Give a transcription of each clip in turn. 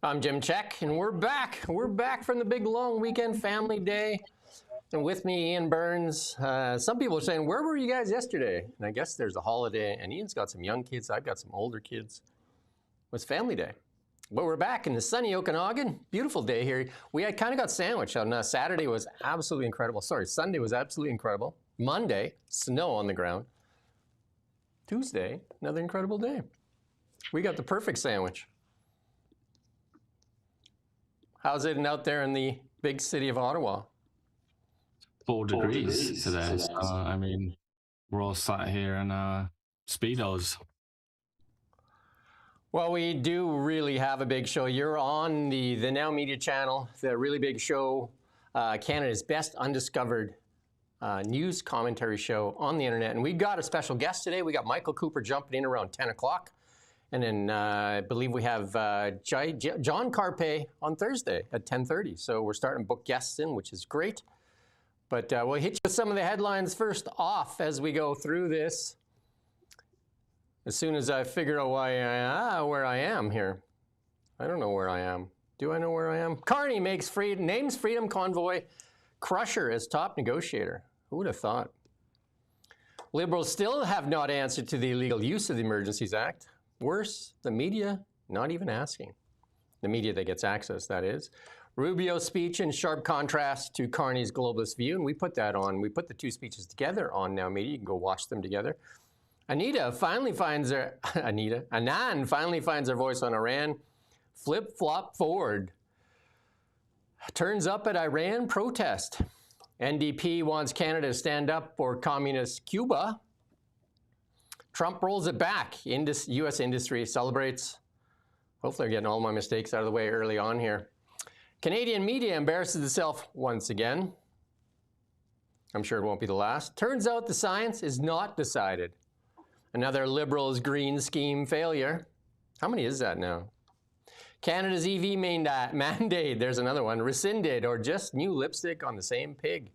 I'm Jim Check, and we're back. We're back from the big long weekend family day. And with me, Ian Burns. Some people are saying, where were you guys yesterday? And I guess there's a holiday, and Ian's got some young kids. I've got some older kids. It was family day. But we're back in the sunny Okanagan. Beautiful day here. We had kind of got sandwiched on Saturday was absolutely incredible. Sorry, Sunday was absolutely incredible. Monday, snow on the ground. Tuesday, another incredible day. We got the perfect sandwich. How's it out there in the big city of Ottawa? 4 degrees today. So, I mean, we're all sat here in Speedos. Well, we do really have a big show. You're on the Now Media channel, the really big show, Canada's best undiscovered news commentary show on the internet. And we've got a special guest today. We got Michael Cooper jumping in around 10 o'clock. And then I believe we have John Carpe on Thursday at 10:30. So we're starting to book guests in, which is great. But we'll hit you with some of the headlines first off as we go through this. As soon as I figure out where I am here. I don't know where I am. Do I know where I am? Carney names Freedom Convoy crusher as top negotiator. Who would have thought? Liberals still have not answered to the illegal use of the Emergencies Act. Worse, the media not even asking. The media that gets access, that is. Rubio's speech in sharp contrast to Carney's globalist view, and we put that on. We put the two speeches together on Now Media. You can go watch them together. Annan finally finds her voice on Iran. Flip-flop forward. Turns up at Iran protest. NDP wants Canada to stand up for communist Cuba. Trump rolls it back. U.S. industry celebrates. Hopefully I'm getting all my mistakes out of the way early on here. Canadian media embarrasses itself once again. I'm sure it won't be the last. Turns out the science is not decided. Another Liberals' green scheme failure. How many is that now? Canada's EV mandate, there's another one, rescinded, or just new lipstick on the same pig.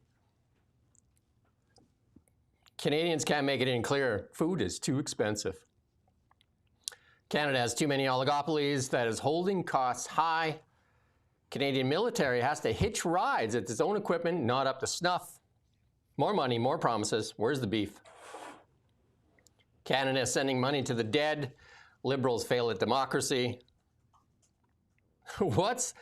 Canadians can't make it any clearer. Food is too expensive. Canada has too many oligopolies that is holding costs high. Canadian military has to hitch rides at its own equipment, not up to snuff. More money, more promises. Where's the beef? Canada is sending money to the dead. Liberals fail at democracy. What's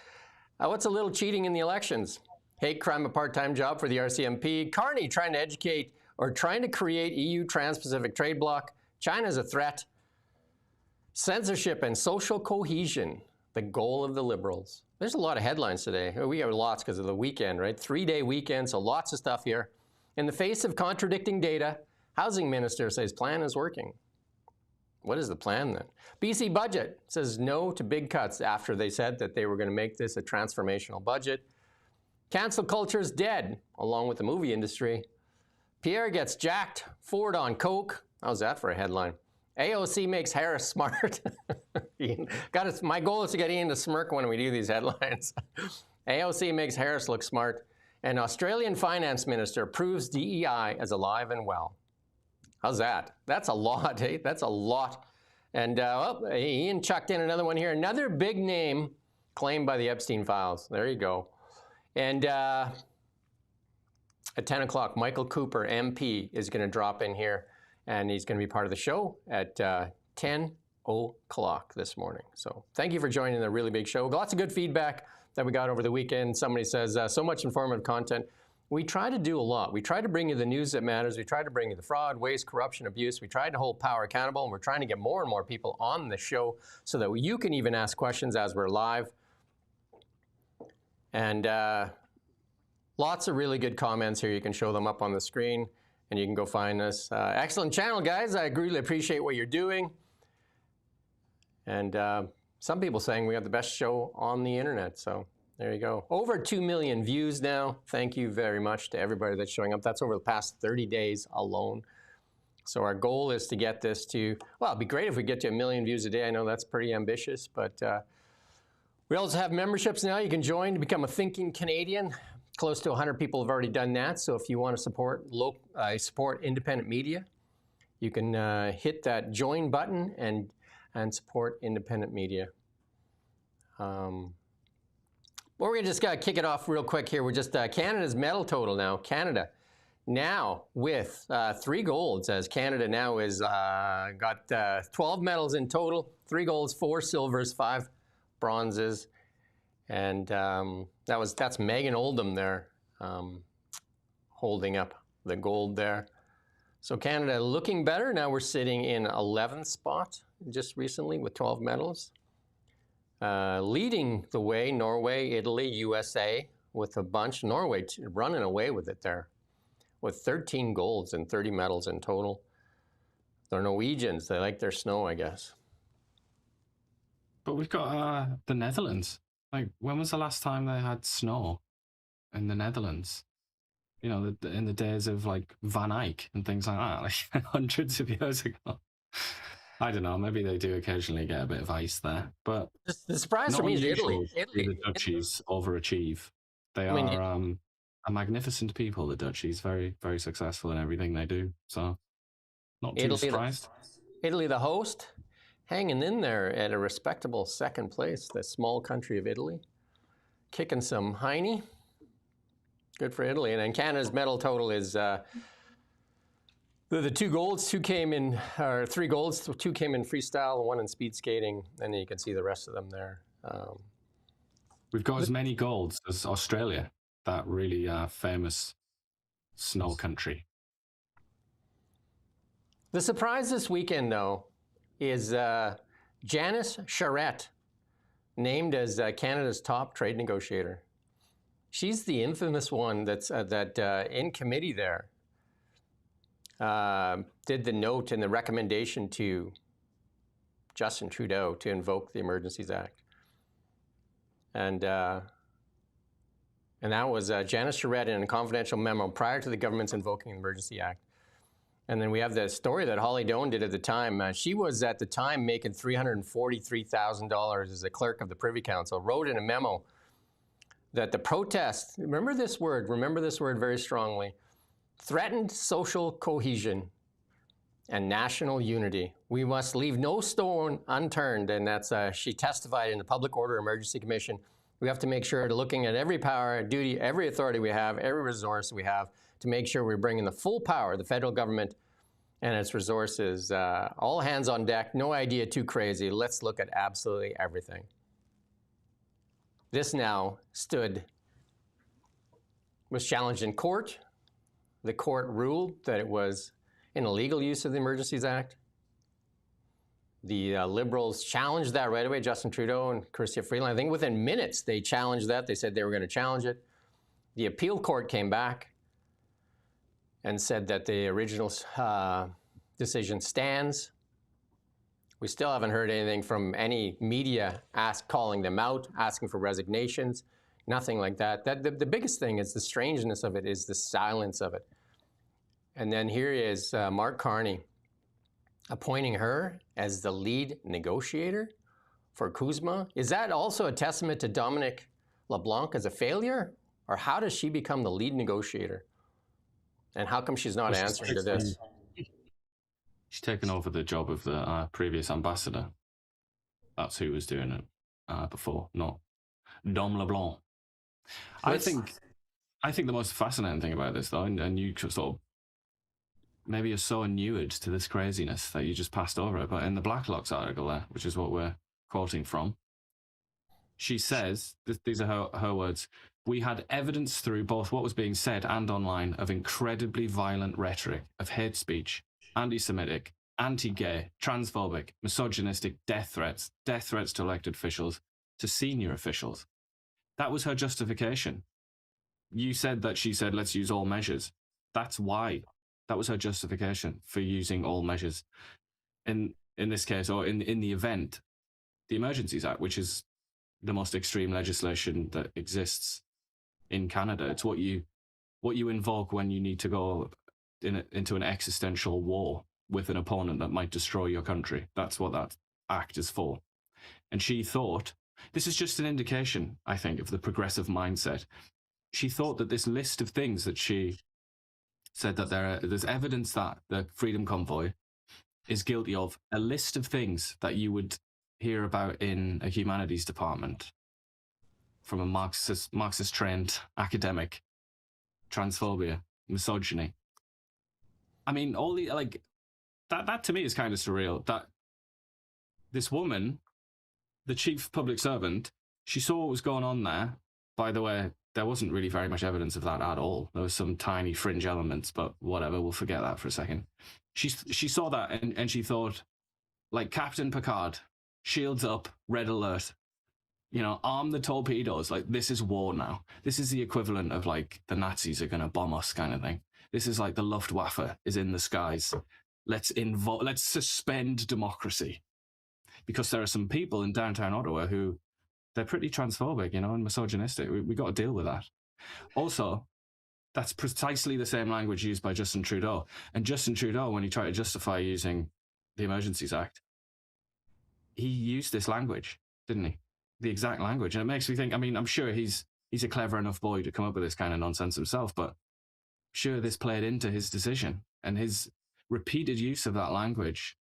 a little cheating in the elections? Hate crime, a part-time job for the RCMP. Carney trying to create EU Trans-Pacific trade bloc. China's a threat. Censorship and social cohesion, the goal of the Liberals. There's a lot of headlines today. We have lots because of the weekend, right? 3-day weekend, so lots of stuff here. In the face of contradicting data, Housing Minister says plan is working. What is the plan then? BC budget says no to big cuts after they said that they were going to make this a transformational budget. Cancel culture is dead, along with the movie industry. Pierre gets jacked, Ford on coke. How's that for a headline? AOC makes Harris smart. My goal is to get Ian to smirk when we do these headlines. AOC makes Harris look smart. And Australian Finance Minister proves DEI as alive and well. How's that? That's a lot, eh? That's a lot. And Ian chucked in another one here. Another big name claimed by the Epstein files. There you go. And at 10 o'clock, Michael Cooper, MP, is going to drop in here. And he's going to be part of the show at 10 o'clock this morning. So thank you for joining the really big show. Lots of good feedback that we got over the weekend. Somebody says, so much informative content. We try to do a lot. We try to bring you the news that matters. We try to bring you the fraud, waste, corruption, abuse. We try to hold power accountable, and we're trying to get more and more people on the show so that you can even ask questions as we're live. And lots of really good comments here. You can show them up on the screen, and you can go find us. Excellent channel, guys. I really appreciate what you're doing. And some people saying we have the best show on the internet, so there you go. Over 2 million views now. Thank you very much to everybody that's showing up. That's over the past 30 days alone. So our goal is to get this to, well, it'd be great if we get to 1 million views a day. I know that's pretty ambitious, but we also have memberships now. You can join to become a Thinking Canadian. Close to 100 people have already done that. So if you want to support independent media, you can hit that join button and support independent media. Well, we're going to just kick it off real quick here. We're just Canada's medal total now. Canada now with 3 golds, as Canada now is got 12 medals in total, 3 golds, 4 silvers, 5 bronzes. And that's Megan Oldham there holding up the gold there. So Canada looking better. Now we're sitting in 11th spot just recently with 12 medals. Leading the way, Norway, Italy, USA with a bunch. Norway running away with it there with 13 golds and 30 medals in total. They're Norwegians. They like their snow, I guess. But we've got the Netherlands. Like, when was the last time they had snow in the Netherlands? You know, in the days of like Van Eyck and things like that, like hundreds of years ago. I don't know. Maybe they do occasionally get a bit of ice there, but the surprise for me is Italy. The Dutchies overachieve. They are a magnificent people. The Dutchies, very, very successful in everything they do. So, not too surprised. Italy, the host, hanging in there at a respectable 2nd place. The small country of Italy, kicking some hiney. Good for Italy. And then Canada's medal total is the 2 golds, 2 came in, or 3 golds, 2 came in freestyle, 1 in speed skating, and then you can see the rest of them there. We've got as many golds as Australia, that really famous snow country. The surprise this weekend, though, is Janice Charette, named as Canada's top trade negotiator. She's the infamous one that's in committee there. Did the note and the recommendation to Justin Trudeau to invoke the Emergencies Act. And that was Janice Charette in a confidential memo prior to the government's invoking the Emergency Act. And then we have the story that Holly Doan did at the time. She was at the time making $343,000 as a clerk of the Privy Council, wrote in a memo that the protest, remember this word very strongly, threatened social cohesion and national unity. We must leave no stone unturned, and that's she testified in the Public Order Emergency Commission. We have to make sure to looking at every power, duty, every authority we have, every resource we have to make sure we're bringing the full power of the federal government and its resources. All hands on deck, no idea too crazy. Let's look at absolutely everything. This now was challenged in court. The court ruled that it was an illegal use of the Emergencies Act. The Liberals challenged that right away, Justin Trudeau and Chrystia Freeland. I think within minutes they challenged that. They said they were going to challenge it. The appeal court came back and said that the original decision stands. We still haven't heard anything from any media calling them out, asking for resignations, nothing like that. The biggest thing is the strangeness of it, is the silence of it. And then here is Mark Carney appointing her as the lead negotiator for CUSMA. Is that also a testament to Dominic LeBlanc as a failure? Or how does she become the lead negotiator? And how come she's not answering to this? She's taken over the job of the previous ambassador. That's who was doing it before, not Dom LeBlanc. I think the most fascinating thing about this, though, and you sort of maybe you're so inured to this craziness that you just passed over it, but in the Blacklocks article there, which is what we're quoting from, she says, these are her words, "We had evidence through both what was being said and online of incredibly violent rhetoric, of hate speech, anti-Semitic, anti-gay, transphobic, misogynistic death threats to elected officials, to senior officials." That was her justification. You said that she said, let's use all measures. That's why. That was her justification for using all measures. In this case, or in the event, the Emergencies Act, which is the most extreme legislation that exists in Canada. It's what you invoke when you need to go into an existential war with an opponent that might destroy your country. That's what that act is for. And she thought, this is just an indication, I think, of the progressive mindset. She thought that this list of things that she said that there's evidence that the Freedom Convoy is guilty of, a list of things that you would hear about in a humanities department from a Marxist trained academic? Transphobia, misogyny. I mean, all the like that to me is kind of surreal. That this woman, the chief public servant, she saw what was going on there. By the way, there wasn't really very much evidence of that at all. There was some tiny fringe elements, but whatever, we'll forget that for a second. She saw that and she thought, like Captain Picard, shields up, red alert. You know, arm the torpedoes. Like, this is war now. This is the equivalent of like the Nazis are going to bomb us kind of thing. This is like the Luftwaffe is in the skies. Let's suspend democracy. Because there are some people in downtown Ottawa who they're pretty transphobic, you know, and misogynistic. We got to deal with that. Also, that's precisely the same language used by Justin Trudeau. And Justin Trudeau, when he tried to justify using the Emergencies Act, he used this language, didn't he? The exact language. And it makes me think, I mean, I'm sure he's a clever enough boy to come up with this kind of nonsense himself, but sure this played into his decision and his repeated use of that language.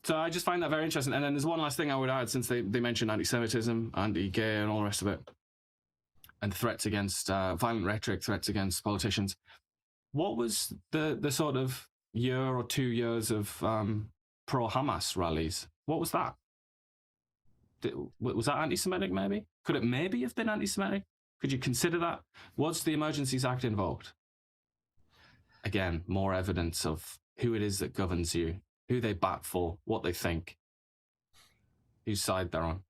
So I just find that very interesting. And then there's one last thing I would add, since they mentioned anti-Semitism, anti-gay and all the rest of it, and threats against violent rhetoric, threats against politicians. What was the sort of year or 2 years of pro-Hamas rallies? What was that? Was that anti-Semitic maybe? Could it maybe have been anti-Semitic? Could you consider that? Was the Emergencies Act invoked? Again, more evidence of who it is that governs you, who they bat for, what they think, whose side they're on.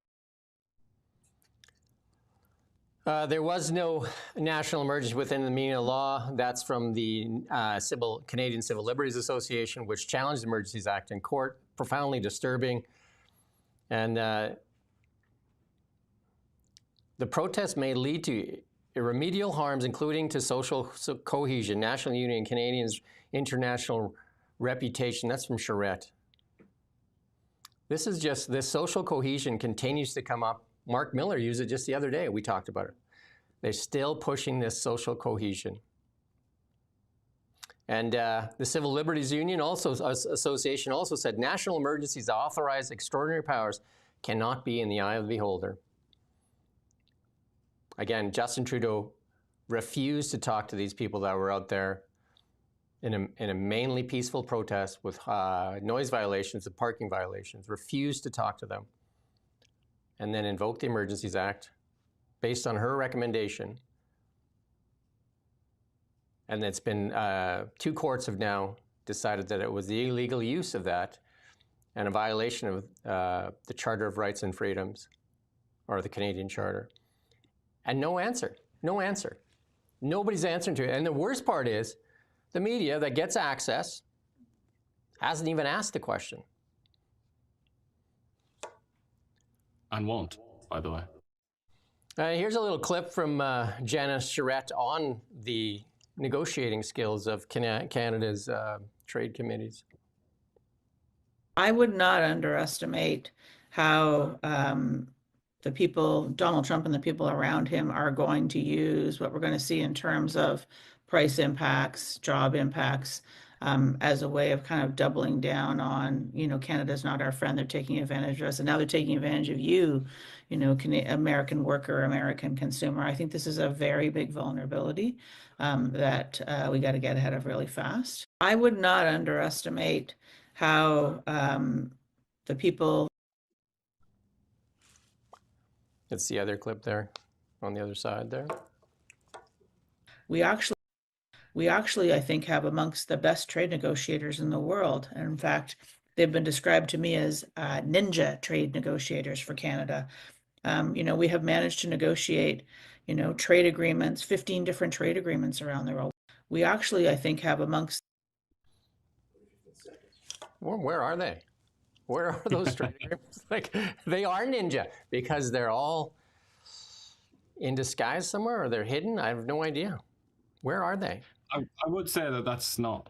There was no national emergency within the meaning of law. That's from the Canadian Civil Liberties Association, which challenged the Emergencies Act in court. Profoundly disturbing. And the protest may lead to irremediable harms, including to social cohesion, national unity, and Canadians' international reputation. That's from Charette. This social cohesion continues to come up. Mark Miller used it just the other day. We talked about it. They're still pushing this social cohesion. And the Civil Liberties Union Association also said national emergencies authorized extraordinary powers cannot be in the eye of the beholder. Again, Justin Trudeau refused to talk to these people that were out there in a mainly peaceful protest with noise violations and parking violations, refused to talk to them, and then invoked the Emergencies Act based on her recommendation. And it's been, 2 courts have now decided that it was the illegal use of that and a violation of the Charter of Rights and Freedoms, or the Canadian Charter. And no answer. Nobody's answering to it. And the worst part is, the media that gets access hasn't even asked the question. And won't, by the way. Here's a little clip from Janice Charette on the negotiating skills of Canada's trade committees. I would not underestimate how the people, Donald Trump and the people around him, are going to use what we're going to see in terms of price impacts, job impacts, as a way of kind of doubling down on, Canada's not our friend, they're taking advantage of us, and now they're taking advantage of you, American worker, American consumer. I think this is a very big vulnerability that we got to get ahead of really fast. I would not underestimate how the people... It's the other clip there, on the other side there. We actually, I think, have amongst the best trade negotiators in the world. And in fact, they've been described to me as ninja trade negotiators for Canada. We have managed to negotiate, trade agreements, 15 different trade agreements around the world. We actually, I think, have amongst... Well, where are they? Where are those trade agreements? Like, they are ninja because they're all in disguise somewhere, or they're hidden. I have no idea. Where are they? I would say that that's not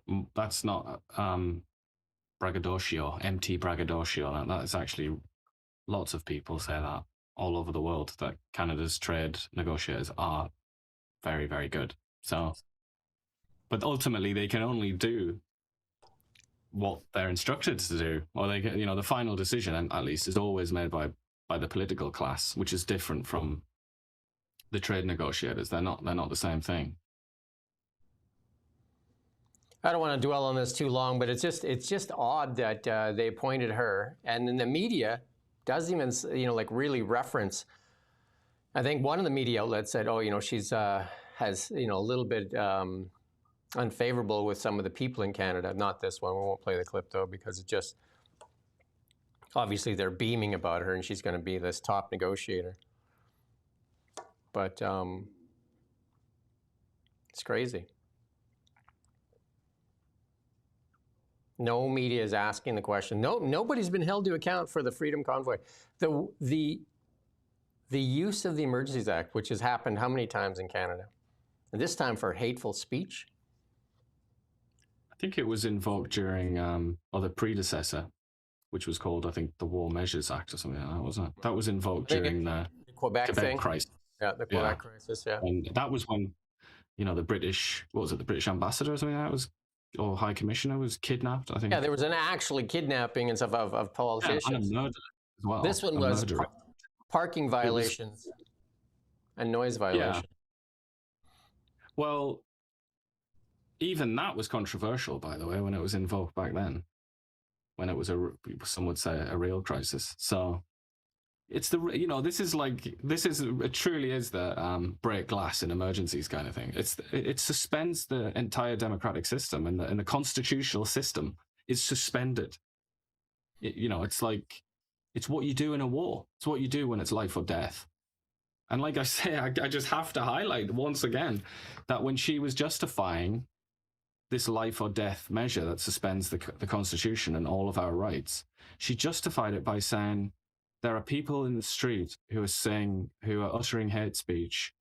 braggadocio, empty braggadocio. That is actually, lots of people say that all over the world, that Canada's trade negotiators are very, very good. So, but ultimately they can only do what they're instructed to do, or they get, the final decision, at least, is always made by the political class, which is different from the trade negotiators. They're not the same thing. I don't want to dwell on this too long, but it's just odd that they appointed her, and then the media doesn't even really reference. I think one of the media outlets said, "Oh, she's has a little bit unfavorable with some of the people in Canada." Not this one. We won't play the clip though, because it just obviously they're beaming about her, and she's going to be this top negotiator. But it's crazy. No media is asking the question. Nobody's been held to account for the Freedom Convoy. The use of the Emergencies Act, which has happened how many times in Canada? And this time for hateful speech? I think it was invoked during, the predecessor, which was called, I think, the War Measures Act or something like that, wasn't it? That was invoked during the Quebec thing. crisis. Yeah, the Quebec crisis, yeah. And that was when, the British, the British ambassador or something like that was, or High Commissioner was kidnapped, I think. Yeah, there was an actually kidnapping and stuff of politicians. Yeah, and a murder as well. This one was parking violations and noise violations. Yeah. Well, even that was controversial, by the way, when it was invoked back then, when it was some would say a real crisis. So it's it truly is the break glass in emergencies kind of thing. It suspends the entire democratic system, and the constitutional system is suspended. It's like, it's what you do in a war. It's what you do when it's life or death. And like I say, I just have to highlight once again that when she was justifying this life or death measure that suspends the Constitution and all of our rights, she justified it by saying there are people in the street who are uttering hate speech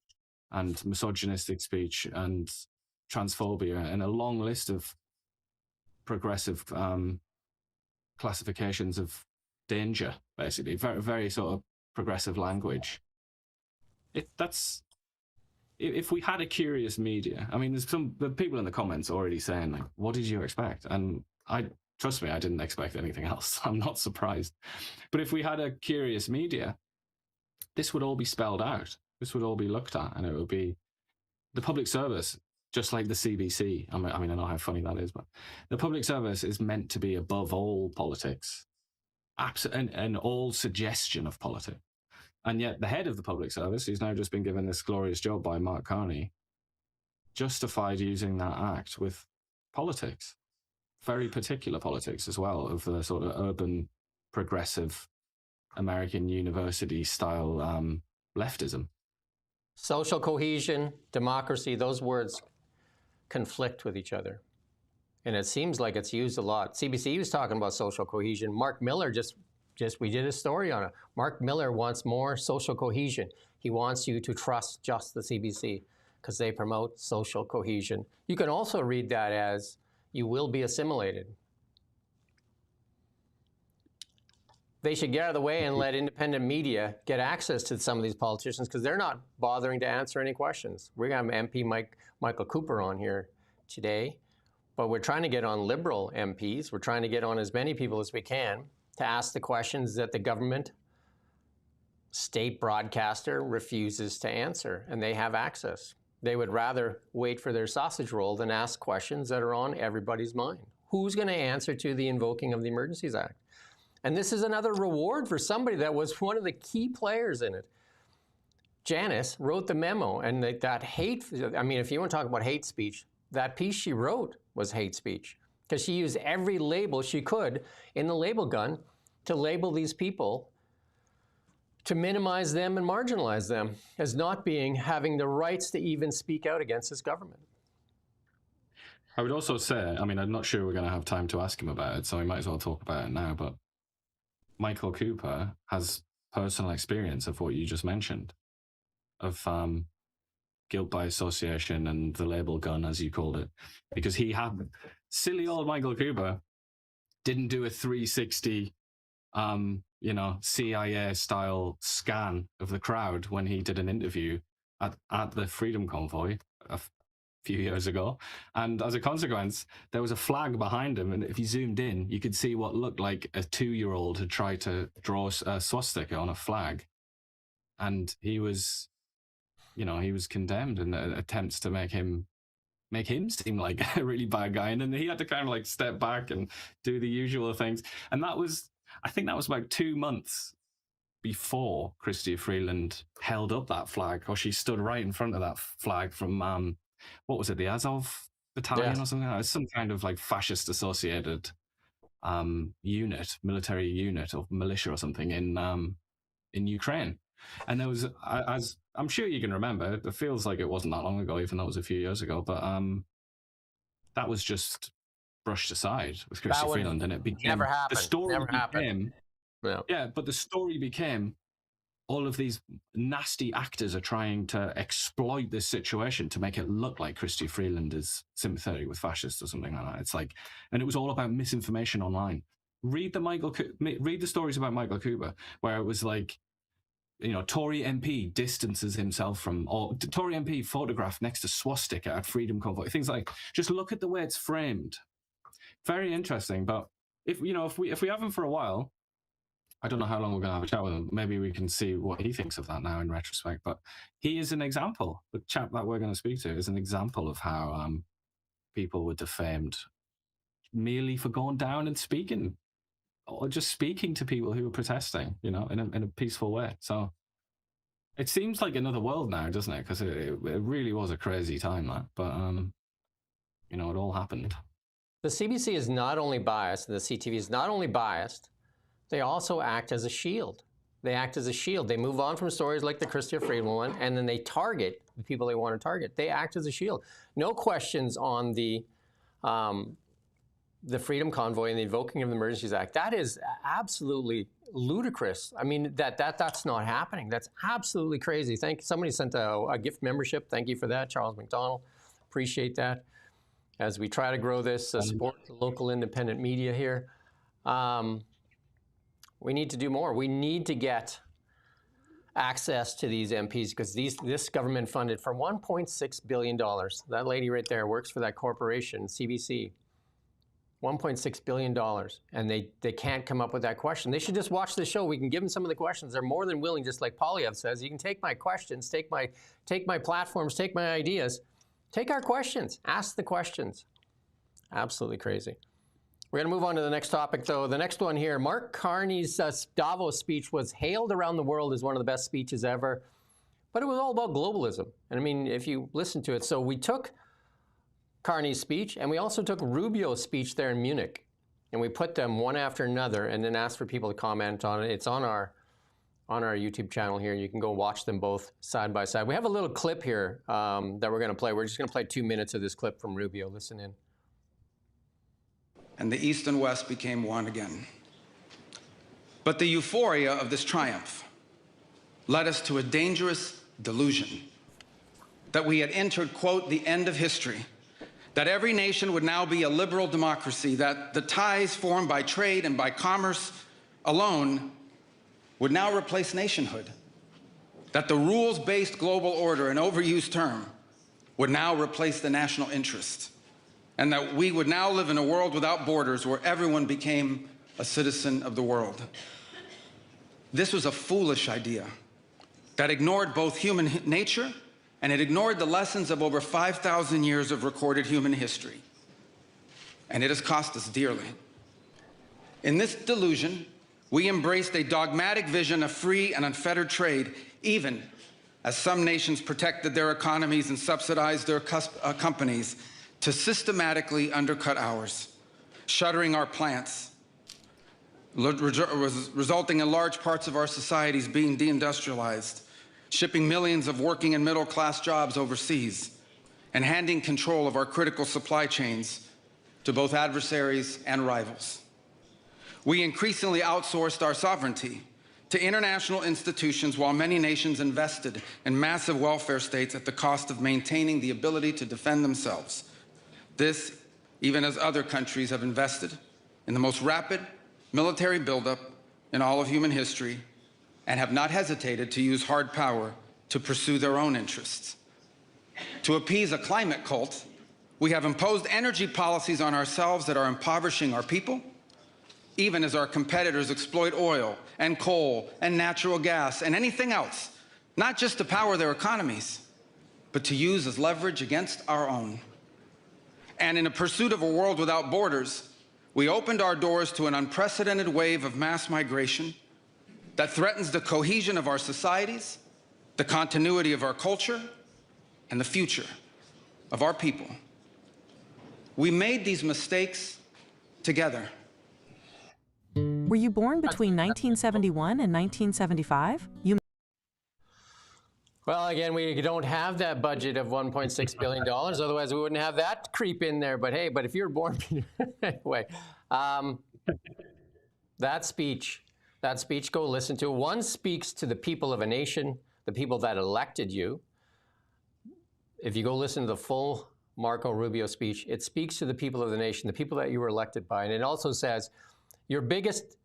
and misogynistic speech and transphobia and a long list of progressive classifications of danger, basically, very, very sort of progressive language. If we had a curious media, I mean, there's the people in the comments already saying, like, what did you expect? And trust me, I didn't expect anything else. I'm not surprised. But if we had a curious media, this would all be spelled out. This would all be looked at, and it would be the public service, just like the CBC. I mean, I know how funny that is, but the public service is meant to be above all politics, and all suggestion of politics. And yet the head of the public service, who's now just been given this glorious job by Mark Carney, justified using that act with politics, very particular politics as well, of the sort of urban, progressive, American university style leftism. Social cohesion, democracy, those words conflict with each other. And it seems like it's used a lot. CBC was talking about social cohesion. Mark Miller we did a story on it. Mark Miller wants more social cohesion. He wants you to trust just the CBC because they promote social cohesion. You can also read that as you will be assimilated. They should get out of the way and let independent media get access to some of these politicians because they're not bothering to answer any questions. We're going to have MP Michael Cooper on here today, but we're trying to get on Liberal MPs. We're trying to get on as many people as we can to ask the questions that the government state broadcaster refuses to answer, and they have access. They would rather wait for their sausage roll than ask questions that are on everybody's mind. Who's going to answer to the invoking of the Emergencies Act? And this is another reward for somebody that was one of the key players in it. Janice wrote the memo, and that hate, I mean, if you want to talk about hate speech, that piece she wrote was hate speech, because she used every label she could in the label gun to label these people, to minimize them and marginalize them as not having the rights to even speak out against this government. I would also say, I mean, I'm not sure we're going to have time to ask him about it, so we might as well talk about it now, but Michael Cooper has personal experience of what you just mentioned, of guilt by association and the label gun, as you called it, because he had, silly old Michael Cooper didn't do a 360 CIA style scan of the crowd when he did an interview at the Freedom Convoy few years ago. And as a consequence, there was a flag behind him. And if you zoomed in, you could see what looked like a 2-year-old had tried to draw a swastika on a flag. And he was, he was condemned in attempts to make him seem like a really bad guy. And then he had to kind of like step back and do the usual things. And I think that was about 2 months before Chrystia Freeland held up that flag, or she stood right in front of that flag from, what was it, the Azov battalion or something? It was some kind of like fascist associated military unit or militia or something in Ukraine. And there was, as I'm sure you can remember, it feels like it wasn't that long ago, even though it was a few years ago, but that was just brushed aside with Chrystia Freeland, and it became never happened. The story never became, happened. Yeah, but the story became all of these nasty actors are trying to exploit this situation to make it look like Chrystia Freeland is sympathetic with fascists or something like that. It's like, and it was all about misinformation online. Read the stories about Michael Cooper, where it was like, Tory MP distances himself from, or Tory MP photographed next to swastika at Freedom Convoy. Things like, just look at the way it's framed. Very interesting. But if we have him for a while, I don't know how long we're going to have a chat with him. Maybe we can see what he thinks of that now in retrospect. But he is an example. The chap that we're going to speak to is an example of how people were defamed merely for going down and speaking, or just speaking to people who were protesting, in a peaceful way. So it seems like another world now, doesn't it? Because it really was a crazy time, that. But it all happened. The CBC is not only biased, and the CTV is not only biased, they also act as a shield. They act as a shield. They move on from stories like the Chrystia Freeland one, and then they target the people they want to target. They act as a shield. No questions on the Freedom Convoy and the invoking of the Emergencies Act. That is absolutely ludicrous. I mean, that's not happening. That's absolutely crazy. Somebody sent a gift membership. Thank you for that, Charles McDonald. Appreciate that. As we try to grow this, support the local independent media here. We need to do more. We need to get access to these MPs, because this government funded for $1.6 billion. That lady right there works for that corporation, CBC. $1.6 billion, and they can't come up with that question. They should just watch the show. We can give them some of the questions. They're more than willing, just like Polyev says, you can take my questions, take my platforms, take my ideas, take our questions, ask the questions. Absolutely crazy. We're going to move on to the next topic, though. The next one here, Mark Carney's Davos speech was hailed around the world as one of the best speeches ever, but it was all about globalism. And I mean, if you listen to it, so we took Carney's speech, and we also took Rubio's speech there in Munich, and we put them one after another and then asked for people to comment on it. It's on our YouTube channel here. You can go watch them both side by side. We have a little clip here that we're going to play. We're just going to play 2 minutes of this clip from Rubio. Listen in. And the East and West became one again. But the euphoria of this triumph led us to a dangerous delusion that we had entered, quote, the end of history, that every nation would now be a liberal democracy, that the ties formed by trade and by commerce alone would now replace nationhood, that the rules-based global order, an overused term, would now replace the national interest, and that we would now live in a world without borders where everyone became a citizen of the world. This was a foolish idea that ignored both human nature, and it ignored the lessons of over 5,000 years of recorded human history. And it has cost us dearly. In this delusion, we embraced a dogmatic vision of free and unfettered trade, even as some nations protected their economies and subsidized their companies to systematically undercut ours, shuttering our plants, resulting in large parts of our societies being deindustrialized, shipping millions of working and middle-class jobs overseas, and handing control of our critical supply chains to both adversaries and rivals. We increasingly outsourced our sovereignty to international institutions while many nations invested in massive welfare states at the cost of maintaining the ability to defend themselves. This, even as other countries have invested in the most rapid military buildup in all of human history and have not hesitated to use hard power to pursue their own interests. To appease a climate cult, we have imposed energy policies on ourselves that are impoverishing our people, even as our competitors exploit oil and coal and natural gas and anything else, not just to power their economies, but to use as leverage against our own. And in a pursuit of a world without borders, we opened our doors to an unprecedented wave of mass migration that threatens the cohesion of our societies, the continuity of our culture, and the future of our people. We made these mistakes together. Were you born between 1971 and 1975? Well, again, we don't have that budget of $1.6 billion. Otherwise, we wouldn't have that creep in there. But hey, if you're born anyway, that speech, go listen to. One speaks to the people of a nation, the people that elected you. If you go listen to the full Marco Rubio speech, it speaks to the people of the nation, the people that you were elected by. And it also says your biggest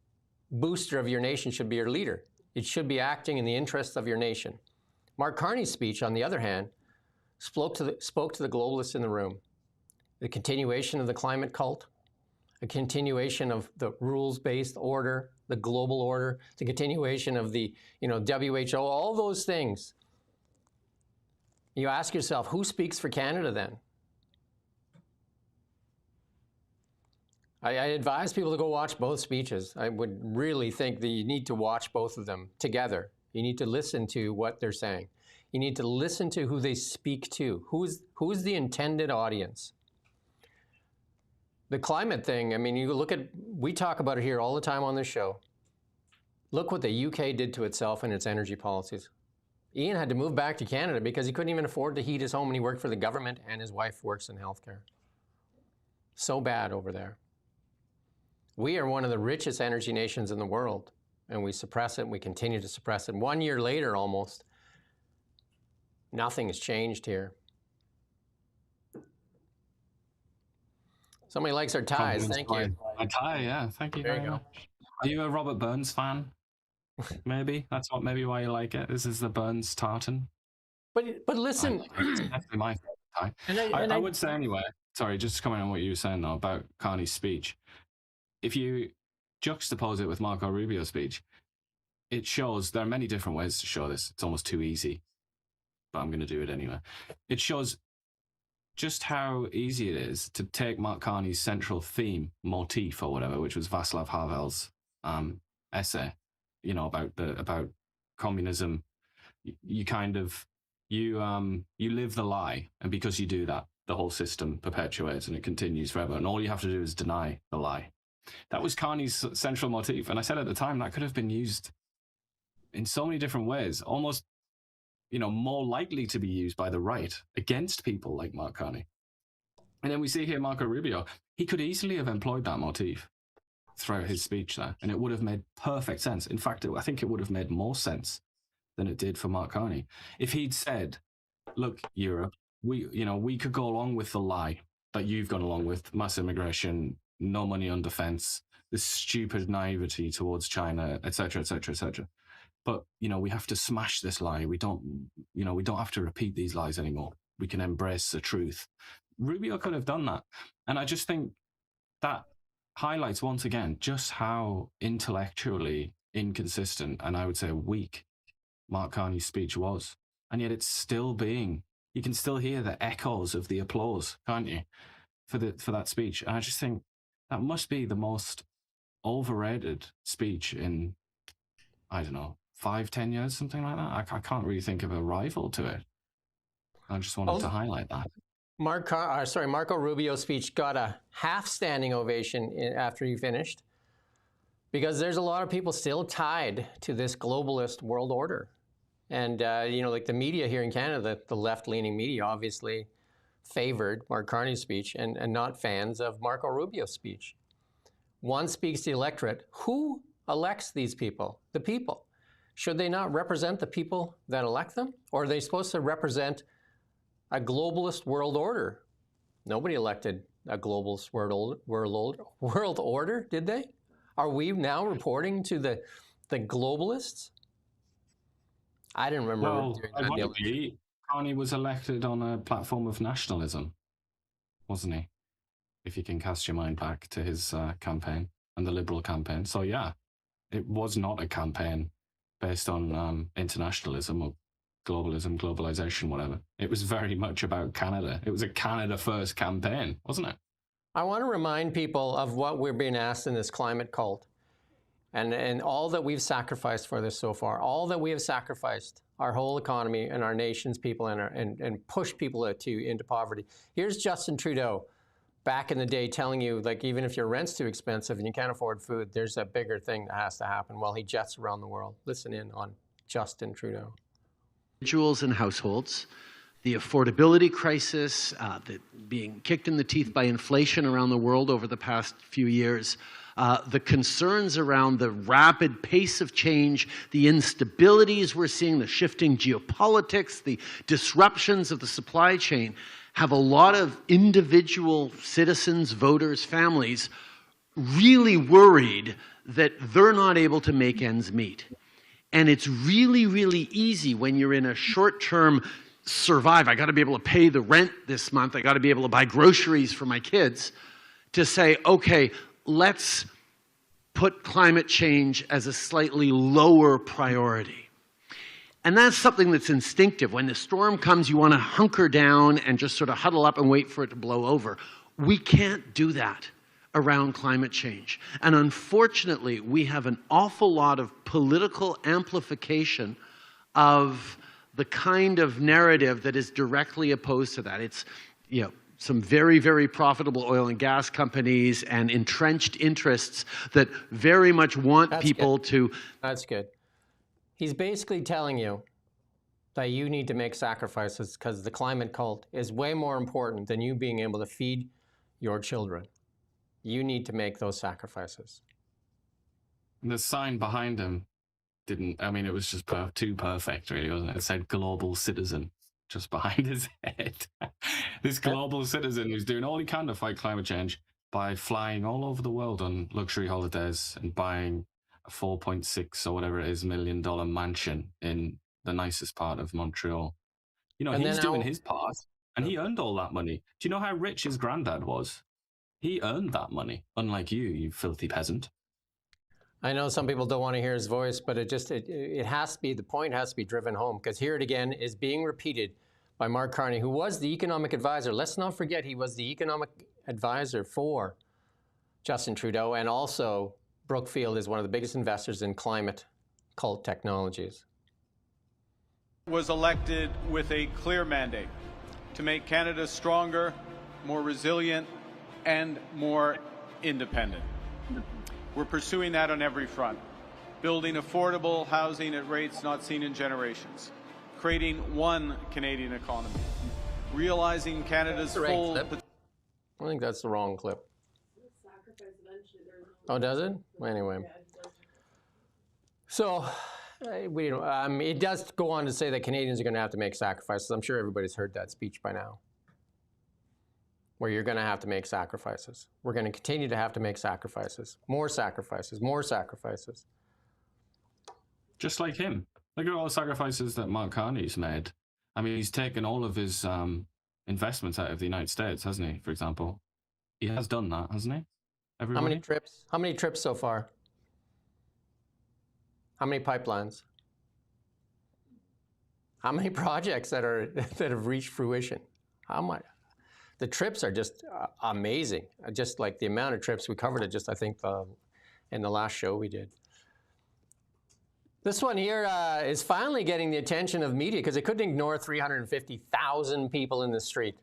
booster of your nation should be your leader. It should be acting in the interests of your nation. Mark Carney's speech, on the other hand, spoke to the globalists in the room. The continuation of the climate cult, a continuation of the rules-based order, the global order, the continuation of the WHO, all those things. You ask yourself, who speaks for Canada then? I advise people to go watch both speeches. I would really think that you need to watch both of them together. You need to listen to what they're saying. You need to listen to who they speak to. Who's the intended audience? The climate thing, I mean, you look at, we talk about it here all the time on this show. Look what the UK did to itself and its energy policies. Ian had to move back to Canada because he couldn't even afford to heat his home, and he worked for the government, and his wife works in healthcare. So bad over there. We are one of the richest energy nations in the world, and we suppress it, and we continue to suppress it. 1 year later, almost, nothing has changed here. Somebody likes our ties. Thank you. A tie, yeah. Thank you very much. Are you a Robert Burns fan? Maybe that's maybe why you like it. This is the Burns tartan. But listen, it's definitely my favorite tie. I would say anyway. Sorry, just to comment on what you were saying though about Carney's speech. If you juxtapose it with Marco Rubio's speech, it shows there are many different ways to show this. It's almost too easy, but I'm going to do it anyway. It shows just how easy it is to take Mark Carney's central theme, motif or whatever, which was Václav Havel's essay, about communism. You live the lie, and because you do that, the whole system perpetuates and it continues forever. And all you have to do is deny the lie. That was Carney's central motif, and I said at the time that could have been used in so many different ways, almost more likely to be used by the right against people like Mark Carney. And then we see here Marco Rubio. He could easily have employed that motif throughout his speech there, and it would have made perfect sense. In fact, I think it would have made more sense than it did for Mark Carney. If he'd said, look, Europe, we could go along with the lie that you've gone along with, mass immigration, no money on defense, this stupid naivety towards China, etc., etc., etc. But, we have to smash this lie. We don't have to repeat these lies anymore. We can embrace the truth. Rubio could have done that. And I just think that highlights once again just how intellectually inconsistent and I would say weak Mark Carney's speech was. And yet it's still you can still hear the echoes of the applause, can't you, for that speech. And I just think that must be the most overrated speech in, I don't know, 5-10 years, something like that. I can't really think of a rival to it. I just wanted to highlight that. Marco Rubio's speech got a half standing ovation after he finished, because there's a lot of people still tied to this globalist world order. And, like the media here in Canada, the left-leaning media obviously favored Mark Carney's speech and not fans of Marco Rubio's speech. One speaks to the electorate. Who elects these people? The people. Should they not represent the people that elect them? Or are they supposed to represent a globalist world order? Nobody elected a globalist world order, did they? Are we now reporting to the globalists? I didn't remember doing that. Carney was elected on a platform of nationalism, wasn't he? If you can cast your mind back to his campaign and the Liberal campaign. So yeah, it was not a campaign based on internationalism or globalism, globalization, whatever. It was very much about Canada. It was a Canada first campaign, wasn't it? I want to remind people of what we're being asked in this climate cult and all that we've sacrificed for this so far, all that we have sacrificed, our whole economy and our nation's people and push people into poverty. Here's Justin Trudeau back in the day telling you, like, even if your rent's too expensive and you can't afford food, there's a bigger thing that has to happen while he jets around the world. Listen in on Justin Trudeau. Individuals and households, the affordability crisis, being kicked in the teeth by inflation around the world over the past few years, the concerns around the rapid pace of change, the instabilities we're seeing, the shifting geopolitics, the disruptions of the supply chain, have a lot of individual citizens, voters, families really worried that they're not able to make ends meet. And it's really, really easy when you're in a short-term survive. I got to be able to pay the rent this month. I got to be able to buy groceries for my kids, to say, okay, let's put climate change as a slightly lower priority. And that's something that's instinctive. When the storm comes, you want to hunker down and just sort of huddle up and wait for it to blow over. We can't do that around climate change. And unfortunately, we have an awful lot of political amplification of the kind of narrative that is directly opposed to that. It's, you know, some very, very profitable oil and gas companies and entrenched interests that very much want people to... That's good. He's basically telling you that you need to make sacrifices because the climate cult is way more important than you being able to feed your children. You need to make those sacrifices. And the sign behind him didn't, I mean, it was just too perfect, really, wasn't it? It said global citizen just behind his head. This global citizen who's doing all he can to fight climate change by flying all over the world on luxury holidays and buying a 4.6 or whatever it is $1 million mansion in the nicest part of Montreal. You know, he's doing his part and he earned all that money. Do you know how rich his granddad was? He earned that money, unlike you, you filthy peasant. I know some people don't want to hear his voice, but it has to be, the point has to be driven home, because here it again is being repeated by Mark Carney, who was the economic advisor. Let's not forget he was the economic advisor for Justin Trudeau, and also Brookfield is one of the biggest investors in climate cult technologies. Was elected with a clear mandate to make Canada stronger, more resilient, and more independent. We're pursuing that on every front, building affordable housing at rates not seen in generations, creating one Canadian economy, realizing Canada's full... I think that's the wrong clip. Oh, does it? Anyway. So, it does go on to say that Canadians are going to have to make sacrifices. I'm sure everybody's heard that speech by now, where you're going to have to make sacrifices. We're going to continue to have to make sacrifices. More sacrifices, more sacrifices. Just like him. Look at all the sacrifices that Mark Carney's made. I mean, he's taken all of his investments out of the United States, hasn't he, for example? He has done that, hasn't he? Everybody? How many trips? How many trips so far? How many pipelines? How many projects that have reached fruition? How much? The trips are just amazing. Just like the amount of trips we covered it just, I think, in the last show we did. This one here is finally getting the attention of media because they couldn't ignore 350,000 people in the street.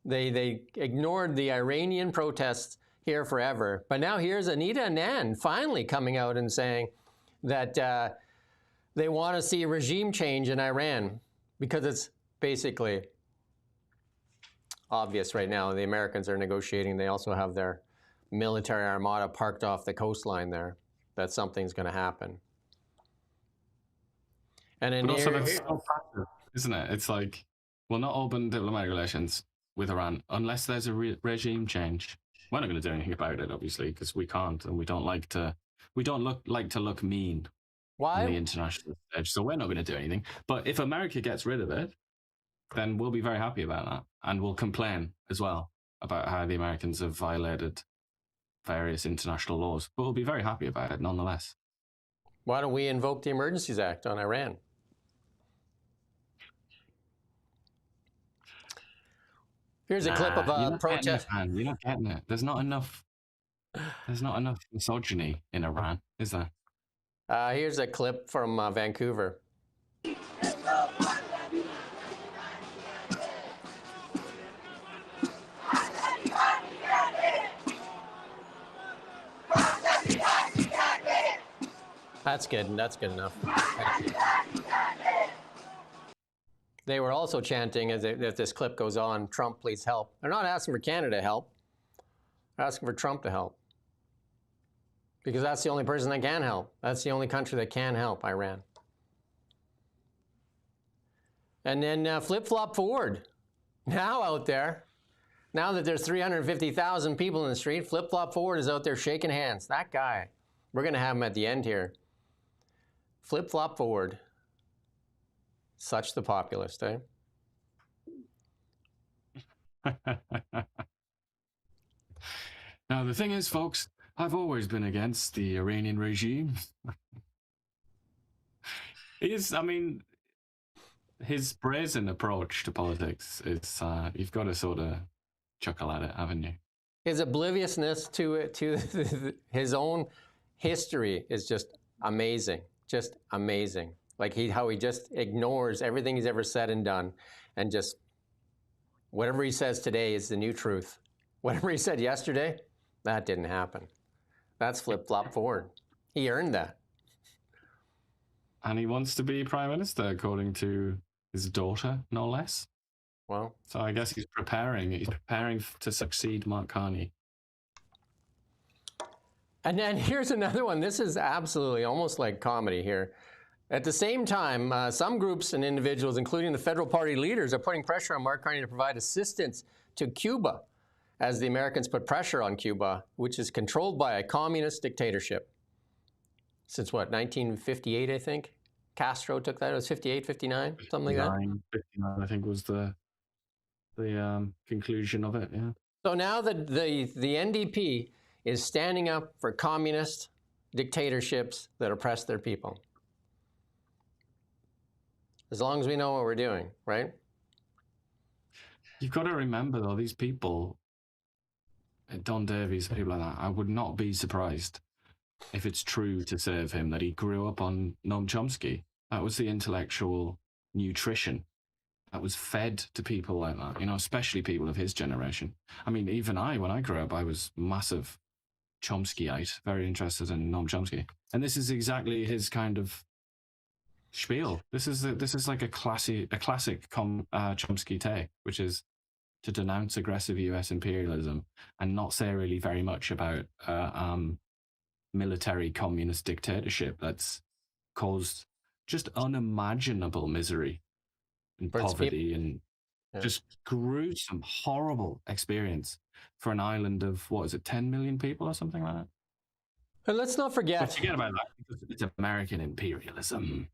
They ignored the Iranian protests here forever. But now here's Anita Anand finally coming out and saying that they want to see a regime change in Iran because it's basically obvious right now. The Americans are negotiating. They also have their military armada parked off the coastline there, that something's going to happen. And in also that's so passive, isn't it? It's like, we'll not open diplomatic relations with Iran unless there's a regime change. We're not going to do anything about it, obviously, because we can't, and we don't like to look mean on the international stage. So we're not going to do anything. But if America gets rid of it, then we'll be very happy about that. And we'll complain as well about how the Americans have violated various international laws. But we'll be very happy about it nonetheless. Why don't we invoke the Emergencies Act on Iran? Here's a clip of a protest. You're not getting it. There's not enough misogyny in Iran, is there? Here's a clip from Vancouver. That's good. That's good enough. They were also chanting, as this clip goes on, Trump, please help. They're not asking for Canada to help. They're asking for Trump to help. Because that's the only person that can help. That's the only country that can help, Iran. And then flip-flop forward. Now out there, now that there's 350,000 people in the street, flip-flop forward is out there shaking hands. That guy. We're going to have him at the end here. Flip-flop forward. Such the populist, eh? Now, the thing is, folks, I've always been against the Iranian regime. His brazen approach to politics is, you've got to sort of chuckle at it, haven't you? His obliviousness to his own history is just amazing. Just amazing. Like how he just ignores everything he's ever said and done, and just whatever he says today is the new truth. Whatever he said yesterday, that didn't happen. That's flip-flop forward. He earned that. And he wants to be prime minister, according to his daughter, no less. Well, so I guess he's preparing to succeed Mark Carney. And then here's another one. This is absolutely almost like comedy here. At the same time, some groups and individuals, including the federal party leaders, are putting pressure on Mark Carney to provide assistance to Cuba, as the Americans put pressure on Cuba, which is controlled by a communist dictatorship. Since what, 1958, I think? Castro took that. It was 58, 59, something like that? 59, I think, was the conclusion of it, yeah. So now the NDP is standing up for communist dictatorships that oppress their people. As long as we know what we're doing, right? You've got to remember, though, these people, Don Davies, people like that, I would not be surprised if it's true to say of him that he grew up on Noam Chomsky. That was the intellectual nutrition that was fed to people like that, you know, especially people of his generation. I mean, even when I grew up, I was massive Chomskyite, very interested in Noam Chomsky. And this is exactly his kind of spiel. This is like a classic Chomsky take, which is to denounce aggressive US imperialism and not say really very much about military communist dictatorship that's caused just unimaginable misery and poverty and just gruesome, horrible experience for an island of, 10 million people or something like that? And let's not forget... But forget about that, because it's American imperialism.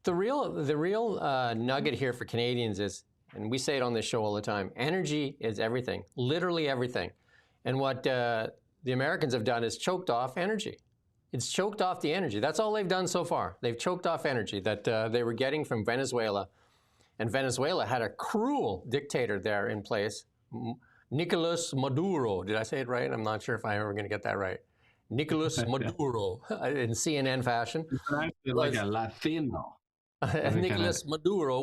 The real nugget here for Canadians is, and we say it on this show all the time, energy is everything, literally everything. And what the Americans have done is choked off energy. It's choked off the energy. That's all they've done so far. They've choked off energy that they were getting from Venezuela. And Venezuela had a cruel dictator there in place, Nicolas Maduro. Did I say it right? I'm not sure if I'm ever going to get that right. Nicolas Maduro, in CNN fashion. Like a Latino. Nicolas Maduro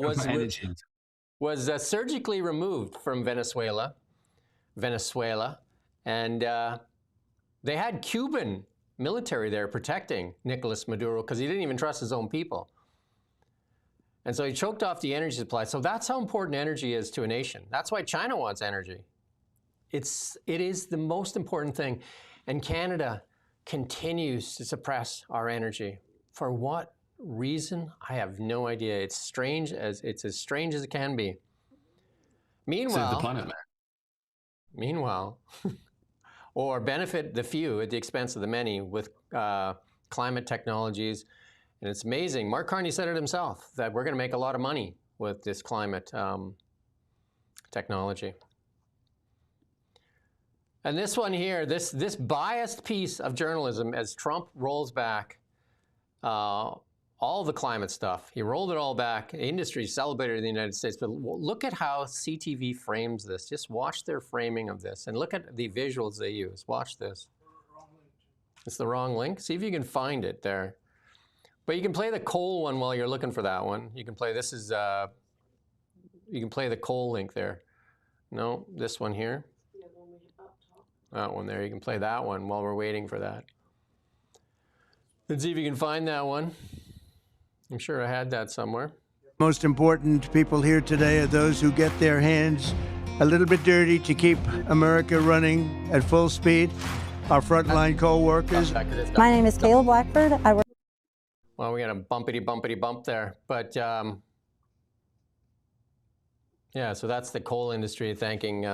was surgically removed from Venezuela, and they had Cuban military there protecting Nicolas Maduro because he didn't even trust his own people. And so he choked off the energy supply. So that's how important energy is to a nation. That's why China wants energy. It is the most important thing. And Canada continues to suppress our energy. For what reason? I have no idea. It's as strange as it can be. Meanwhile, save the planet, man. Meanwhile, or benefit the few at the expense of the many with climate technologies. And it's amazing. Mark Carney said it himself, that we're going to make a lot of money with this climate technology. And this one here, this biased piece of journalism, as Trump rolls back all the climate stuff, he rolled it all back. The industry celebrated in the United States, but look at how CTV frames this. Just watch their framing of this, and look at the visuals they use. Watch this. It's the wrong link. See if you can find it there. But you can play the coal one while you're looking for that one. You can play, this is, you can play the coal link there. No, this one here. That one there. You can play that one while we're waiting for that. Let's see if you can find that one. I'm sure I had that somewhere. Most important people here today are those who get their hands a little bit dirty to keep America running at full speed. Our frontline co-workers. My name is Kayla Blackford. I work. Well, we got a bumpity bump there, but yeah. So that's the coal industry thanking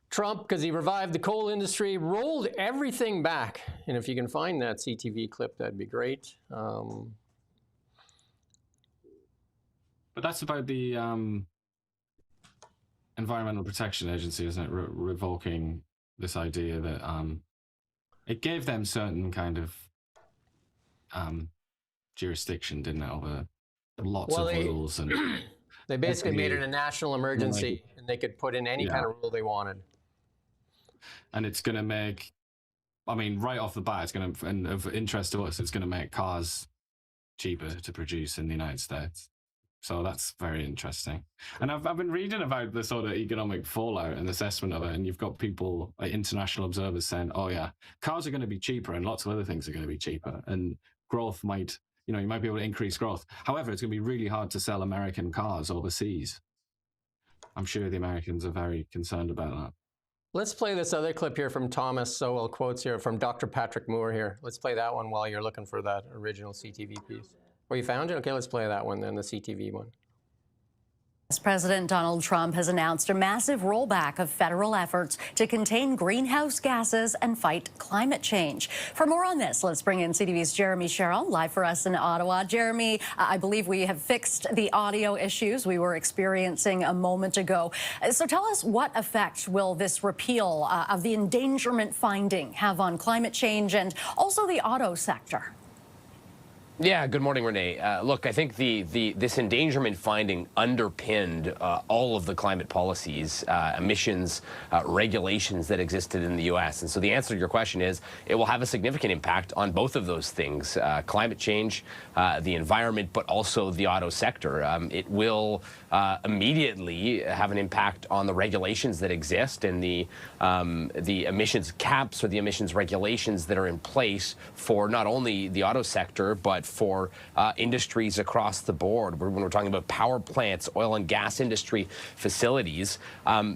Trump because he revived the coal industry, rolled everything back. And if you can find that CTV clip, that'd be great. But that's about the Environmental Protection Agency, isn't it? Revoking this idea that it gave them certain kind of jurisdiction, didn't it, over lots of rules. And they basically made it a national emergency, and they could put in any kind of rule they wanted. And it's going to make, I mean, right off the bat, it's going to, and of interest to us, it's going to make cars cheaper to produce in the United States. So that's very interesting. And I've been reading about the sort of economic fallout and assessment of it, and you've got people, like international observers, saying, oh yeah, cars are going to be cheaper and lots of other things are going to be cheaper, and growth might, you know, you might be able to increase growth. However, it's going to be really hard to sell American cars overseas. I'm sure the Americans are very concerned about that. Let's play this other clip here from Thomas Sowell, quotes here from Dr. Patrick Moore here. Let's play that one while you're looking for that original CTV piece. Well, you found it? Okay, let's play that one then, the CTV one. President Donald Trump has announced a massive rollback of federal efforts to contain greenhouse gases and fight climate change. For more on this, let's bring in CTV's Jeremy Sherrill, live for us in Ottawa. Jeremy, I believe we have fixed the audio issues we were experiencing a moment ago. So tell us, what effect will this repeal of the endangerment finding have on climate change and also the auto sector? Yeah, good morning, Renee. Look, I think this endangerment finding underpinned all of the climate policies, emissions, regulations that existed in the U.S. And so the answer to your question is it will have a significant impact on both of those things, climate change, the environment, but also the auto sector. It will immediately have an impact on the regulations that exist and the emissions caps or the emissions regulations that are in place for not only the auto sector, but for industries across the board. When we're talking about power plants, oil and gas industry facilities,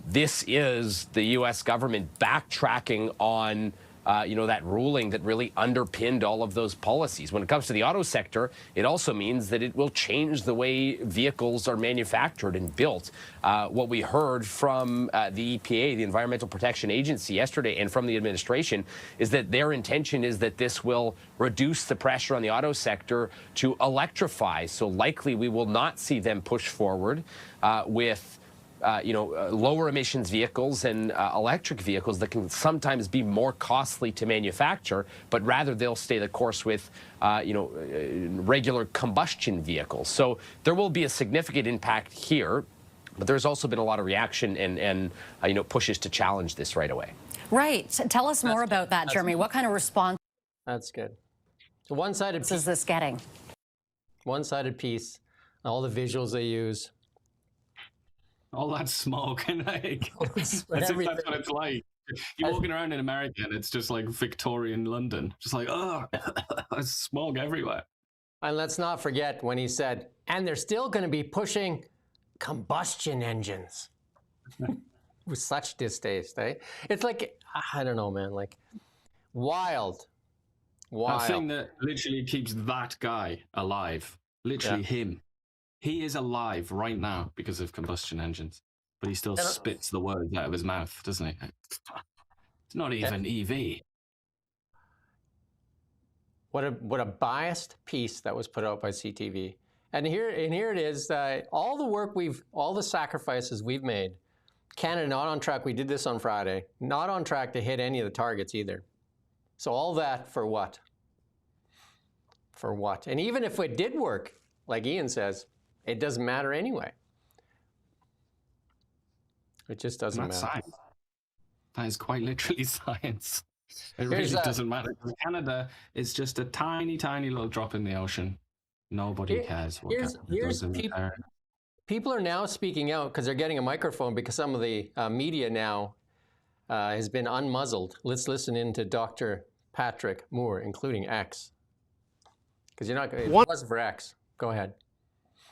this is the U.S. government backtracking on that ruling that really underpinned all of those policies. When it comes to the auto sector, it also means that it will change the way vehicles are manufactured and built. What we heard from the EPA, the Environmental Protection Agency, yesterday, and from the administration, is that their intention is that this will reduce the pressure on the auto sector to electrify. So likely we will not see them push forward with lower emissions vehicles and electric vehicles that can sometimes be more costly to manufacture, but rather they'll stay the course with, regular combustion vehicles. So there will be a significant impact here, but there's also been a lot of reaction and pushes to challenge this right away. Right. Tell us more about that, Jeremy. What kind of response? That's good. So one-sided piece. Is this getting? One-sided piece, all the visuals they use. All that smoke and like, that's what it's like. You're walking around in America and it's just like Victorian London, just like, oh, there's smog everywhere. And let's not forget when he said, and they're still going to be pushing combustion engines with such distaste, eh? It's like, I don't know, man, like wild. That thing that literally keeps that guy alive, literally him. He is alive right now because of combustion engines, but he still spits the words out of his mouth, doesn't he? It's not even EV. What a biased piece that was put out by CTV. And here it is. All the sacrifices we've made. Canada not on track. We did this on Friday. Not on track to hit any of the targets either. So all that for what? For what? And even if it did work, like Ian says, it doesn't matter anyway. It just doesn't matter. Science. That is quite literally science. It really doesn't matter. Canada is just a tiny, tiny little drop in the ocean. Nobody cares what Canada does in the area. People are now speaking out because they're getting a microphone because some of the media now has been unmuzzled. Let's listen in to Dr. Patrick Moore, including X. Because you're not, if it wasn't for X. Go ahead.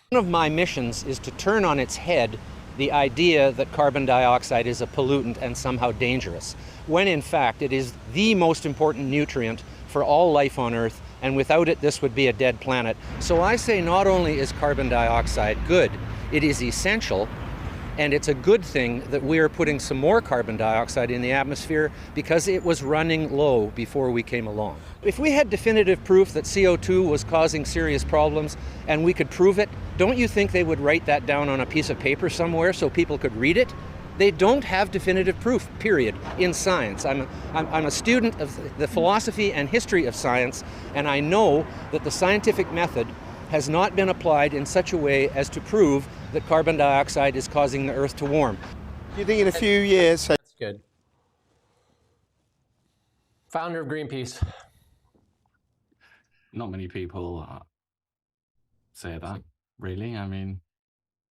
One of my missions is to turn on its head the idea that carbon dioxide is a pollutant and somehow dangerous, when in fact it is the most important nutrient for all life on Earth, and without it this would be a dead planet. So I say not only is carbon dioxide good, it is essential, and it's a good thing that we are putting some more carbon dioxide in the atmosphere because it was running low before we came along. If we had definitive proof that CO2 was causing serious problems and we could prove it, don't you think they would write that down on a piece of paper somewhere so people could read it? They don't have definitive proof, period, in science. I'm a student of the philosophy and history of science, and I know that the scientific method has not been applied in such a way as to prove that carbon dioxide is causing the Earth to warm. Do you think in a few years... That's good. Founder of Greenpeace. Not many people say that, really. I mean,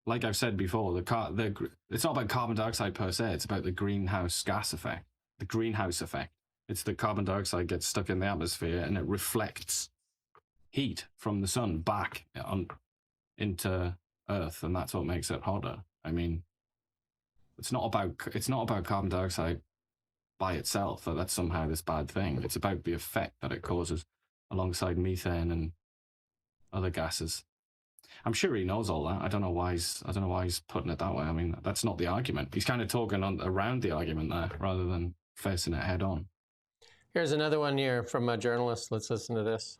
like I've said before, it's not about carbon dioxide per se, it's about the greenhouse gas effect, the greenhouse effect. It's that carbon dioxide gets stuck in the atmosphere and it reflects heat from the sun back into Earth, and that's what makes it hotter. I mean, it's not about carbon dioxide by itself, that that's somehow this bad thing. It's about the effect that it causes alongside methane and other gases. I'm sure he knows all that. I don't know why he's putting it that way. I mean, that's not the argument. He's kind of talking around the argument there rather than facing it head on. Here's another one here from a journalist. Let's listen to this.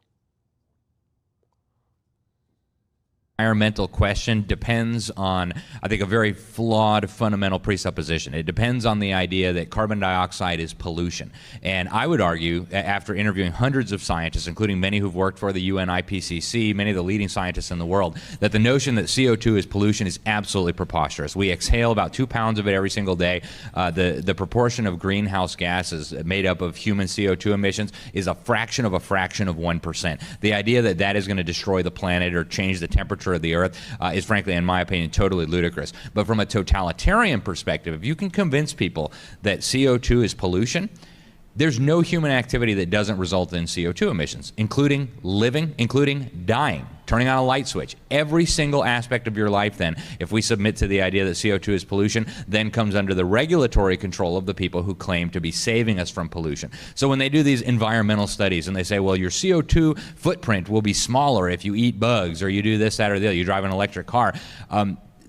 Environmental question depends on, I think, a very flawed fundamental presupposition. It depends on the idea that carbon dioxide is pollution. And I would argue, after interviewing hundreds of scientists, including many who've worked for the UN IPCC, many of the leading scientists in the world, that the notion that CO2 is pollution is absolutely preposterous. We exhale about 2 pounds of it every single day. The proportion of greenhouse gases made up of human CO2 emissions is a fraction of 1%. The idea that that is going to destroy the planet or change the temperature of the Earth is, frankly, in my opinion, totally ludicrous. But from a totalitarian perspective, if you can convince people that CO2 is pollution, there's no human activity that doesn't result in CO2 emissions, including living, including dying, turning on a light switch. Every single aspect of your life, then, if we submit to the idea that CO2 is pollution, then comes under the regulatory control of the people who claim to be saving us from pollution. So when they do these environmental studies and they say, well, your CO2 footprint will be smaller if you eat bugs or you do this, that, or the other, you drive an electric car,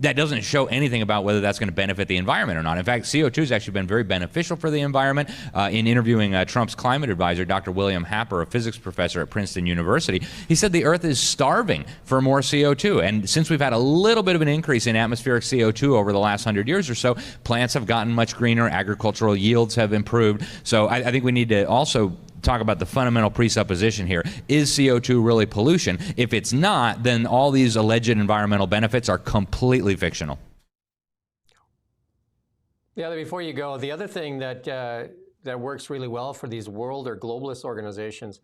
that doesn't show anything about whether that's going to benefit the environment or not. In fact, CO2 has actually been very beneficial for the environment. In interviewing Trump's climate advisor, Dr. William Happer, a physics professor at Princeton University, he said the Earth is starving for more CO2. And since we've had a little bit of an increase in atmospheric CO2 over the last 100 years or so, plants have gotten much greener, agricultural yields have improved. So I think we need to also talk about the fundamental presupposition here. Is CO2 really pollution? If it's not, then all these alleged environmental benefits are completely fictional. Yeah, before you go, the other thing that that works really well for these world or globalist organizations,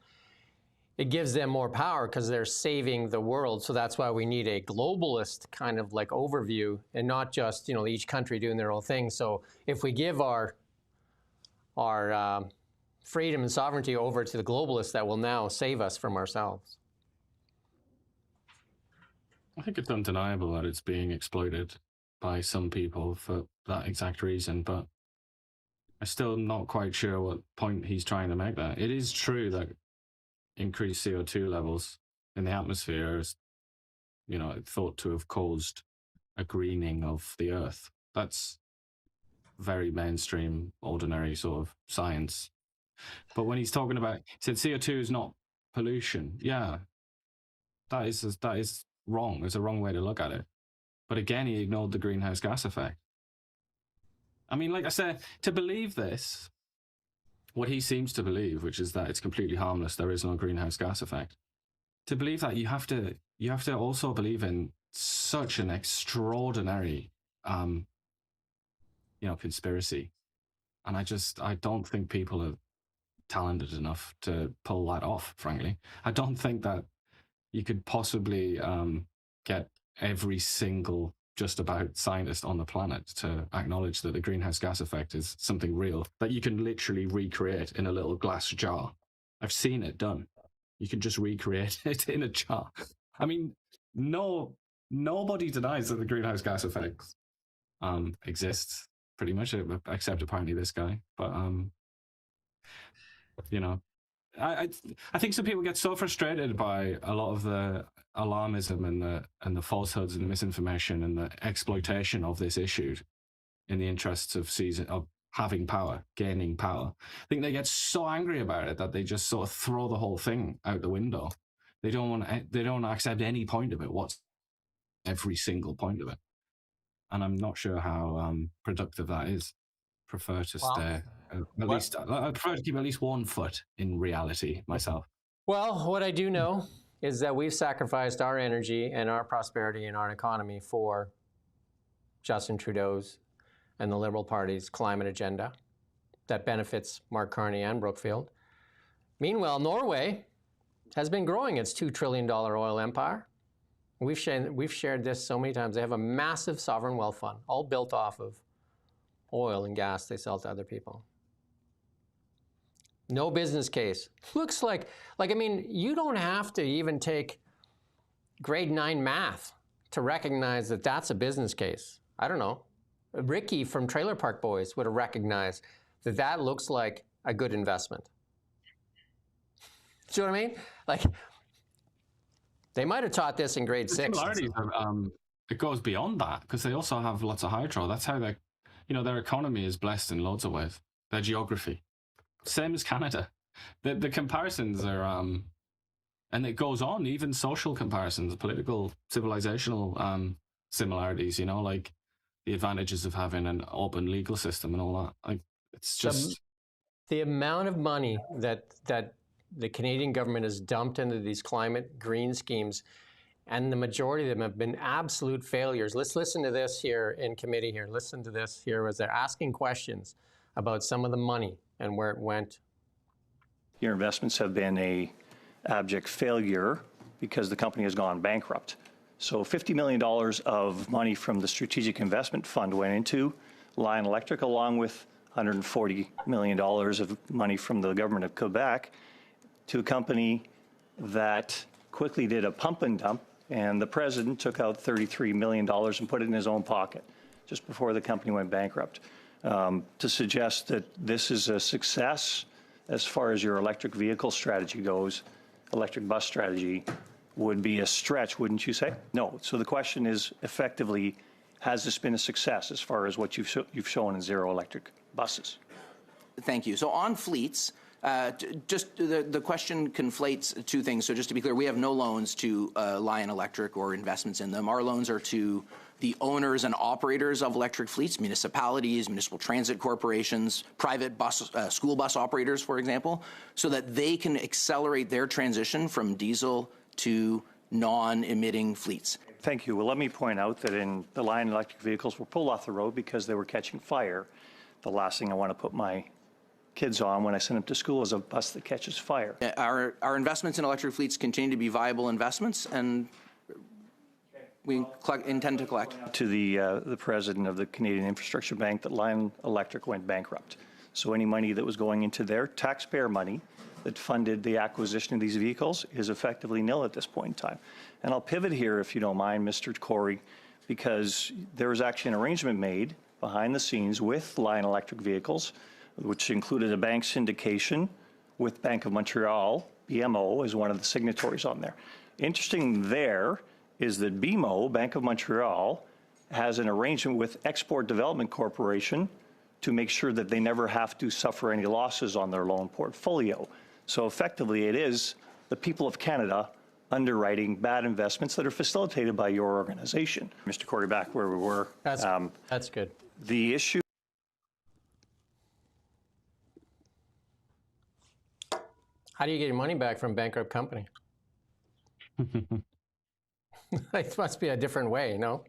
it gives them more power because they're saving the world. So that's why we need a globalist kind of like overview and not just, each country doing their own thing. So if we give our freedom and sovereignty over to the globalists, that will now save us from ourselves. I think it's undeniable that it's being exploited by some people for that exact reason, but I'm still not quite sure what point he's trying to make there. It is true that increased CO2 levels in the atmosphere is, thought to have caused a greening of the Earth. That's very mainstream, ordinary sort of science. But when he's talking about, he said CO2 is not pollution. Yeah, that is wrong. It's a wrong way to look at it. But again, he ignored the greenhouse gas effect. I mean, like I said, to believe this, what he seems to believe, which is that it's completely harmless, there is no greenhouse gas effect. To believe that, you have to also believe in such an extraordinary, conspiracy. And I don't think people are talented enough to pull that off, frankly. I don't think that you could possibly get every single just about scientist on the planet to acknowledge that the greenhouse gas effect is something real that you can literally recreate in a little glass jar. I've seen it done. You can just recreate it in a jar. I mean, nobody denies that the greenhouse gas effect exists, pretty much, except apparently this guy. But I think some people get so frustrated by a lot of the alarmism and the falsehoods and the misinformation and the exploitation of this issue in the interests of having power, gaining power. I think they get so angry about it that they just sort of throw the whole thing out the window. They don't want to accept any point of it. What's every single point of it? And I'm not sure how productive that is. Prefer to stay at least. I prefer to keep at least 1 foot in reality myself. Well, what I do know is that we've sacrificed our energy and our prosperity and our economy for Justin Trudeau's and the Liberal Party's climate agenda that benefits Mark Carney and Brookfield. Meanwhile, Norway has been growing its $2 trillion oil empire. We've shared this so many times. They have a massive sovereign wealth fund, all built off of oil and gas they sell to other people. No business case. Looks like I mean, you don't have to even take grade 9 math to recognize that that's a business case. I don't know. Ricky from Trailer Park Boys would have recognized that that looks like a good investment. Do you know what I mean? Like, they might have taught this in grade 6. It goes beyond that because they also have lots of hydro. That's how their economy is blessed in loads of ways. Their geography, same as Canada. The comparisons are, and it goes on, even social comparisons, political, civilizational similarities. Like the advantages of having an open legal system and all that. Like, it's just the amount of money that the Canadian government has dumped into these climate green schemes, and the majority of them have been absolute failures. Let's listen to this here in committee here. Listen to this here as they're asking questions about some of the money and where it went. Your investments have been an abject failure because the company has gone bankrupt. So $50 million of money from the Strategic Investment Fund went into Lion Electric, along with $140 million of money from the government of Quebec, to a company that quickly did a pump and dump, and the president took out $33 million and put it in his own pocket just before the company went bankrupt. To suggest that this is a success as far as your electric vehicle strategy goes, electric bus strategy, would be a stretch, wouldn't you say? No. So the question is, effectively, has this been a success as far as what you've shown in zero electric buses? Thank you. So on fleets, just the question conflates two things. So just to be clear, we have no loans to Lion Electric or investments in them. Our loans are to the owners and operators of electric fleets, municipalities, municipal transit corporations, private bus, school bus operators, for example, so that they can accelerate their transition from diesel to non-emitting fleets. Thank you. Well, let me point out that in the Lion Electric vehicles were pulled off the road because they were catching fire. The last thing I want to put my kids on when I send them to school is a bus that catches fire. Our investments in electric fleets continue to be viable investments, and we intend to collect. To the president of the Canadian Infrastructure Bank, that Lion Electric went bankrupt. So any money that was going into their taxpayer money that funded the acquisition of these vehicles is effectively nil at this point in time. And I'll pivot here, if you don't mind, Mr. Corey, because there was actually an arrangement made behind the scenes with Lion Electric vehicles, which included a bank syndication with Bank of Montreal. BMO is one of the signatories on there. Interesting there is that BMO, Bank of Montreal, has an arrangement with Export Development Corporation to make sure that they never have to suffer any losses on their loan portfolio. So effectively, it is the people of Canada underwriting bad investments that are facilitated by your organization. Mr. Corey, back where we were. That's good. The issue. How do you get your money back from a bankrupt company? It must be a different way, no?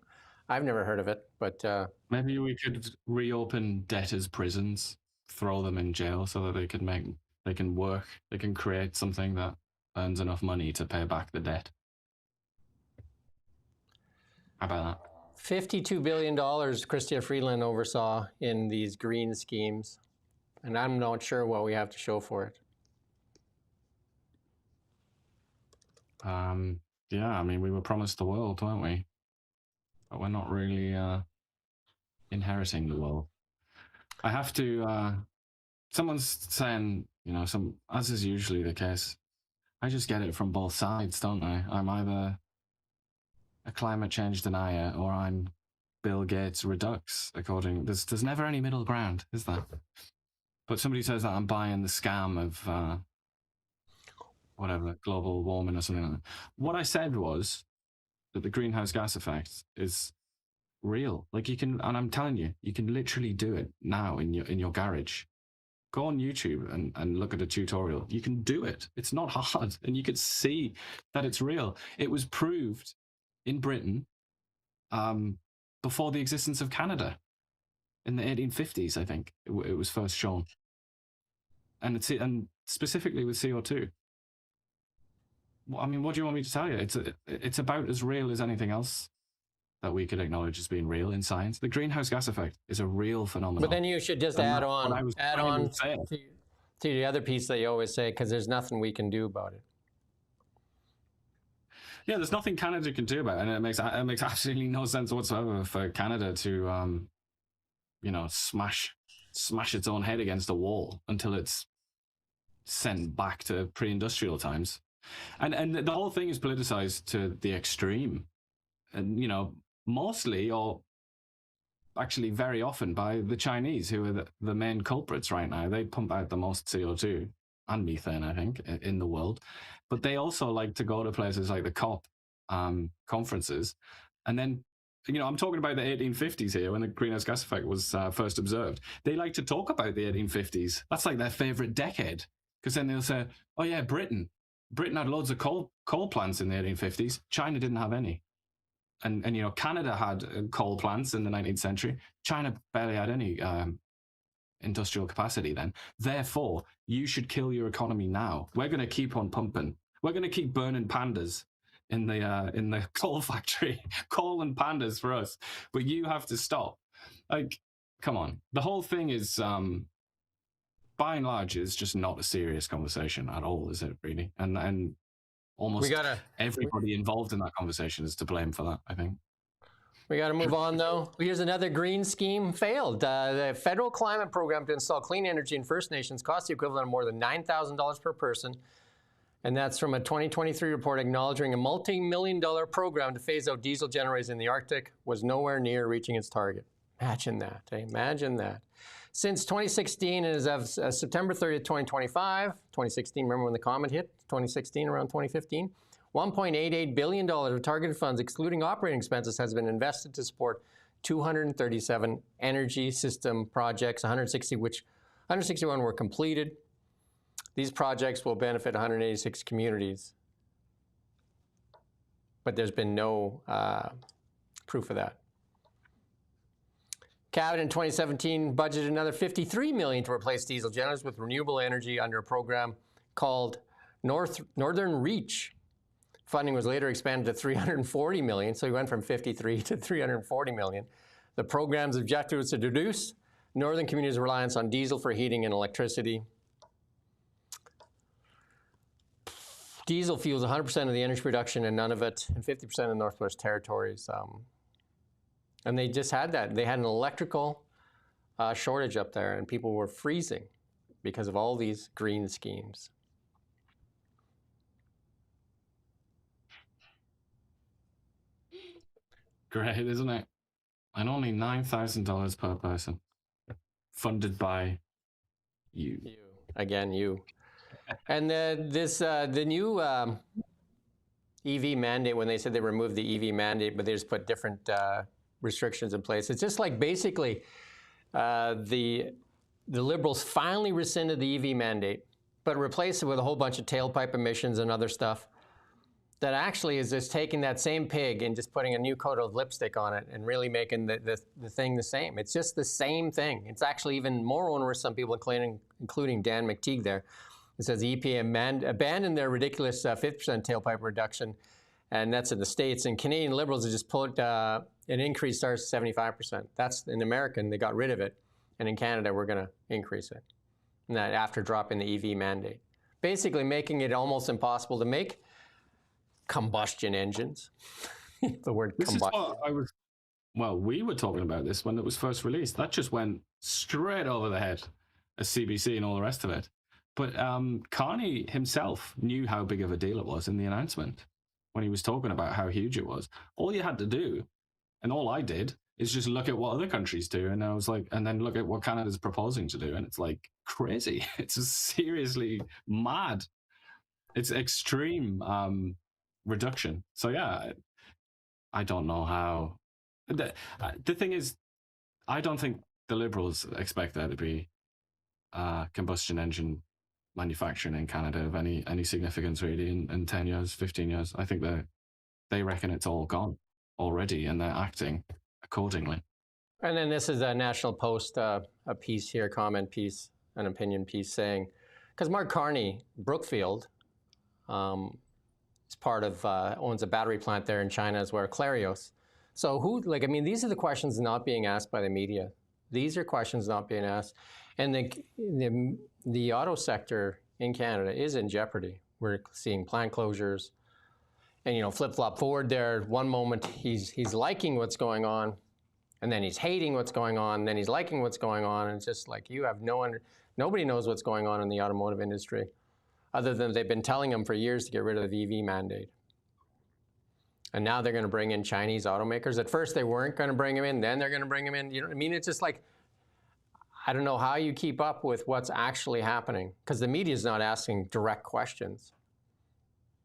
I've never heard of it, but... Maybe we could reopen debtors' prisons, throw them in jail so that they can work, they can create something that earns enough money to pay back the debt. How about that? $52 billion Chrystia Freeland oversaw in these green schemes, and I'm not sure what we have to show for it. Yeah, I mean, we were promised the world, weren't we? But we're not really inheriting the world. I have to, someone's saying, you know, as is usually the case, I just get it from both sides, don't I? I'm either a climate change denier or I'm Bill Gates Redux, there's never any middle ground, is there? But somebody says that I'm buying the scam of whatever, global warming or something like that. What I said was that the greenhouse gas effect is real. Like you can, and I'm telling you, you can literally do it now in your garage. Go on YouTube and look at a tutorial. You can do it. It's not hard, and you can see that it's real. It was proved in Britain before the existence of Canada in the 1850s. I think it was first shown, and specifically with CO2. I mean, what do you want me to tell you? It's about as real as anything else that we could acknowledge as being real in science. The greenhouse gas effect is a real phenomenon. But then you should just add on to the other piece that you always say, because there's nothing we can do about it. Yeah, there's nothing Canada can do about it, and it makes absolutely no sense whatsoever for Canada to, you know, smash its own head against a wall until it's sent back to pre-industrial times. And the whole thing is politicized to the extreme, and you know, mostly or actually very often by the Chinese, who are the main culprits right now. They pump out the most CO2 and methane, I think, in the world. But they also like to go to places like the COP conferences, and then, you know, I'm talking about the 1850s here when the greenhouse gas effect was first observed. They like to talk about the 1850s. That's like their favorite decade, because then they'll say, "Oh yeah, Britain had loads of coal plants in the 1850s. China didn't have any. And you know, Canada had coal plants in the 19th century. China barely had any industrial capacity then. Therefore, you should kill your economy now. We're going to keep on pumping. We're going to keep burning pandas in the coal factory. Coal and pandas for us. But you have to stop." Like, come on. The whole thing is... by and large, it's just not a serious conversation at all, is it, really? And almost everybody involved in that conversation is to blame for that, I think. We got to move on, though. Here's another green scheme failed. The federal climate program to install clean energy in First Nations cost the equivalent of more than $9,000 per person. And that's from a 2023 report acknowledging a multi-million-dollar program to phase out diesel generators in the Arctic was nowhere near reaching its target. Imagine that, eh? Imagine that. Since 2016, and as of September 30th, 2025, 2016, remember when the comet hit? 2016, around 2015, $1.88 billion of targeted funds, excluding operating expenses, has been invested to support 237 energy system projects, 161 were completed. These projects will benefit 186 communities. But there's been no proof of that. Cabinet in 2017 budgeted another $53 million to replace diesel generators with renewable energy under a program called Northern Reach. Funding was later expanded to $340 million, so we went from 53 to $340 million. The program's objective was to reduce northern communities' reliance on diesel for heating and electricity. Diesel fuels 100% of the energy production and none of it, and 50% of the Northwest Territories. And they just had that. They had an electrical shortage up there, and people were freezing because of all these green schemes. Great, isn't it? And only $9,000 per person, funded by you. Again, you. And the new EV mandate when they said they removed the EV mandate, but they just put different restrictions in place. It's just like basically the Liberals finally rescinded the EV mandate, but replaced it with a whole bunch of tailpipe emissions and other stuff that actually is just taking that same pig and just putting a new coat of lipstick on it and really making the thing the same. It's just the same thing. It's actually even more onerous, some people including Dan McTeague there. It says EPA abandoned their ridiculous 50% tailpipe reduction, and that's in the States. And Canadian Liberals have just put an increase starts to 75%. That's in America, they got rid of it. And in Canada, we're going to increase it. And that after dropping the EV mandate. Basically making it almost impossible to make combustion engines. The word combustion. We were talking about this when it was first released. That just went straight over the head of CBC and all the rest of it. But Carney himself knew how big of a deal it was in the announcement when he was talking about how huge it was. All you had to do, and all I did, is just look at what other countries do. And I was like, and then look at what Canada's proposing to do. And it's like crazy. It's seriously mad. It's extreme reduction. So yeah, I don't know how. The thing is, I don't think the Liberals expect there to be combustion engine manufacturing in Canada of any significance really in 10 years, 15 years. I think they reckon it's all gone already and they're acting accordingly. And then this is a National Post, a piece here, comment piece, an opinion piece saying, because Mark Carney, Brookfield, is part of, owns a battery plant there in China as well, Clarios. So these are the questions not being asked by the media. These are questions not being asked. And the auto sector in Canada is in jeopardy. We're seeing plant closures and, flip-flop forward there. One moment he's liking what's going on, and then he's hating what's going on, and then he's liking what's going on. And it's just like nobody knows what's going on in the automotive industry, other than they've been telling them for years to get rid of the EV mandate. And now they're going to bring in Chinese automakers. At first they weren't going to bring them in, then they're going to bring them in. You know what I mean? It's just like, I don't know how you keep up with what's actually happening, because the media is not asking direct questions.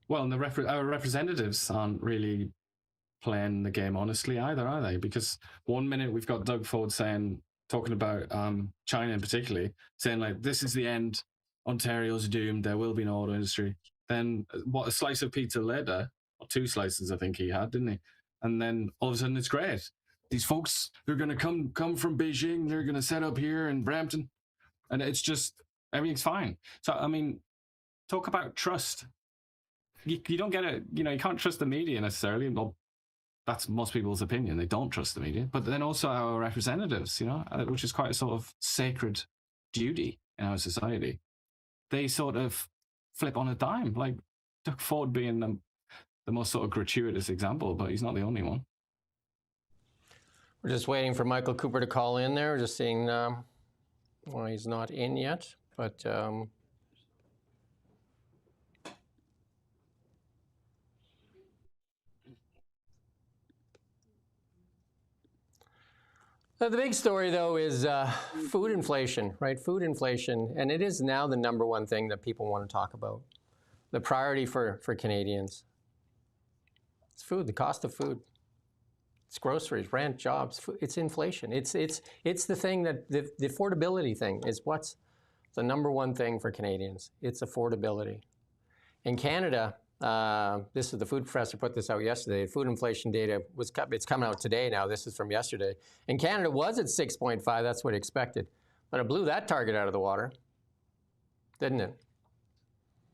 Well, and our representatives aren't really playing the game honestly either, are they? Because one minute we've got Doug Ford talking about China in particular, saying like, this is the end, Ontario's doomed, there will be no auto industry. Then a slice of pizza later, or 2 slices I think he had, didn't he? And then all of a sudden it's great. These folks, they're going to come from Beijing, they're going to set up here in Brampton. And it's just, everything's fine. So, I mean, talk about trust. You don't get it, you can't trust the media necessarily. Well, that's most people's opinion. They don't trust the media. But then also our representatives, which is quite a sort of sacred duty in our society. They sort of flip on a dime, like Doug Ford being the most sort of gratuitous example, but he's not the only one. We're just waiting for Michael Cooper to call in there. We're just seeing, he's not in yet, but the big story, though, is food inflation, right? Food inflation, and it is now the #1 thing that people want to talk about. The priority for Canadians. It's food, the cost of food. It's groceries, rent, jobs. It's inflation. It's the thing that the affordability thing is what's the #1 thing for Canadians. It's affordability. In Canada, this is the food professor put this out yesterday. Food inflation data it's coming out today now. This is from yesterday. And Canada was at 6.5. That's what it expected, but it blew that target out of the water, didn't it?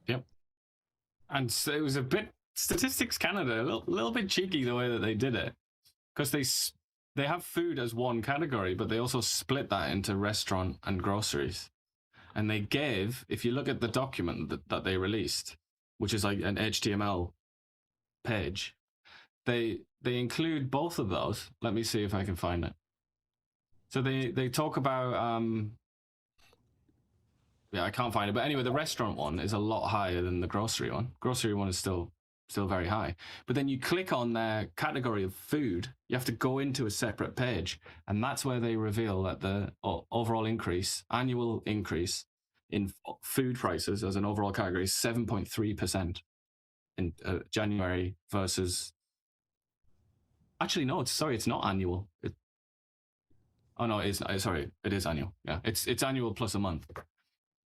Yep. And so it was a bit Statistics Canada, a little bit cheeky the way that they did it, because they have food as one category, but they also split that into restaurant and groceries. And they gave, if you look at the document that they released, which is like an HTML page, they include both of those. Let me see if I can find it. So they talk about, I can't find it. But anyway, the restaurant one is a lot higher than the grocery one. Grocery one is still very high. But then you click on their category of food, you have to go into a separate page. And that's where they reveal that the overall annual increase in food prices as an overall category is 7.3%. in January versus. Actually, no. It's not annual. Oh no, it is. Sorry, it is annual. Yeah, it's annual plus a month.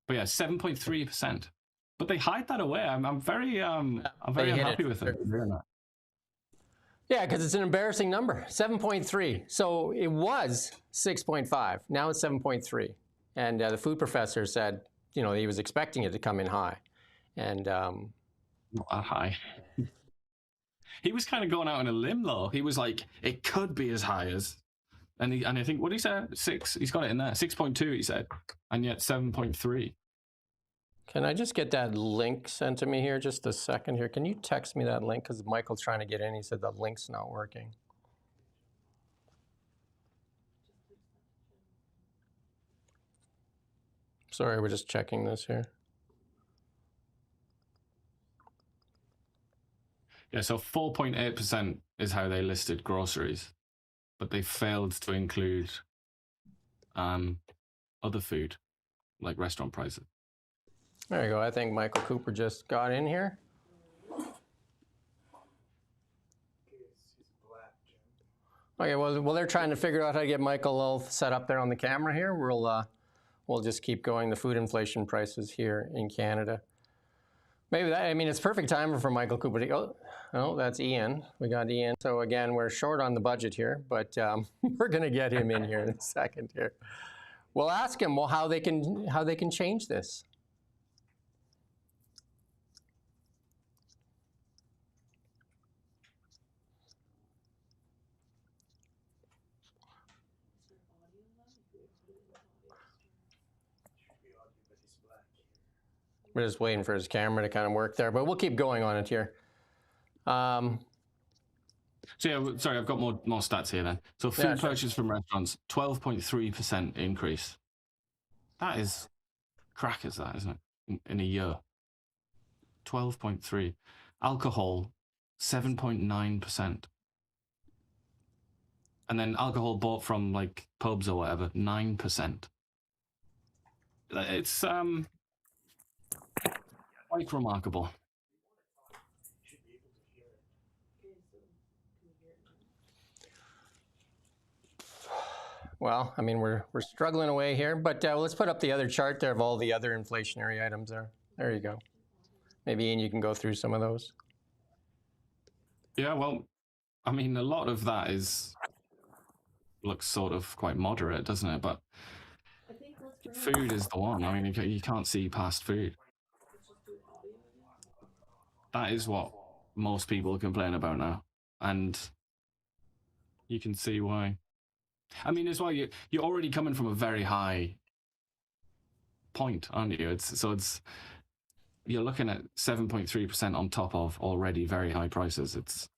But yeah, 7.3%. But they hide that away. I'm very unhappy with them doing that. Yeah, because it's an embarrassing number, 7.3. So it was 6.5. Now it's 7.3. And the food professor said, he was expecting it to come in high. And not that high. He was kind of going out on a limb, though. He was like, it could be as high as, and I think, what did he say? 6. He's got it in there. 6.2, he said, and yet 7.3. Can I just get that link sent to me here? Just a second here. Can you text me that link? Because Michael's trying to get in. He said the link's not working. Sorry, we're just checking this here. Yeah, so 4.8% is how they listed groceries, but they failed to include other food, like restaurant prices. There you go. I think Michael Cooper just got in here. Okay, well, they're trying to figure out how to get Michael all set up there on the camera here. We'll just keep going. The food inflation prices here in Canada. Maybe it's perfect time for Michael Cooper to go. Oh, that's Ian. We got Ian. So again, we're short on the budget here, but we're going to get him in here in a second here. We'll ask him, how they can change this. We're just waiting for his camera to kind of work there, but we'll keep going on it here. So yeah, sorry, I've got more stats here then. So food purchases from restaurants, 12.3% increase. That is crackers, that, isn't it? In a year. 12.3. Alcohol, 7.9%. And then alcohol bought from like pubs or whatever, 9%. It's quite remarkable. Well, we're struggling away here, but let's put up the other chart there of all the other inflationary items there. There you go. Maybe, Ian, you can go through some of those. Yeah, well, a lot of that looks sort of quite moderate, doesn't it? But food is the one. You can't see past food. That is what most people complain about now, and you can see why. As well, you're already coming from a very high point, aren't you? You're looking at 7.3% on top of already very high prices. It's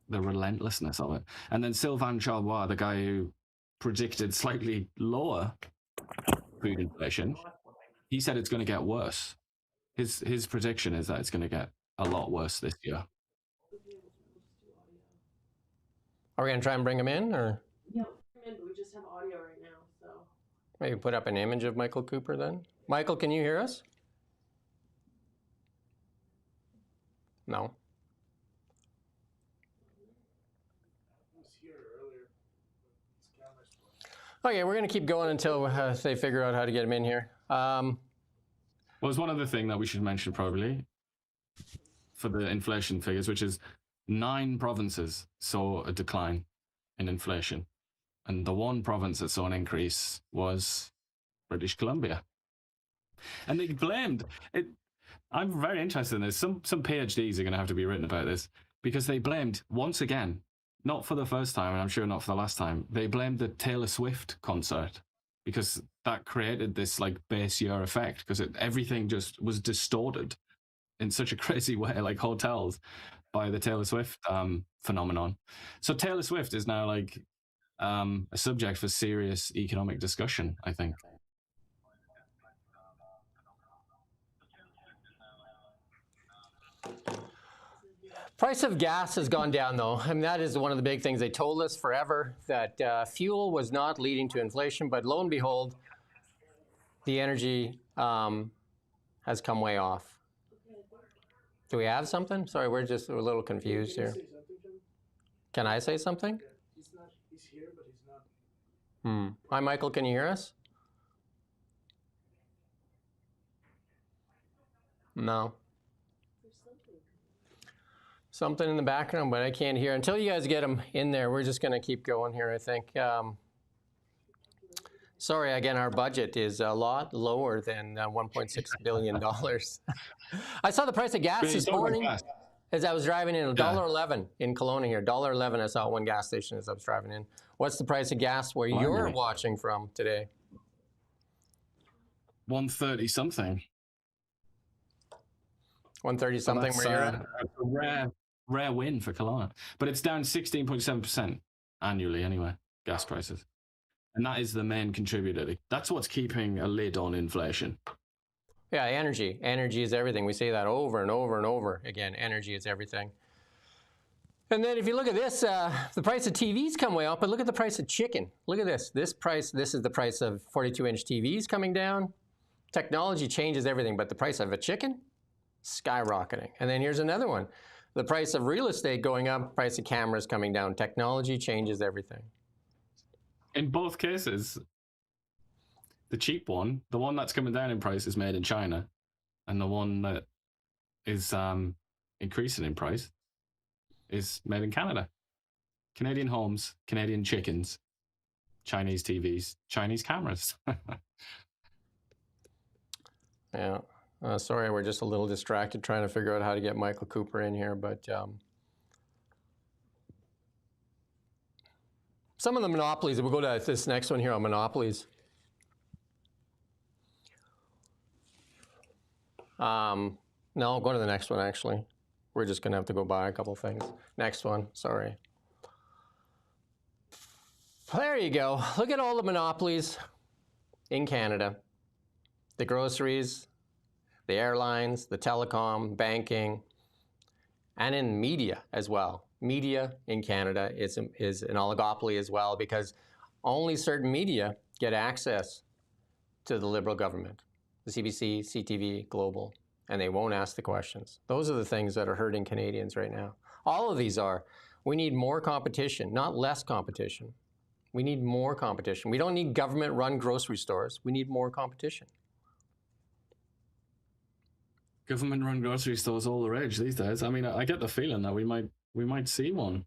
the relentlessness of it. And then Sylvain Charbois, the guy who predicted slightly lower food inflation, he said it's going to get worse. His prediction is that it's going to get a lot worse this year. Are we going to try and bring him in, or? Yeah, but we just have audio right now, so. Maybe put up an image of Michael Cooper then. Michael, can you hear us? No. Okay, we're going to keep going until they figure out how to get him in here. Well, there's one other thing that we should mention probably for the inflation figures, which is 9 provinces saw a decline in inflation. And the one province that saw an increase was British Columbia. And they blamed it. I'm very interested in this. Some PhDs are going to have to be written about this, because they blamed, once again, not for the first time, and I'm sure not for the last time, they blamed the Taylor Swift concert, because that created this like base year effect, because everything just was distorted in such a crazy way, like hotels, by the Taylor Swift phenomenon. So Taylor Swift is now like a subject for serious economic discussion, I think. Price of gas has gone down, though. That is one of the big things. They told us forever that fuel was not leading to inflation, but lo and behold, the energy has come way off. Do we have something? Sorry, we're a little confused here. Can I say something? He's here, but he's not. Hi, Michael, can you hear us? No. Something in the background, but I can't hear. Until you guys get them in there, we're just going to keep going here, I think. Sorry, again, our budget is a lot lower than $1.6 billion. I saw the price of gas this morning as I was driving in, $1.11 in Kelowna here. $1.11 I saw at one gas station as I was driving in. What's the price of gas where you're watching from today? 130 something. 130 something where you're at? A rare win for Kelowna. But it's down 16.7% annually anyway, gas prices. And that is the main contributor. That's what's keeping a lid on inflation. Yeah, energy. Energy is everything. We say that over and over and over again. Energy is everything. And then if you look at this, the price of TVs come way up, but look at the price of chicken. Look at this. This is the price of 42-inch TVs coming down. Technology changes everything, but the price of a chicken, skyrocketing. And then here's another one. The price of real estate going up, price of cameras coming down. Technology changes everything. In both cases, the cheap one, the one that's coming down in price is made in China, and the one that is increasing in price is made in Canada. Canadian homes, Canadian chickens, Chinese TVs, Chinese cameras. Yeah. Sorry, we're just a little distracted trying to figure out how to get Michael Cooper in here, but some of the monopolies, we'll go to this next one here on monopolies. No, go to the next one, actually. We're just going to have to go by a couple things. Next one, sorry. There you go. Look at all the monopolies in Canada. The groceries, the airlines, the telecom, banking, and in media as well. Media in Canada is an oligopoly as well because only certain media get access to the Liberal government. The CBC, CTV, Global, and they won't ask the questions. Those are the things that are hurting Canadians right now. All of these are. We need more competition, not less competition. We need more competition. We don't need government-run grocery stores. We need more competition. Government-run grocery stores all the rage these days. I mean, I get the feeling that we might see one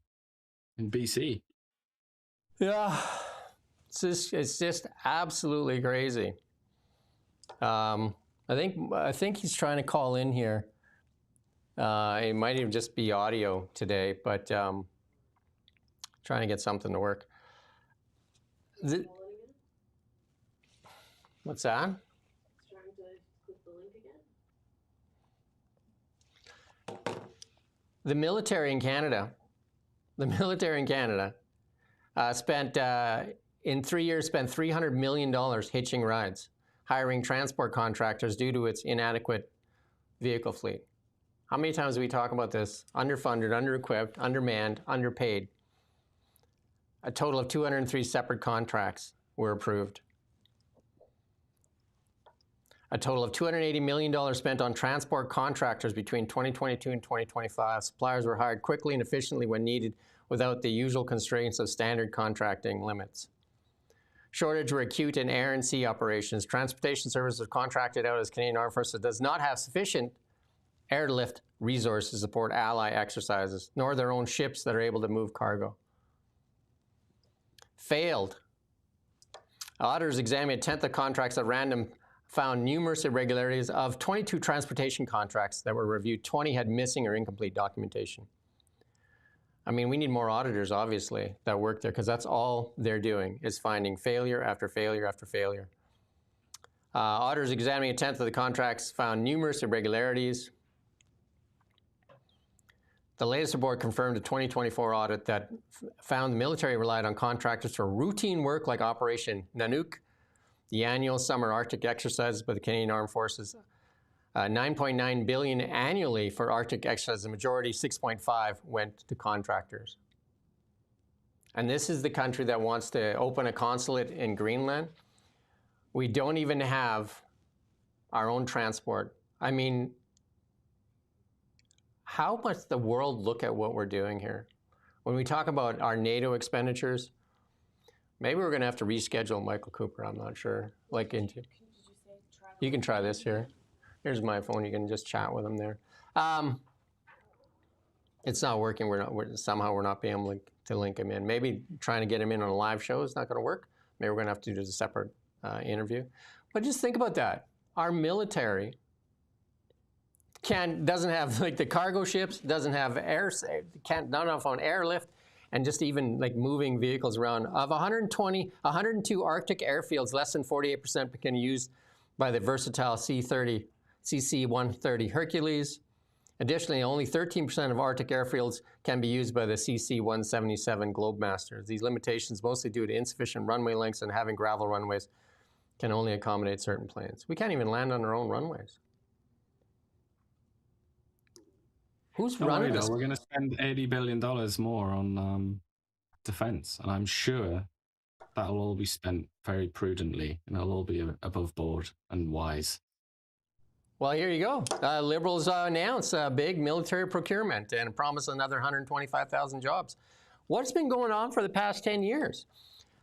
in BC. Yeah, it's just absolutely crazy. I think he's trying to call in here. It might even just be audio today, but trying to get something to work. What's that? The military in Canada, spent, in 3 years, spent $300 million hitching rides, hiring transport contractors due to its inadequate vehicle fleet. How many times do we talk about this? Underfunded, under-equipped, undermanned, underpaid. A total of 203 separate contracts were approved. A total of $280 million spent on transport contractors between 2022 and 2025. Suppliers were hired quickly and efficiently when needed without the usual constraints of standard contracting limits. Shortage were acute in air and sea operations. Transportation services are contracted out as Canadian Armed Forces does not have sufficient airlift resources to support ally exercises, nor their own ships that are able to move cargo. Failed. Auditors examined a tenth of contracts at random, found numerous irregularities. Of 22 transportation contracts that were reviewed, 20 had missing or incomplete documentation. I mean, we need more auditors, obviously, that work there, because that's all they're doing, is finding failure after failure after failure. Auditors examining a tenth of the contracts found numerous irregularities. The latest report confirmed a 2024 audit that found the military relied on contractors for routine work like Operation Nanook, the annual summer Arctic exercises by the Canadian Armed Forces, $9.9 billion annually for Arctic exercises. The majority, $6.5, went to contractors. And this is the country that wants to open a consulate in Greenland. We don't even have our own transport. I mean, how much the world look at what we're doing here. When we talk about our NATO expenditures, maybe we're going to have to reschedule Michael Cooper. I'm not sure. Like into, you can try this here. Here's my phone. You can just chat with him there. It's not working. Somehow we're not being able to link him in. Maybe trying to get him in on a live show is not going to work. Maybe we're going to have to do a separate interview. But just think about that. Our military doesn't have like the cargo ships, doesn't have not enough on airlift, and just even like moving vehicles around. Of 102 Arctic airfields, less than 48% can be used by the versatile CC-130 Hercules. Additionally, only 13% of Arctic airfields can be used by the CC-177 Globemasters. These limitations, mostly due to insufficient runway lengths and having gravel runways, can only accommodate certain planes. We can't even land on our own runways. Who's running this? We're going to spend $80 billion more on defense, and I'm sure that'll all be spent very prudently, and it'll all be above board and wise. Well, here you go. Liberals announced a big military procurement and promise another 125,000 jobs. What's been going on for the past 10 years?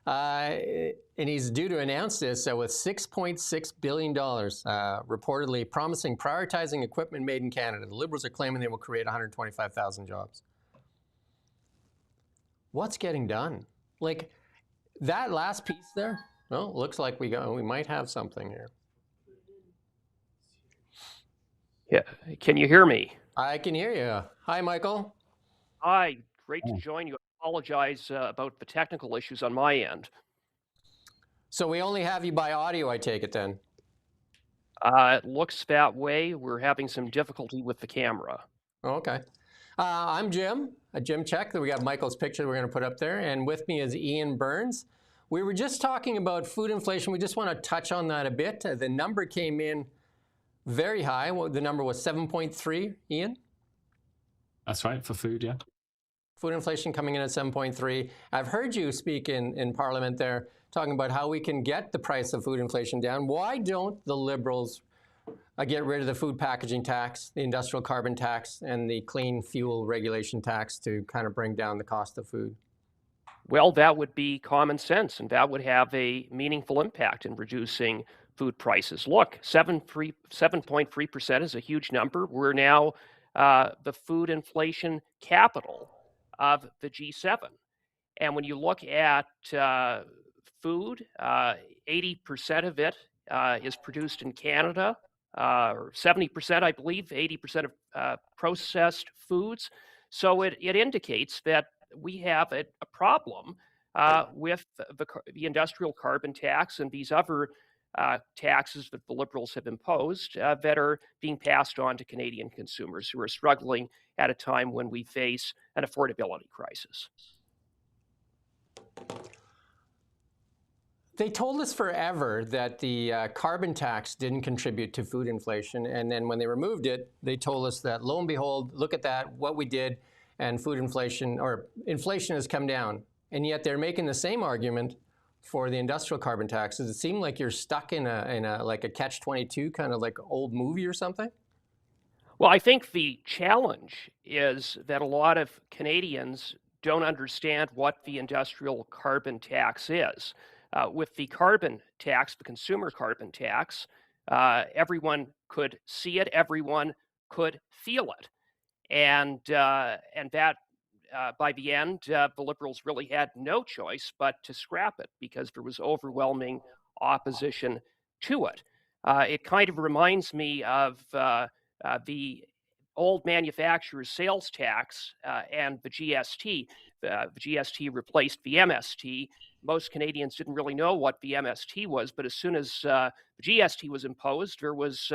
And he's due to announce this with $6.6 billion, reportedly promising prioritizing equipment made in Canada. The Liberals are claiming they will create 125,000 jobs. What's getting done? Like that last piece there? Well, looks like we might have something here. Yeah, can you hear me? I can hear you. Hi, Michael. Hi, great to join you. I apologize about the technical issues on my end. So we only have you by audio, I take it then? It looks that way. We're having some difficulty with the camera. Okay. I'm Jim, Jim Check. We got Michael's picture we're going to put up there. And with me is Ian Burns. We were just talking about food inflation. We just want to touch on that a bit. The number came in very high. Well, the number was 7.3, Ian? That's right, for food, yeah. Food inflation coming in at 7.3. I've heard you speak in Parliament there, talking about how we can get the price of food inflation down. Why don't the Liberals get rid of the food packaging tax, the industrial carbon tax, and the clean fuel regulation tax to kind of bring down the cost of food? Well, that would be common sense, and that would have a meaningful impact in reducing food prices. Look, 7.3% is a huge number. We're now the food inflation capital of the G7. And when you look at food, 80% of it is produced in Canada, or 70%, I believe, 80% of processed foods. So it indicates that we have a problem with the industrial carbon tax and these other taxes that the Liberals have imposed that are being passed on to Canadian consumers who are struggling at a time when we face an affordability crisis. They told us forever that the carbon tax didn't contribute to food inflation. And then when they removed it, they told us that, lo and behold, look at that, what we did, and food inflation, or inflation has come down. And yet they're making the same argument for the industrial carbon tax. Does it seem like you're stuck in a like a catch-22 kind of like old movie or something? Well, I think the challenge is that a lot of Canadians don't understand what the industrial carbon tax is. With the carbon tax, the consumer carbon tax, everyone could see it, everyone could feel it. And that by the end, the Liberals really had no choice but to scrap it because there was overwhelming opposition to it. It kind of reminds me of the old manufacturer's sales tax and the GST. The GST replaced the MST. Most Canadians didn't really know what the MST was, but as soon as the GST was imposed, there was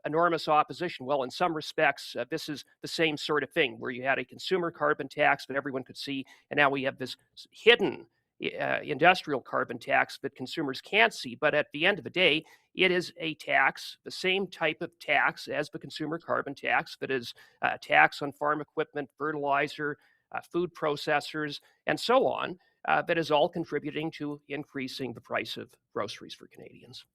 enormous opposition. Well, in some respects, this is the same sort of thing, where you had a consumer carbon tax that everyone could see, and now we have this hidden industrial carbon tax that consumers can't see. But at the end of the day, it is a tax, the same type of tax as the consumer carbon tax, that is a tax on farm equipment, fertilizer, food processors, and so on, that is all contributing to increasing the price of groceries for Canadians.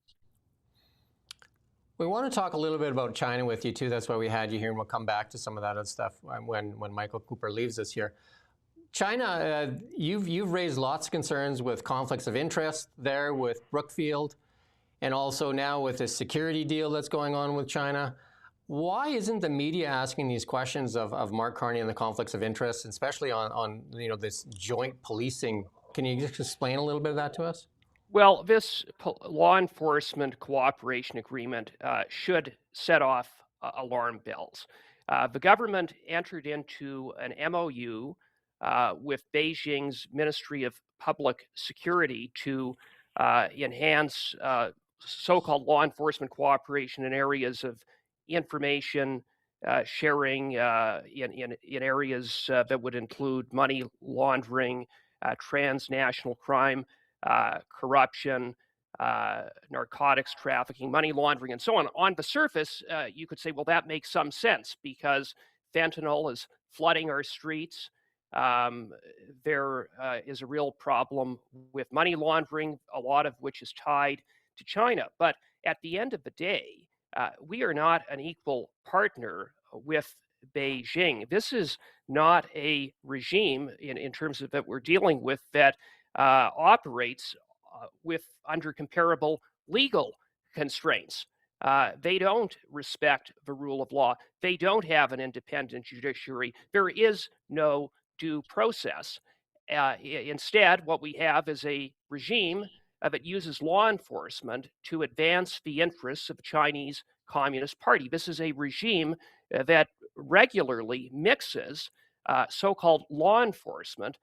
We want to talk a little bit about China with you too. That's why we had you here, and we'll come back to some of that other stuff when Michael Cooper leaves us here. China, you've raised lots of concerns with conflicts of interest there with Brookfield, and also now with this security deal that's going on with China. Why isn't the media asking these questions of Mark Carney and the conflicts of interest, especially on this joint policing? Can you just explain a little bit of that to us? Well, this law enforcement cooperation agreement should set off alarm bells. The government entered into an MOU with Beijing's Ministry of Public Security to enhance so-called law enforcement cooperation in areas of information sharing in areas that would include money laundering, transnational crime, corruption, narcotics trafficking, money laundering, and so on. On the surface, you could say, well, that makes some sense because fentanyl is flooding our streets. There is a real problem with money laundering, a lot of which is tied to China. But at the end of the day, we are not an equal partner with Beijing. This is not a regime in terms of that we're dealing with that operates under comparable legal constraints. They don't respect the rule of law. They don't have an independent judiciary. There is no due process. Instead, what we have is a regime that uses law enforcement to advance the interests of the Chinese Communist Party. This is a regime that regularly mixes so-called law enforcement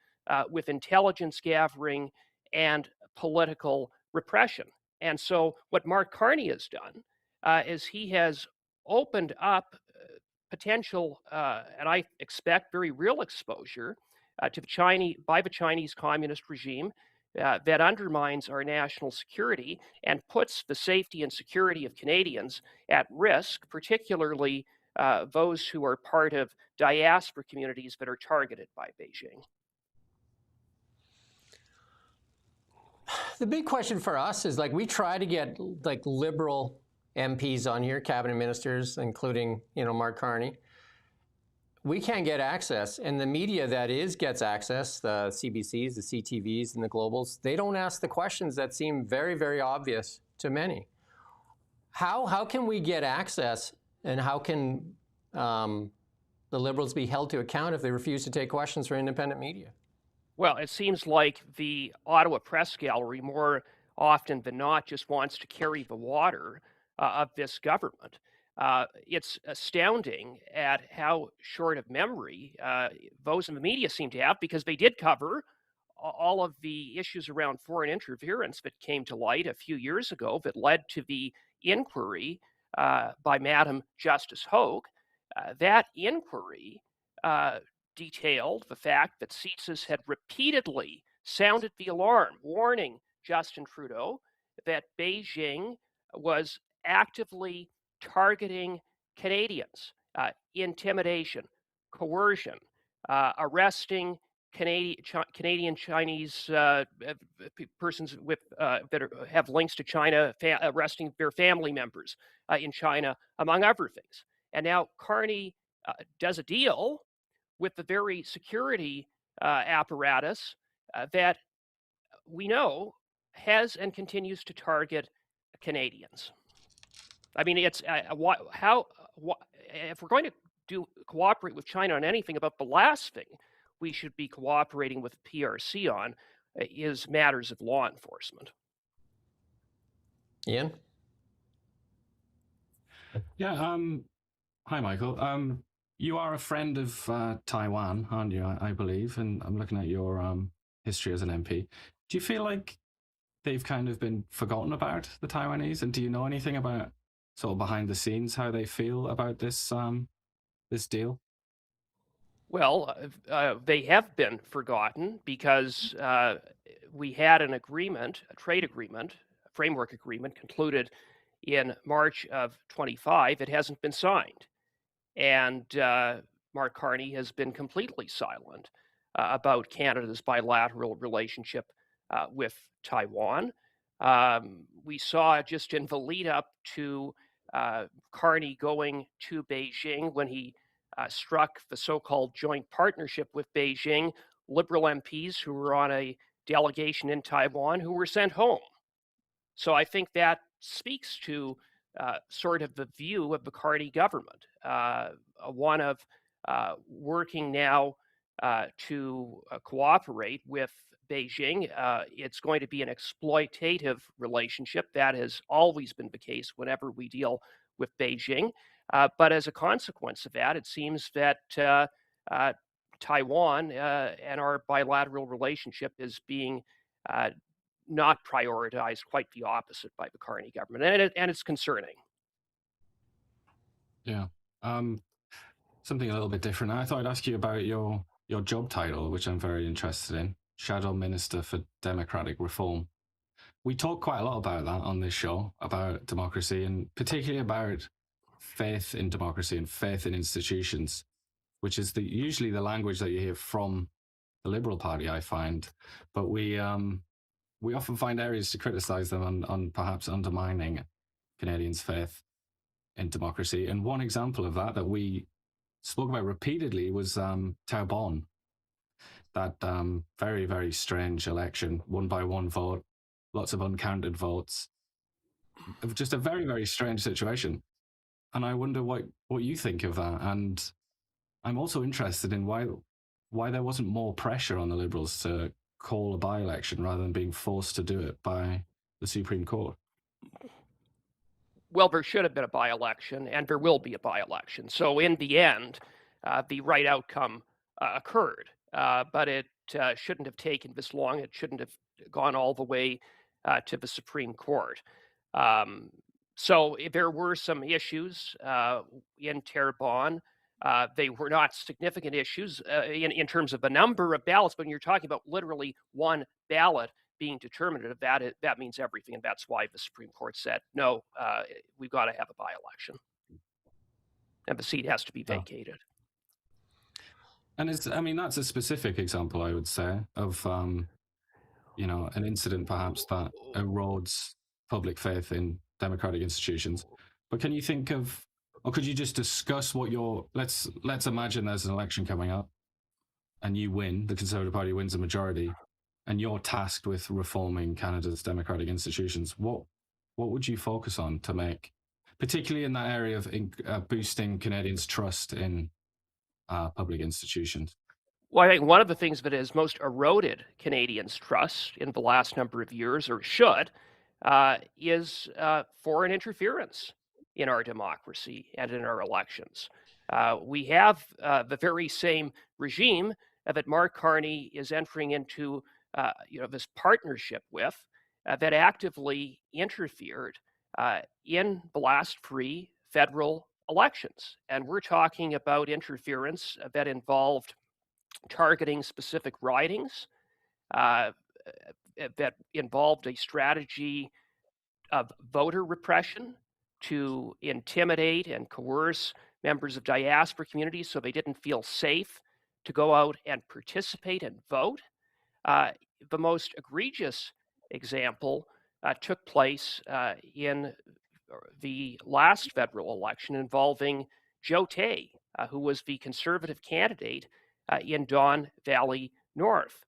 with intelligence gathering and political repression. And so what Mark Carney has done is he has opened up potential, and I expect very real exposure to by the Chinese Communist regime that undermines our national security and puts the safety and security of Canadians at risk, particularly those who are part of diaspora communities that are targeted by Beijing. The big question for us is, like, we try to get like liberal MPs on here, cabinet ministers, including Mark Carney. We can't get access, and the media that gets access, the CBCs, the CTVs, and the Globals, they don't ask the questions that seem very, very obvious to many. How can we get access, and how can the Liberals be held to account if they refuse to take questions from independent media? Well, it seems like the Ottawa Press Gallery, more often than not, just wants to carry the water of this government. It's astounding at how short of memory those in the media seem to have, because they did cover all of the issues around foreign interference that came to light a few years ago that led to the inquiry by Madam Justice Hogue. That inquiry detailed the fact that CSIS had repeatedly sounded the alarm, warning Justin Trudeau that Beijing was actively targeting Canadians, intimidation, coercion, arresting Canadian Chinese persons that have links to China, arresting their family members in China, among other things. And now Carney does a deal with the very security apparatus that we know has and continues to target Canadians. I mean, it's if we're going to cooperate with China on anything, about the last thing we should be cooperating with PRC on is matters of law enforcement. Ian? Yeah. Hi, Michael. You are a friend of Taiwan, aren't you? I believe, and I'm looking at your history as an MP. Do you feel like they've kind of been forgotten about, the Taiwanese? And do you know anything about sort of behind the scenes how they feel about this this deal? Well, they have been forgotten because we had an agreement, a trade agreement, a framework agreement concluded in March of 25. It hasn't been signed. And Mark Carney has been completely silent about Canada's bilateral relationship with Taiwan. We saw just in the lead up to Carney going to Beijing when he struck the so-called joint partnership with Beijing, Liberal MPs who were on a delegation in Taiwan who were sent home. So I think that speaks to sort of the view of the Carney government, one of working now to cooperate with Beijing. It's going to be an exploitative relationship. That has always been the case whenever we deal with Beijing. But as a consequence of that, it seems that Taiwan and our bilateral relationship is being not prioritized, quite the opposite by the Carney government, and it's concerning. Yeah. Something a little bit different. I thought I'd ask you about your job title, which I'm very interested in, Shadow Minister for Democratic Reform. We talk quite a lot about that on this show, about democracy, and particularly about faith in democracy and faith in institutions, which is usually the language that you hear from the Liberal Party, I find. But we often find areas to criticize them on perhaps undermining Canadians' faith in democracy. And one example of that we spoke about repeatedly was Taobon, that very, very strange election, won by one vote, lots of uncounted votes. Just a very, very strange situation. And I wonder what you think of that. And I'm also interested in why there wasn't more pressure on the Liberals to call a by-election rather than being forced to do it by the Supreme Court. Well, there should have been a by-election, and there will be a by-election. So in the end, the right outcome occurred, but it shouldn't have taken this long. It shouldn't have gone all the way to the Supreme Court. So there were some issues in Terrebonne. They were not significant issues in terms of the number of ballots, but when you're talking about literally one ballot being determinative, that means everything, and that's why the Supreme Court said, no, we've got to have a by-election, and the seat has to be vacated. And that's a specific example, I would say, of an incident perhaps that erodes public faith in democratic institutions. But can you think of, or could you just discuss what let's imagine there's an election coming up, and you win, the Conservative Party wins a majority, and you're tasked with reforming Canada's democratic institutions. What would you focus on to make, particularly in that area of boosting Canadians' trust in public institutions? Well, I think one of the things that has most eroded Canadians' trust in the last number of years, or should, is foreign interference in our democracy and in our elections. We have the very same regime that Mark Carney is entering into this partnership with that actively interfered in the last three federal elections. And we're talking about interference that involved targeting specific ridings, that involved a strategy of voter repression to intimidate and coerce members of diaspora communities so they didn't feel safe to go out and participate and vote. The most egregious example took place in the last federal election involving Joe Tay, who was the Conservative candidate in Don Valley North.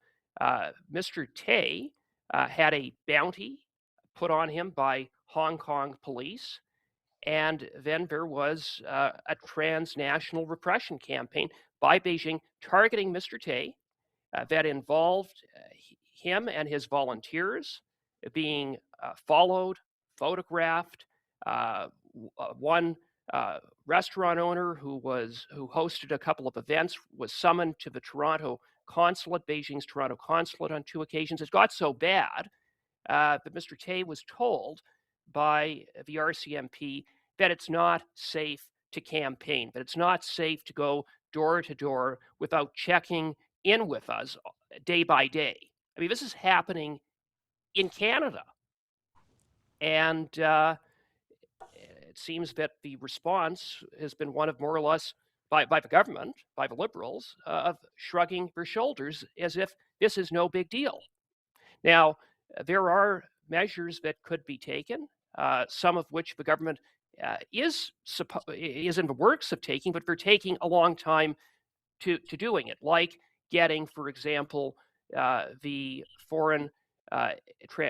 Mr. Tay had a bounty put on him by Hong Kong police, and then there was a transnational repression campaign by Beijing targeting Mr. Tay that involved him and his volunteers being followed, photographed. One restaurant owner who hosted a couple of events was summoned to the Toronto consulate, Beijing's Toronto consulate, on 2 occasions. It got so bad that Mr. Tay was told by the RCMP that it's not safe to campaign, that it's not safe to go door to door without checking in with us day by day. I mean, this is happening in Canada. And it seems that the response has been one of more or less, by the government, by the Liberals, of shrugging their shoulders as if this is no big deal. Now, there are measures that could be taken, some of which the government is in the works of taking, but they're taking a long time to doing it, like getting, for example, the foreign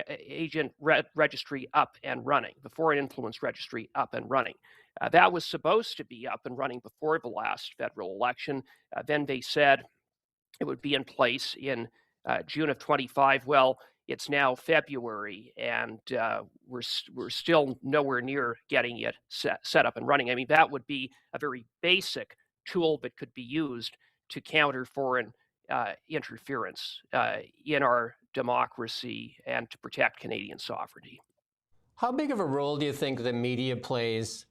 agent registry up and running, the foreign influence registry up and running. That was supposed to be up and running before the last federal election. Then they said it would be in place in June of 25. Well, it's now February, and we're still nowhere near getting it set up and running. I mean, that would be a very basic tool that could be used to counter foreign interference in our democracy and to protect Canadian sovereignty. How big of a role do you think the media plays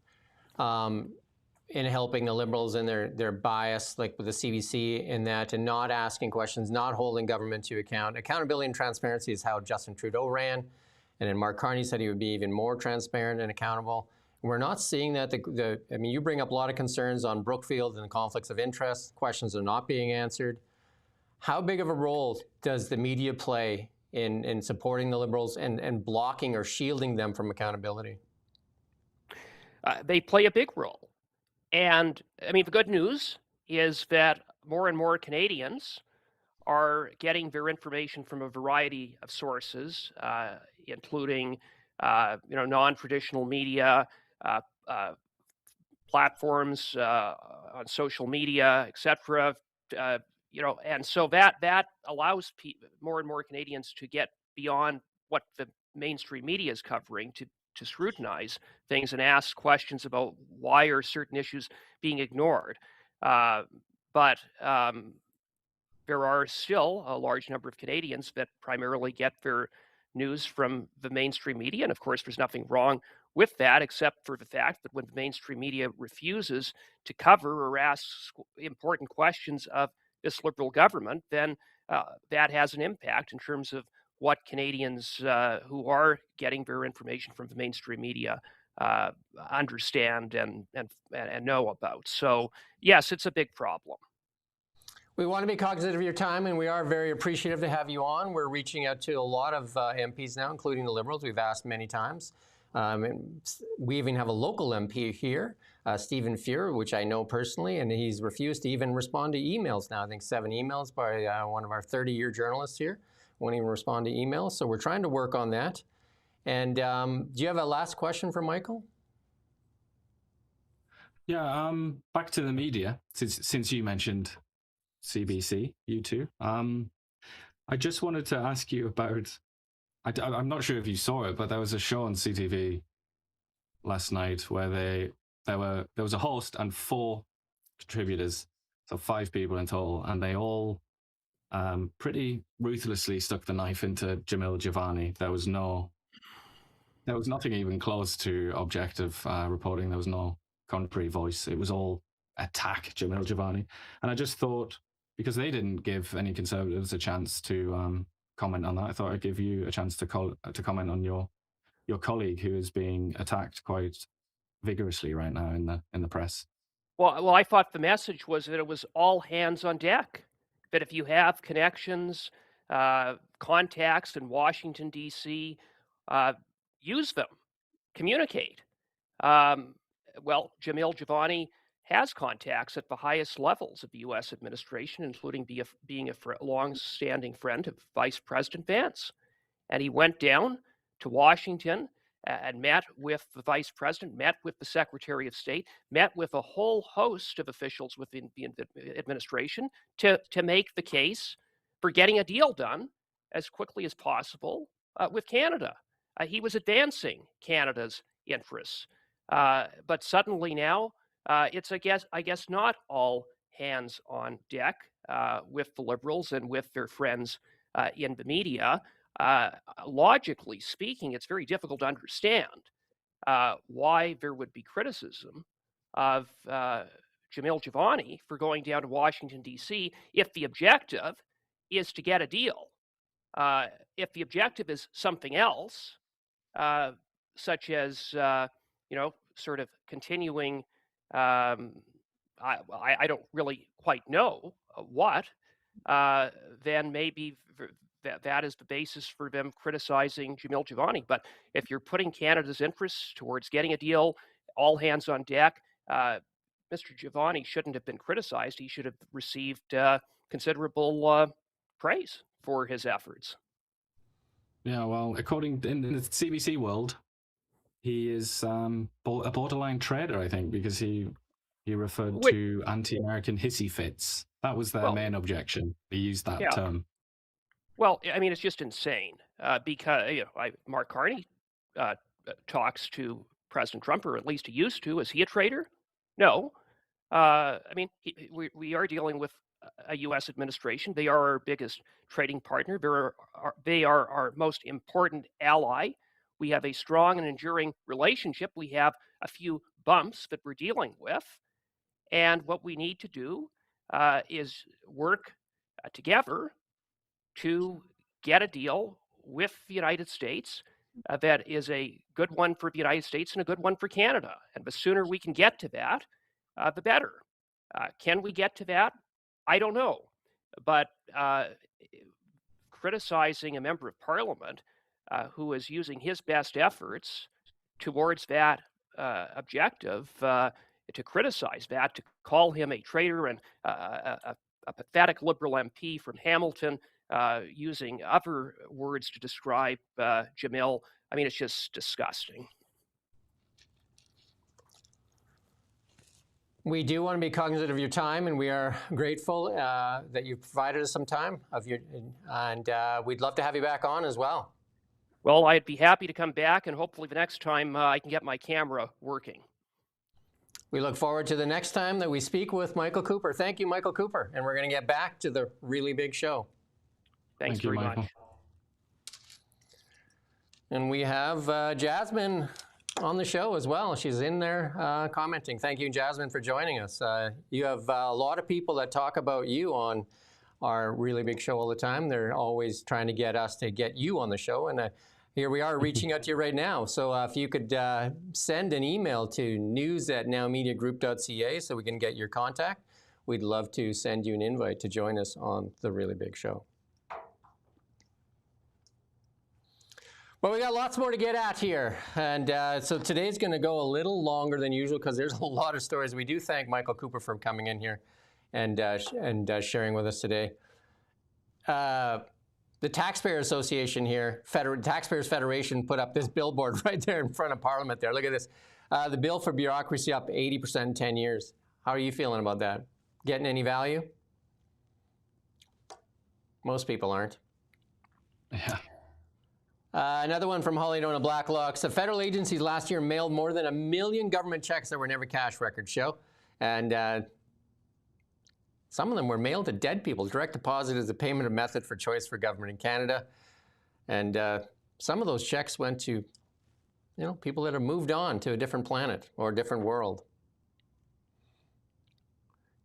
in helping the Liberals in their bias, like with the CBC, in that, and not asking questions, not holding government to account? Accountability and transparency is how Justin Trudeau ran, and then Mark Carney said he would be even more transparent and accountable. We're not seeing that. I mean, you bring up a lot of concerns on Brookfield and the conflicts of interest. Questions are not being answered. How big of a role does the media play in supporting the Liberals and blocking or shielding them from accountability? They play a big role. And I mean, the good news is that more and more Canadians are getting their information from a variety of sources, including non-traditional media, platforms on social media, etc. And so that allows more and more Canadians to get beyond what the mainstream media is covering to scrutinize things and ask questions about why are certain issues being ignored. But there are still a large number of Canadians that primarily get their news from the mainstream media. And of course, there's nothing wrong with that, except for the fact that when the mainstream media refuses to cover or ask important questions of this Liberal government, then that has an impact in terms of what Canadians who are getting their information from the mainstream media understand and know about. So yes, it's a big problem. We want to be cognizant of your time, and we are very appreciative to have you on. We're reaching out to a lot of MPs now, including the Liberals. We've asked many times. And we even have a local MP here, Stephen Fuhr, which I know personally, and he's refused to even respond to emails now. I think 7 emails by one of our 30-year journalists here. Won't even respond to emails. So we're trying to work on that. And do you have a last question for Michael? Yeah, back to the media, since you mentioned CBC, you two. I just wanted to ask you about, I'm not sure if you saw it, but there was a show on CTV last night where there was a host and 4 contributors, so 5 people in total, and they all pretty ruthlessly stuck the knife into Jamil Javani. There was nothing even close to objective reporting. There was no contrary voice. It was all attack Jamil Javani. And I just thought, because they didn't give any Conservatives a chance to comment on that, I thought I'd give you a chance to comment on your colleague who is being attacked quite vigorously right now in the press. Well, I thought the message was that it was all hands on deck. That if you have connections, contacts in Washington, D.C., use them, communicate. Well, Jamil Javani has contacts at the highest levels of the U.S. administration, including being a long-standing friend of Vice President Vance. And he went down to Washington and met with the Vice President, met with the Secretary of State, met with a whole host of officials within the administration to make the case for getting a deal done as quickly as possible with Canada. He was advancing Canada's interests. But suddenly now, it's, I guess not all hands on deck with the Liberals and with their friends in the media. Logically speaking, it's very difficult to understand why there would be criticism of Jamil Javani for going down to Washington, D.C. if the objective is to get a deal. If the objective is something else, such as, sort of continuing, I don't really quite know what, then maybe that is the basis for them criticizing Jamil Javani. But if you're putting Canada's interests towards getting a deal all hands on deck. Mr. Giovanni shouldn't have been criticized. He should have received considerable praise for his efforts. Yeah, well, according in the CBC world, he is a borderline traitor, I think, because he referred to anti-American hissy fits. That was their main objection. He used that term. Well, I mean, it's just insane because Mark Carney talks to President Trump, or at least he used to. Is he a traitor? No. I mean, we are dealing with a U.S. administration. They are our biggest trading partner. They are our most important ally. We have a strong and enduring relationship. We have a few bumps that we're dealing with. And what we need to do is work together to get a deal with the United States that is a good one for the United States and a good one for Canada. And the sooner we can get to that, the better. Can we get to that? I don't know. But criticizing a member of parliament who is using his best efforts towards that objective, to criticize that, to call him a traitor and a pathetic Liberal MP from Hamilton, using other words to describe Jamil, I mean, it's just disgusting. We do want to be cognizant of your time, and we are grateful that you provided us some time and we'd love to have you back on as well. Well, I'd be happy to come back, and hopefully the next time I can get my camera working. We look forward to the next time that we speak with Michael Cooper. Thank you, Michael Cooper. And we're going to get back to the really big show. Thanks very much. And we have Jasmine on the show as well. She's in there commenting. Thank you, Jasmine, for joining us. You have a lot of people that talk about you on our really big show all the time. They're always trying to get us to get you on the show. And here we are reaching out to you right now. So if you could send an email to news@nowmediagroup.ca so we can get your contact, we'd love to send you an invite to join us on the really big show. Well, we got lots more to get at here. And so today's going to go a little longer than usual because there's a lot of stories. We do thank Michael Cooper for coming in here and sharing with us today. The Taxpayer Association here, Taxpayers Federation, put up this billboard right there in front of Parliament there. Look at this. The bill for bureaucracy up 80% in 10 years. How are you feeling about that? Getting any value? Most people aren't. Yeah. Another one from Holly Dona Blacklocks. The federal agencies last year mailed more than 1 million government checks that were never cashed, records show. And some of them were mailed to dead people. Direct deposit is a payment of method for choice for government in Canada. And some of those checks went to, people that have moved on to a different planet or a different world.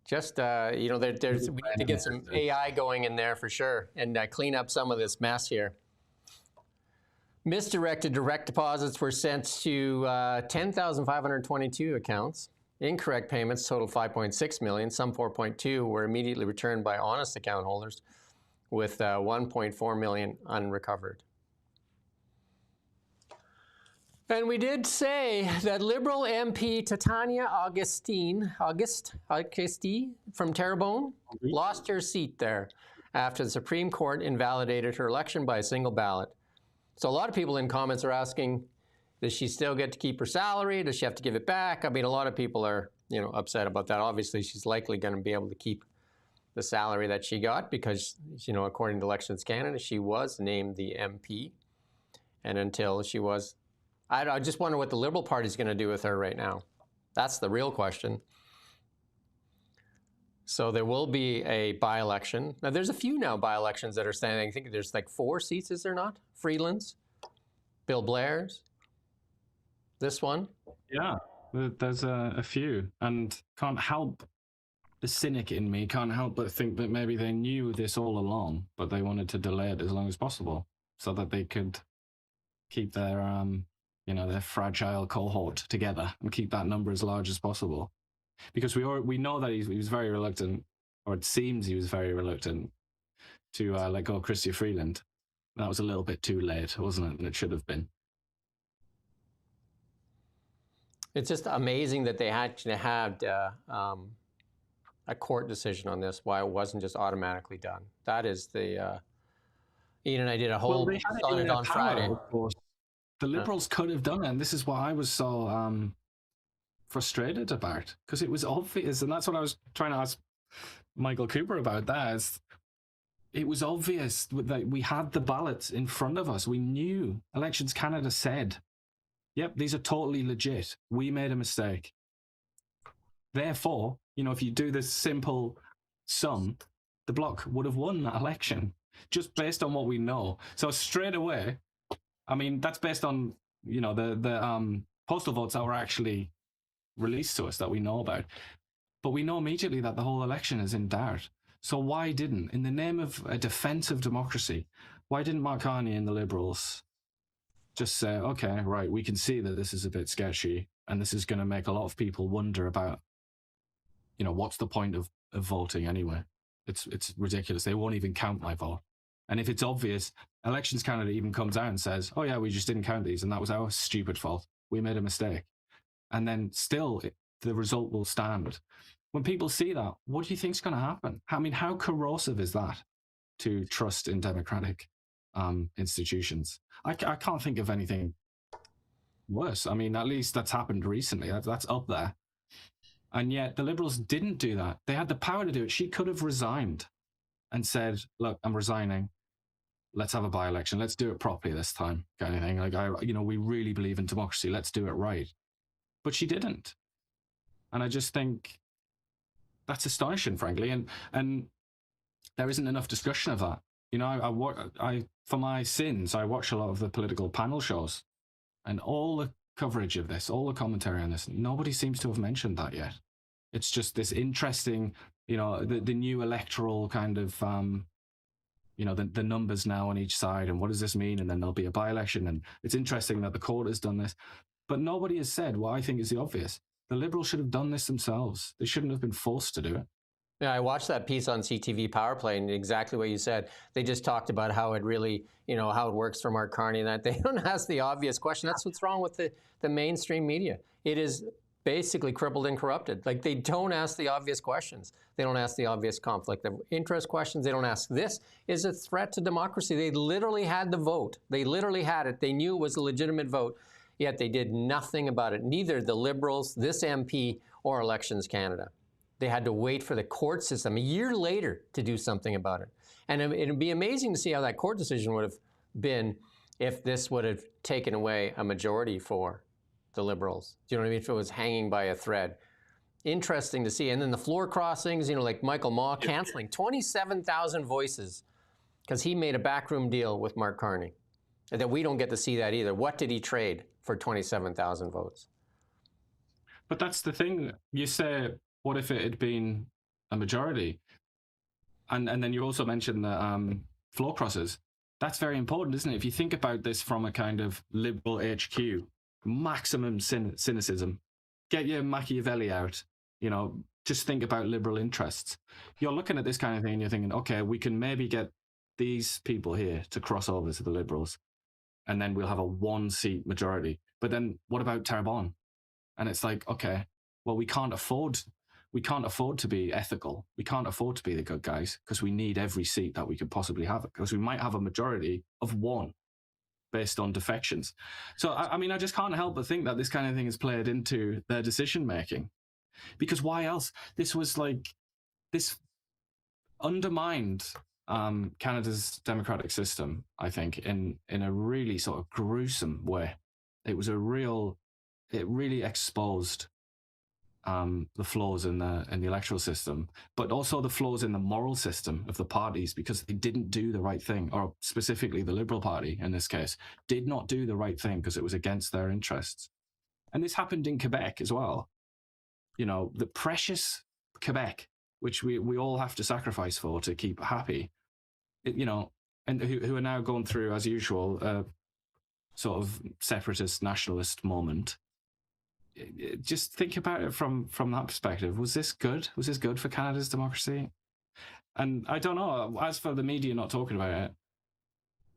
Just, we need to get some AI going in there for sure and clean up some of this mess here. Misdirected direct deposits were sent to 10,522 accounts. Incorrect payments total 5.6 million. Some 4.2 were immediately returned by honest account holders, with 1.4 million unrecovered. And we did say that Liberal MP Titania Auguste from Terrebonne lost her seat there after the Supreme Court invalidated her election by a single ballot. So a lot of people in comments are asking, does she still get to keep her salary? Does she have to give it back? I mean, a lot of people are, upset about that. Obviously, she's likely going to be able to keep the salary that she got because, according to Elections Canada, she was named the MP. And until she was, I just wonder what the Liberal Party is going to do with her right now. That's the real question. So there will be a by-election. Now, there's a few now by-elections that are standing. I think there's like 4 seats, is there not? Freeland's, Bill Blair's, this one. Yeah, there's a few. And can't help, the cynic in me can't help but think that maybe they knew this all along, but they wanted to delay it as long as possible so that they could keep their, their fragile cohort together and keep that number as large as possible. Because we know that he was very reluctant, or it seems he was very reluctant to let go of Chrystia Freeland. That was a little bit too late, wasn't it? And it should have been. It's just amazing that they actually had a court decision on this, why it wasn't just automatically done. That is the... Ian and I did a whole Well, they had it on in it their on power, Friday. of course. The Liberals could have done it, and this is what I was so frustrated about, because it was obvious, and that's what I was trying to ask Michael Cooper about. It was obvious that we had the ballots in front of us. We knew. Elections Canada said, yep, these are totally legit. We made a mistake. Therefore, if you do this simple sum, the Bloc would have won that election, just based on what we know. So straight away, I mean, that's based on, the postal votes that were actually released to us that we know about. But we know immediately that the whole election is in doubt. So why didn't, in the name of a defense of democracy, why didn't Mark Carney and the Liberals just say, okay, right, we can see that this is a bit sketchy, and this is going to make a lot of people wonder about, what's the point of voting anyway? It's ridiculous. They won't even count my vote. And if it's obvious, Elections Canada even comes out and says, oh yeah, we just didn't count these, and that was our stupid fault. We made a mistake. And then still, the result will stand. When people see that, what do you think is going to happen? I mean, how corrosive is that to trust in democratic institutions? I can't think of anything worse. I mean, at least that's happened recently. That's up there. And yet the Liberals didn't do that. They had the power to do it. She could have resigned and said, look, I'm resigning. Let's have a by-election. Let's do it properly this time, kind of thing. Like, we really believe in democracy. Let's do it right. But she didn't. And I just think that's astonishing, frankly. And there isn't enough discussion of that. I for my sins, I watch a lot of the political panel shows, and all the coverage of this, all the commentary on this, nobody seems to have mentioned that yet. It's just this interesting, the new electoral kind of, the numbers now on each side, and what does this mean? And then there'll be a by-election, and it's interesting that the court has done this. But nobody has said what I think is the obvious. The Liberals should have done this themselves. They shouldn't have been forced to do it. Yeah, I watched that piece on CTV Power Play, and exactly what you said. They just talked about how it really, how it works for Mark Carney, and that they don't ask the obvious question. That's what's wrong with the mainstream media. It is basically crippled and corrupted. Like, they don't ask the obvious questions. They don't ask the obvious conflict of interest questions. They don't ask, this is a threat to democracy. They literally had the vote. They literally had it. They knew it was a legitimate vote, yet they did nothing about it. Neither the Liberals, this MP, or Elections Canada. They had to wait for the court system a year later to do something about it. And it'd be amazing to see how that court decision would have been if this would have taken away a majority for the Liberals. Do you know what I mean? If it was hanging by a thread. Interesting to see. And then the floor crossings, like Michael Maw canceling 27,000 voices because he made a backroom deal with Mark Carney. And that we don't get to see that either. What did he trade for 27,000 votes? But that's the thing. You say, what if it had been a majority? And then you also mentioned the floor crosses. That's very important, isn't it? If you think about this from a kind of liberal HQ, maximum cynicism, get your Machiavelli out, just think about liberal interests. You're looking at this kind of thing and you're thinking, okay, we can maybe get these people here to cross over to the Liberals, and then we'll have a one-seat majority. But then what about Terrebonne? And it's like, okay, well, we can't afford to be ethical. We can't afford to be the good guys because we need every seat that we could possibly have, because we might have a majority of one based on defections. So, I mean, I just can't help but think that this kind of thing is played into their decision-making. Because why else? This undermined Canada's democratic system, I think, in a really sort of gruesome way. It really exposed the flaws in the electoral system, but also the flaws in the moral system of the parties, because they didn't do the right thing, or specifically the Liberal Party in this case, did not do the right thing because it was against their interests. And this happened in Quebec as well. The precious Quebec, which we all have to sacrifice for to keep happy, and who are now going through, as usual, a sort of separatist nationalist moment. Just think about it from that perspective. Was this good? Was this good for Canada's democracy? And I don't know. As for the media not talking about it,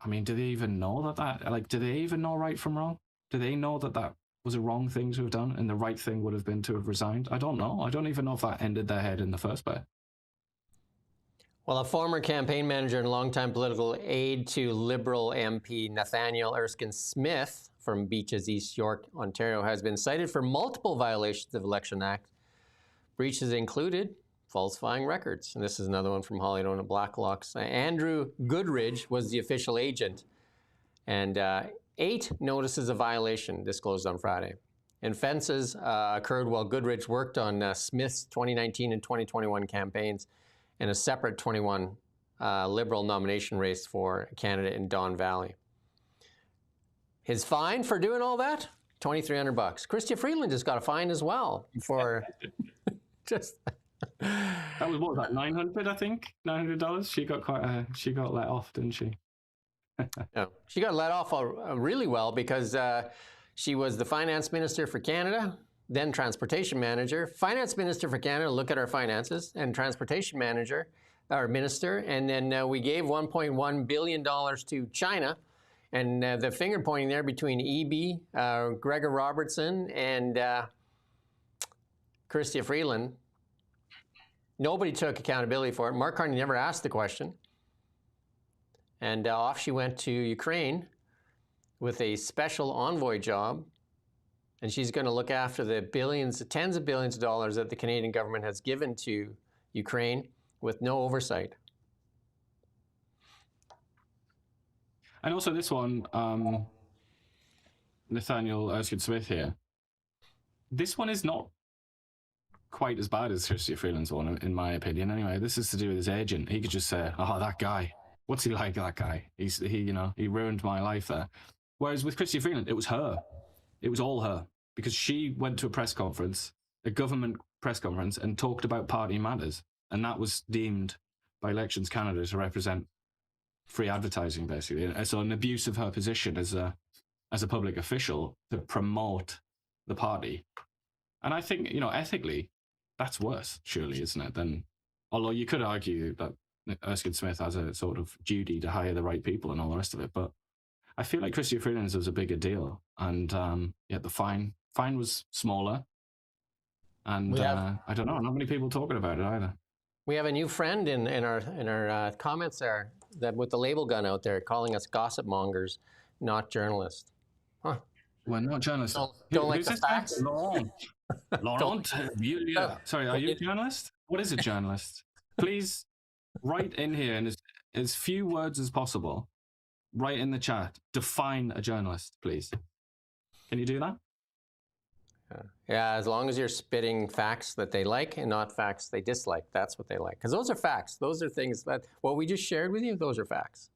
I mean, do they even know that? Do they even know right from wrong? Do they know that was a wrong thing to have done, and the right thing would have been to have resigned? I don't know. I don't even know if that ended their head in the first place. Well, a former campaign manager and longtime political aide to Liberal MP Nathaniel Erskine Smith from Beaches, East York, Ontario, has been cited for multiple violations of Election Act. Breaches included falsifying records. And this is another one from Hollydon and Blacklocks. Andrew Goodridge was the official agent. And 8 notices of violation disclosed on Friday. Offenses occurred while Goodridge worked on Smith's 2019 and 2021 campaigns and a separate 21 Liberal nomination race for a candidate in Don Valley. His fine for doing all that? $2,300. Chrystia Freeland just got a fine as well for just... That was, what was that, 900, I think? $900? She got let off, didn't she? No, she got let off really well because she was the finance minister for Canada, then transportation manager, finance minister for Canada, look at our finances, and transportation manager, or minister, and then we gave $1.1 billion to China, and the finger pointing there between EB, Gregor Robertson, and Chrystia Freeland. Nobody took accountability for it. Mark Carney never asked the question. And off she went to Ukraine with a special envoy job. And she's going to look after the billions, tens of billions of dollars that the Canadian government has given to Ukraine with no oversight. And also this one, Nathaniel Erskine Smith here. This one is not quite as bad as Chrystia Freeland's one, in my opinion. Anyway, this is to do with his agent. He could just say, "Oh, that guy. What's he like? That guy? He ruined my life there." Whereas with Chrystia Freeland, it was her. It was all her, because she went to a press conference, a government press conference, and talked about party matters, and that was deemed by Elections Canada to represent free advertising, basically. And so an abuse of her position as a public official to promote the party. And I think, ethically, that's worse, surely, isn't it? Than, although you could argue that Erskine Smith has a sort of duty to hire the right people and all the rest of it, but I feel like Chrystia Freeland's was a bigger deal, and the fine was smaller, and I don't know, not many people talking about it either. We have a new friend in our comments there, that with the label gun out there, calling us gossip mongers, not journalists. Huh? We're not journalists. Don't like the facts. Laurent, sorry, are you a journalist? What is a journalist? Please write in here in as few words as possible. Write in the chat. Define a journalist, please. Can you do that? Yeah, as long as you're spitting facts that they like and not facts they dislike. That's what they like. Because those are facts. Those are things that, what we just shared with you, those are facts.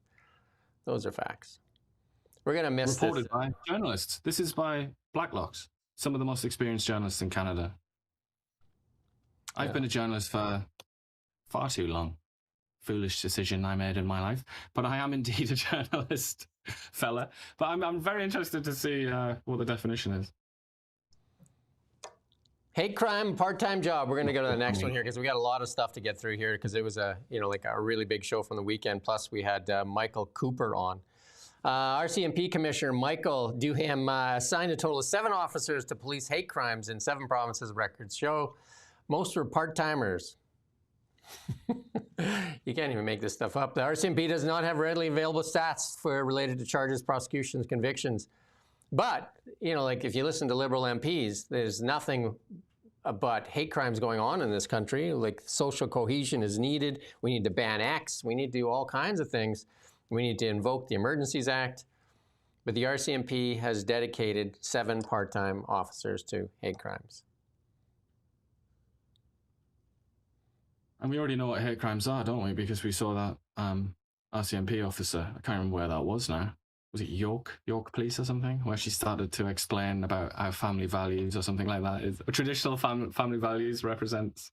Those are facts. We're going to miss Reported by journalists. This is by Blacklocks, some of the most experienced journalists in Canada. I've been a journalist for far too long. Foolish decision I made in my life, but I am indeed a journalist, fella. But I'm very interested to see what the definition is. Hate crime, part-time job. We're going to go to the next one here because we got a lot of stuff to get through here because it was a really big show from the weekend. Plus, we had Michael Cooper on. RCMP Commissioner Michael Duham assigned a total of 7 officers to police hate crimes in 7 provinces. Records show most were part-timers. You can't even make this stuff up. The RCMP does not have readily available stats related to charges, prosecutions, convictions. But, if you listen to Liberal MPs, there's nothing but hate crimes going on in this country. Like, social cohesion is needed. We need to ban X. We need to do all kinds of things. We need to invoke the Emergencies Act. But the RCMP has dedicated 7 part-time officers to hate crimes. And we already know what hate crimes are, don't we? Because we saw that RCMP officer, I can't remember where that was now. Was it York Police or something? Where she started to explain about how family values or something like that. Traditional family values represents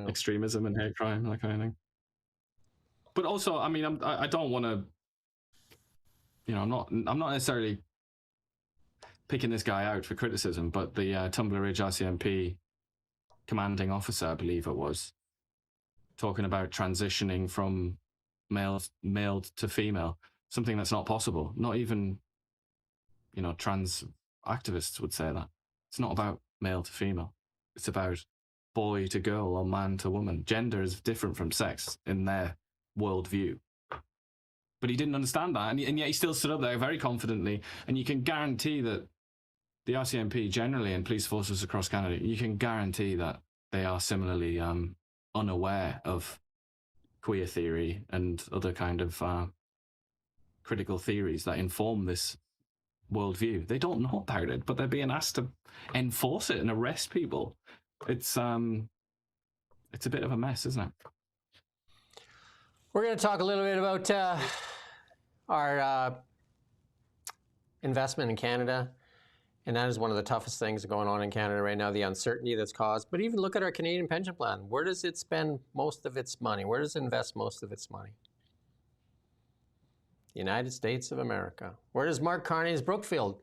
extremism and hate crime, that kind of thing. But also, I mean, I don't want to, I'm not necessarily picking this guy out for criticism, but the Tumbler Ridge RCMP commanding officer, I believe it was, talking about transitioning from male to female, something that's not possible. Not even, trans activists would say that. It's not about male to female. It's about boy to girl or man to woman. Gender is different from sex in their worldview. But he didn't understand that, and yet he still stood up there very confidently. And you can guarantee that the RCMP generally and police forces across Canada, you can guarantee that they are similarly unaware of queer theory and other kind of critical theories that inform this worldview. They don't know about it, but they're being asked to enforce it and arrest people. It's a bit of a mess, isn't it? We're going to talk a little bit about our investment in Canada, and that is one of the toughest things going on in Canada right now, the uncertainty that's caused. But even look at our Canadian pension plan. Where does it spend most of its money? Where does it invest most of its money? United States of America. Where does Mark Carney's Brookfield?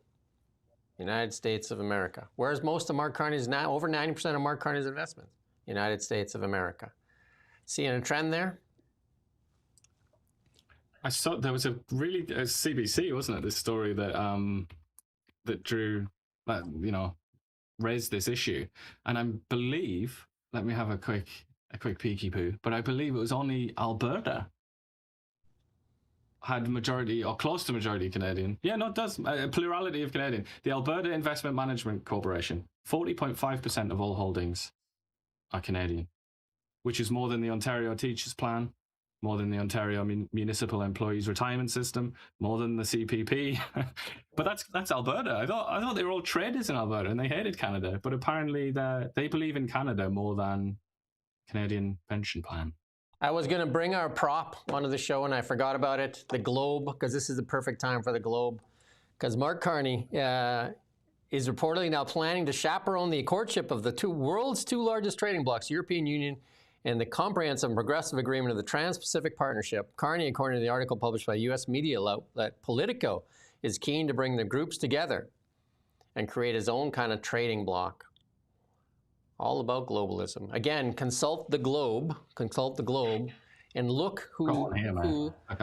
United States of America. Where's most of Mark Carney's, over 90% of Mark Carney's investments? United States of America. Seeing a trend there? I saw there was a really CBC, wasn't it? This story that raised this issue, and I believe, let me have a quick peeky poo, but I believe it was only Alberta had majority or close to majority Canadian. Yeah, no, it does. A plurality of Canadian. The Alberta Investment Management Corporation, 40.5% of all holdings are Canadian, which is more than the Ontario Teachers Plan, more than the Ontario Municipal Employees Retirement System, more than the CPP. But that's Alberta. I thought they were all traders in Alberta and they hated Canada. But apparently they believe in Canada more than Canadian pension plan. I was going to bring our prop onto the show and I forgot about it, the Globe, because this is the perfect time for the Globe. Because Mark Carney is reportedly now planning to chaperone the courtship of the world's two largest trading blocs, European Union and the Comprehensive and Progressive Agreement of the Trans-Pacific Partnership. Carney, according to the article published by U.S. media outlet Politico, is keen to bring the groups together and create his own kind of trading bloc. All about globalism. Again, consult the Globe, and look who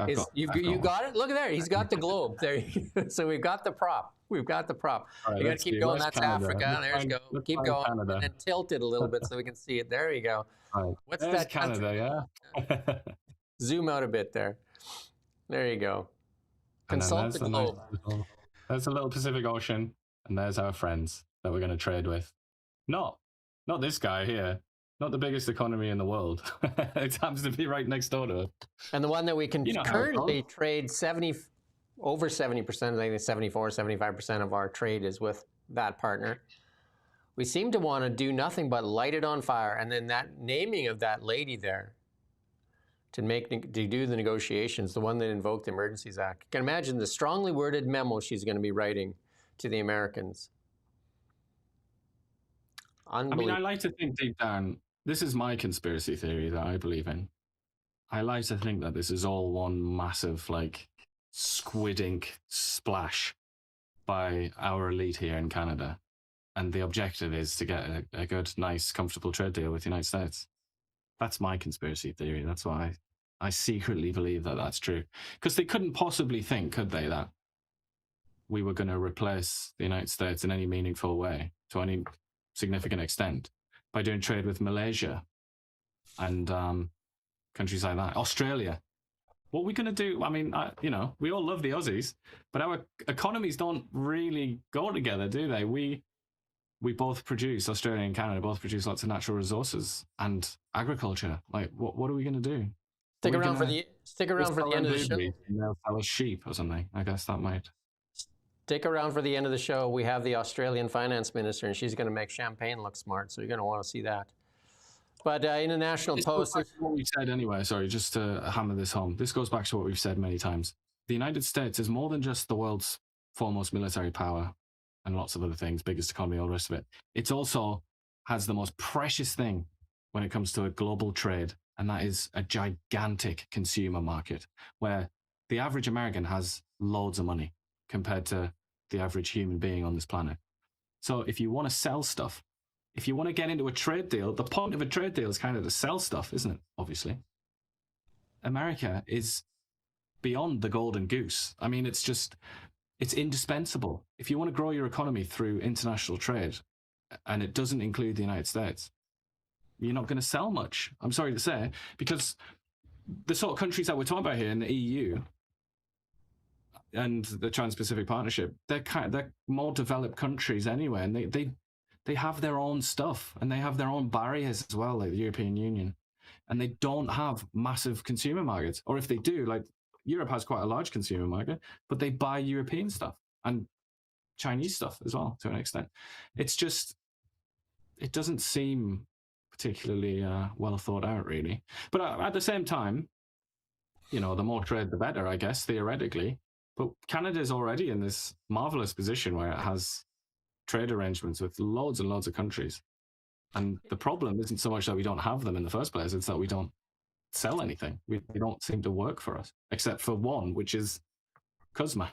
is. You got it? Look at there. He's got the Globe. There. So we've got the prop. We've got the prop. Right, you got to keep going. That's Canada. Africa. There you go. Keep going. Canada. And then tilt it a little bit so we can see it. There you go. Right. What's There's that? Canada, yeah. Zoom out a bit there. There you go. Consult the Globe. There's a little Pacific Ocean, and there's our friends that we're going to trade with. Not this guy here. Not the biggest economy in the world. It happens to be right next door to it. And the one that we can currently trade over 70%, I think 74, 75% of our trade is with that partner. We seem to want to do nothing but light it on fire. And then that naming of that lady there to do the negotiations, the one that invoked the Emergencies Act. You can imagine the strongly worded memo she's going to be writing to the Americans. I mean, I like to think deep down, this is my conspiracy theory that I believe in. I like to think that this is all one massive, squid ink splash by our elite here in Canada. And the objective is to get a good, nice, comfortable trade deal with the United States. That's my conspiracy theory. That's why I secretly believe that that's true. Because they couldn't possibly think, could they, that we were going to replace the United States in any meaningful way, to any significant extent, by doing trade with Malaysia and countries like that. Australia. What are we going to do? I mean, we all love the Aussies, but our economies don't really go together, do they? We both produce, Australia and Canada both produce lots of natural resources and agriculture. What are we going to do? Stick around for the end of the show. They'll sell us sheep or something. I guess that might. Stick around for the end of the show. We have the Australian finance minister, and she's going to make champagne look smart, so you're going to want to see that. But in the National Post... This goes back to what we've said anyway, sorry, just to hammer this home. This goes back to what we've said many times. The United States is more than just the world's foremost military power and lots of other things, biggest economy, all the rest of it. It also has the most precious thing when it comes to a global trade, and that is a gigantic consumer market, where the average American has loads of money compared to the average human being on this planet. So if you want to sell stuff, if you want to get into a trade deal, the point of a trade deal is kind of to sell stuff, isn't it? Obviously. America is beyond the golden goose. I mean, it's It's indispensable. If you want to grow your economy through international trade, and it doesn't include the United States, you're not going to sell much. I'm sorry to say, because the sort of countries that we're talking about here in the EU and the Trans-Pacific Partnership, they're more developed countries anyway, and they have their own stuff, and they have their own barriers as well, like the European Union, and they don't have massive consumer markets. Or if they do, like Europe has quite a large consumer market, but they buy European stuff and Chinese stuff as well to an extent. It's just, it doesn't seem particularly well thought out, really. But at the same time, you know, the more trade, the better, I guess, theoretically. But Canada's already in this marvelous position where it has trade arrangements with loads and loads of countries. And the problem isn't so much that we don't have them in the first place, it's that we don't sell anything. They don't seem to work for us, except for one, which is CUSMA.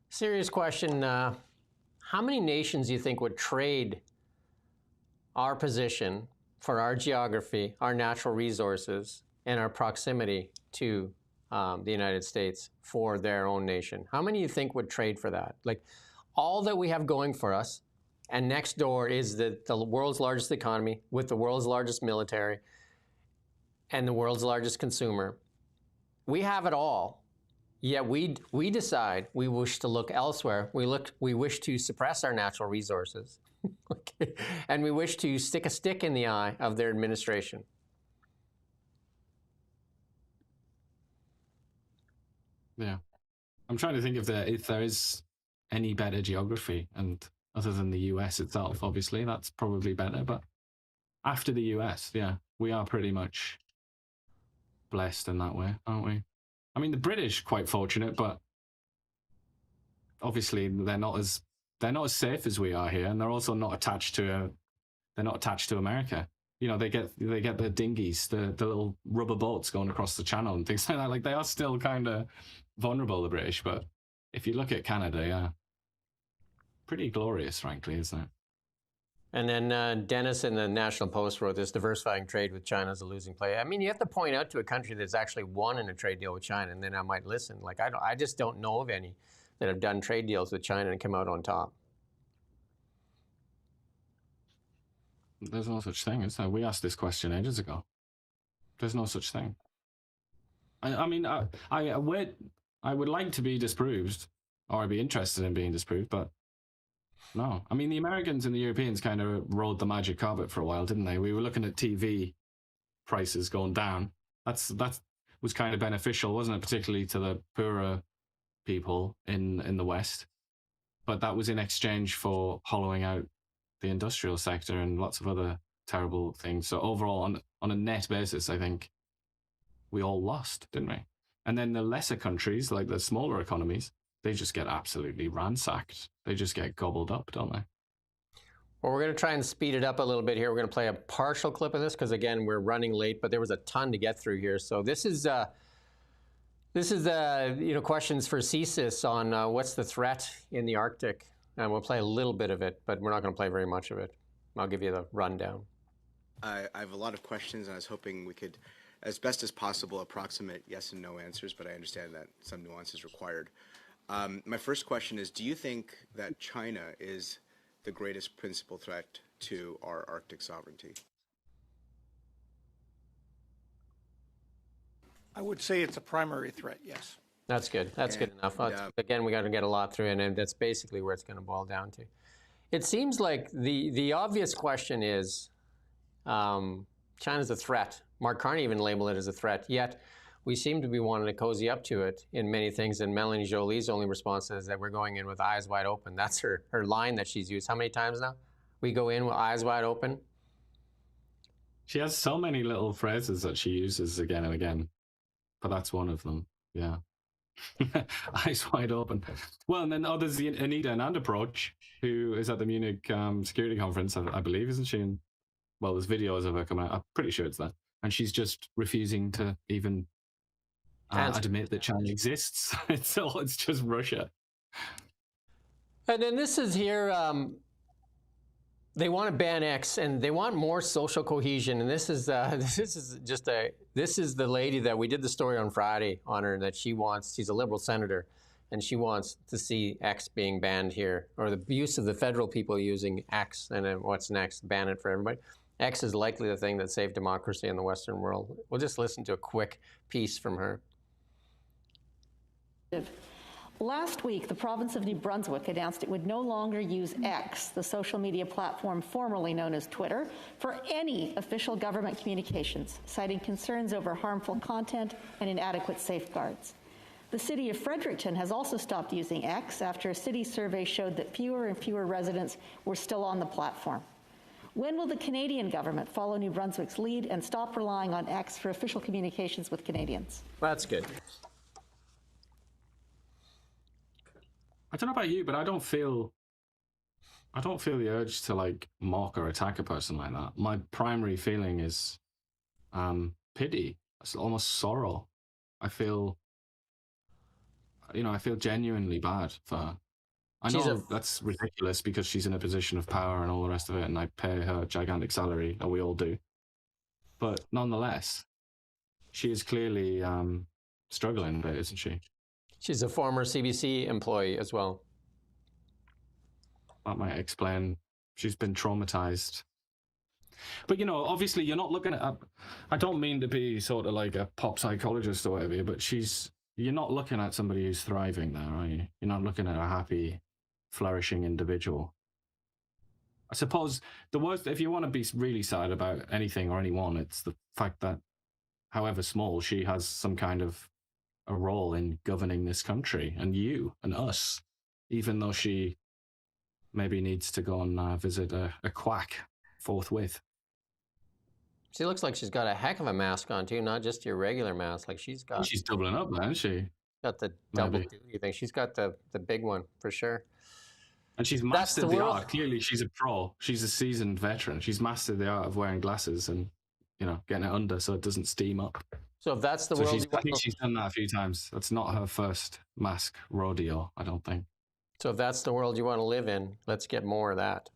Serious question. How many nations do you think would trade our position for our geography, our natural resources, and our proximity to the United States for their own nation? How many do you think would trade for that? Like, all that we have going for us, and next door is the world's largest economy with the world's largest military and the world's largest consumer. We have it all, yet we decide we wish to look elsewhere. We wish to suppress our natural resources, okay. And we wish to stick a stick in the eye of their administration. Yeah, I'm trying to think if there is any better geography, and other than the US itself, obviously that's probably better. But after the US, yeah, we are pretty much blessed in that way, aren't we? I mean, the British quite fortunate, but obviously they're not as safe as we are here, and they're also not attached to America. You know, they get the dinghies, the little rubber boats going across the channel and things like that. Like, they are still kind of vulnerable, the British. But if you look at Canada, yeah, pretty glorious, frankly, isn't it? And then Dennis in the National Post wrote this: diversifying trade with China is a losing play. I mean, you have to point out to a country that's actually won in a trade deal with China, and then I might listen. Like, I just don't know of any that have done trade deals with China and come out on top. There's no such thing, is there? We asked this question ages ago. There's no such thing. I mean, I would like to be disproved, or I'd be interested in being disproved, but no. I mean, the Americans and the Europeans kind of rode the magic carpet for a while, didn't they? We were looking at TV prices going down. That was kind of beneficial, wasn't it? Particularly to the poorer people in the West. But that was in exchange for hollowing out the industrial sector and lots of other terrible things. So overall, on a net basis, I think we all lost, didn't we? And then the lesser countries, like the smaller economies, they just get absolutely ransacked. They just get gobbled up, don't they? Well, we're going to try and speed it up a little bit here. We're going to play a partial clip of this because, again, we're running late, but there was a ton to get through here. So this is questions for CSIS on what's the threat in the Arctic. And we'll play a little bit of it, but we're not going to play very much of it. I'll give you the rundown. I have a lot of questions, and I was hoping we could, as best as possible, approximate yes and no answers, but I understand that some nuance is required. My first question is, do you think that China is the greatest principal threat to our Arctic sovereignty? I would say it's a primary threat, yes. That's good. That's good enough. Again, we got to get a lot through, and that's basically where it's going to boil down to. It seems like the obvious question is, China's a threat. Mark Carney even labeled it as a threat, yet we seem to be wanting to cozy up to it in many things, and Melanie Jolie's only response is that we're going in with eyes wide open. That's her line that she's used. How many times now? We go in with eyes wide open? She has so many little phrases that she uses again and again, but that's one of them, yeah. Eyes wide open. Well, and then there's the Anita Anand approach, who is at the Munich security conference, I believe, isn't she? And, well, there's videos of her coming out. I'm pretty sure it's that. And she's just refusing to even admit that China exists. It's just Russia. And then this is here, they want to ban X, and they want more social cohesion. And this is the lady that we did the story on Friday on her, that she's a Liberal senator, and she wants to see X being banned here, or the use of the federal people using X, and then what's next? Ban it for everybody. X is likely the thing that saved democracy in the Western world. We'll just listen to a quick piece from her. Last week, the province of New Brunswick announced it would no longer use X, the social media platform formerly known as Twitter, for any official government communications, citing concerns over harmful content and inadequate safeguards. The city of Fredericton has also stopped using X after a city survey showed that fewer and fewer residents were still on the platform. When will the Canadian government follow New Brunswick's lead and stop relying on X for official communications with Canadians? That's good. I don't know about you, but I don't feel the urge to like mock or attack a person like that. My primary feeling is pity. It's almost sorrow. I feel genuinely bad for her. I know that's ridiculous because she's in a position of power and all the rest of it, and I pay her a gigantic salary, and we all do. But nonetheless, she is clearly struggling a bit, isn't she? She's a former CBC employee as well. That might explain. She's been traumatized. But, obviously you're not looking at... I don't mean to be sort of like a pop psychologist or whatever, but you're not looking at somebody who's thriving there, are you? You're not looking at a happy, flourishing individual. I suppose the worst, if you want to be really sad about anything or anyone, it's the fact that, however small, she has some kind of a role in governing this country and you and us, even though she maybe needs to go and visit a quack forthwith. She looks like she's got a heck of a mask on too, not just your regular mask. Like she's doubling up, isn't she? Got the double duty thing. She's got the big one for sure. And she's mastered the art. Clearly, she's a pro. She's a seasoned veteran. She's mastered the art of wearing glasses and getting it under so it doesn't steam up. So if that's the world, I think she's done that a few times. That's not her first mask rodeo, I don't think. So if that's the world you want to live in, let's get more of that.